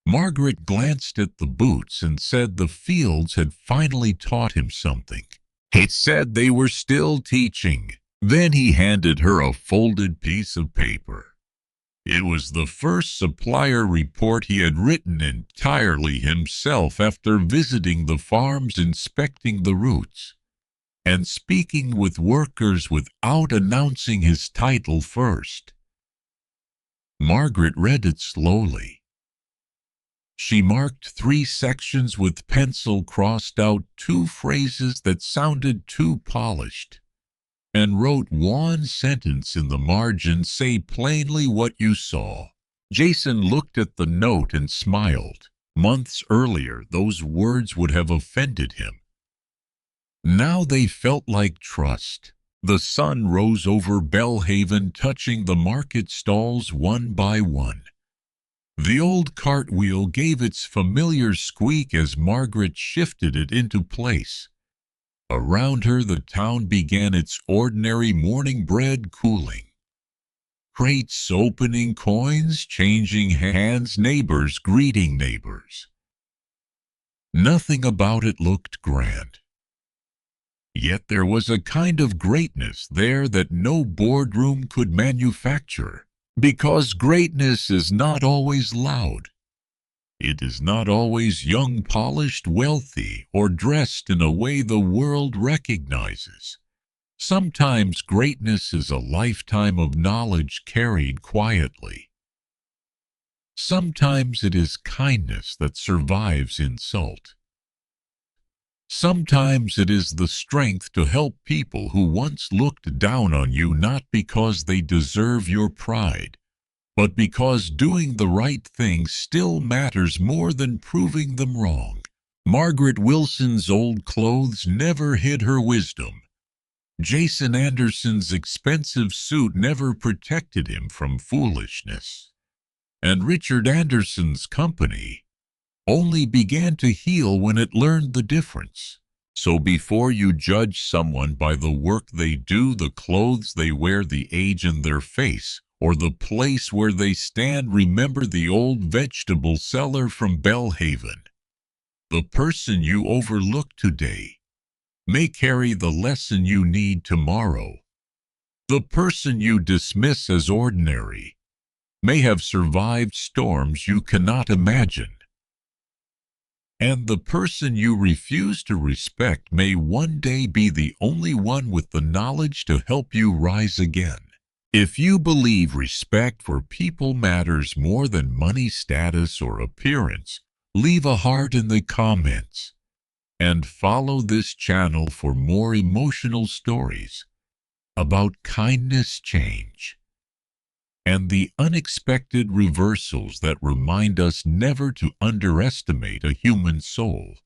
Margaret glanced at the boots and said the fields had finally taught him something. It said they were still teaching. Then he handed her a folded piece of paper. It was the first supplier report he had written entirely himself after visiting the farms, inspecting the roots, and speaking with workers without announcing his title first. Margaret read it slowly. She marked 3 sections with pencil, crossed out 2 phrases that sounded too polished, and wrote 1 sentence in the margin: "Say plainly what you saw." Jason looked at the note and smiled. Months earlier, those words would have offended him. Now they felt like trust. The sun rose over Bellhaven, touching the market stalls one by one. The old cartwheel gave its familiar squeak as Margaret shifted it into place. Around her, the town began its ordinary morning bread cooling. Crates opening, coins changing hands, neighbors greeting neighbors. Nothing about it looked grand. Yet there was a kind of greatness there that no boardroom could manufacture, because greatness is not always loud. It is not always young, polished, wealthy, or dressed in a way the world recognizes. Sometimes greatness is a lifetime of knowledge carried quietly. Sometimes it is kindness that survives insult. Sometimes it is the strength to help people who once looked down on you, not because they deserve your pride, but because doing the right thing still matters more than proving them wrong. Margaret Wilson's old clothes never hid her wisdom. Jason Anderson's expensive suit never protected him from foolishness. And Richard Anderson's company only began to heal when it learned the difference. So before you judge someone by the work they do, the clothes they wear, the age in their face, or the place where they stand, remember the old vegetable seller from Bellhaven. The person you overlook today may carry the lesson you need tomorrow. The person you dismiss as ordinary may have survived storms you cannot imagine. And the person you refuse to respect may one day be the only one with the knowledge to help you rise again. If you believe respect for people matters more than money, status, or appearance, leave a heart in the comments. And follow this channel for more emotional stories about kindness, change, and the unexpected reversals that remind us never to underestimate a human soul.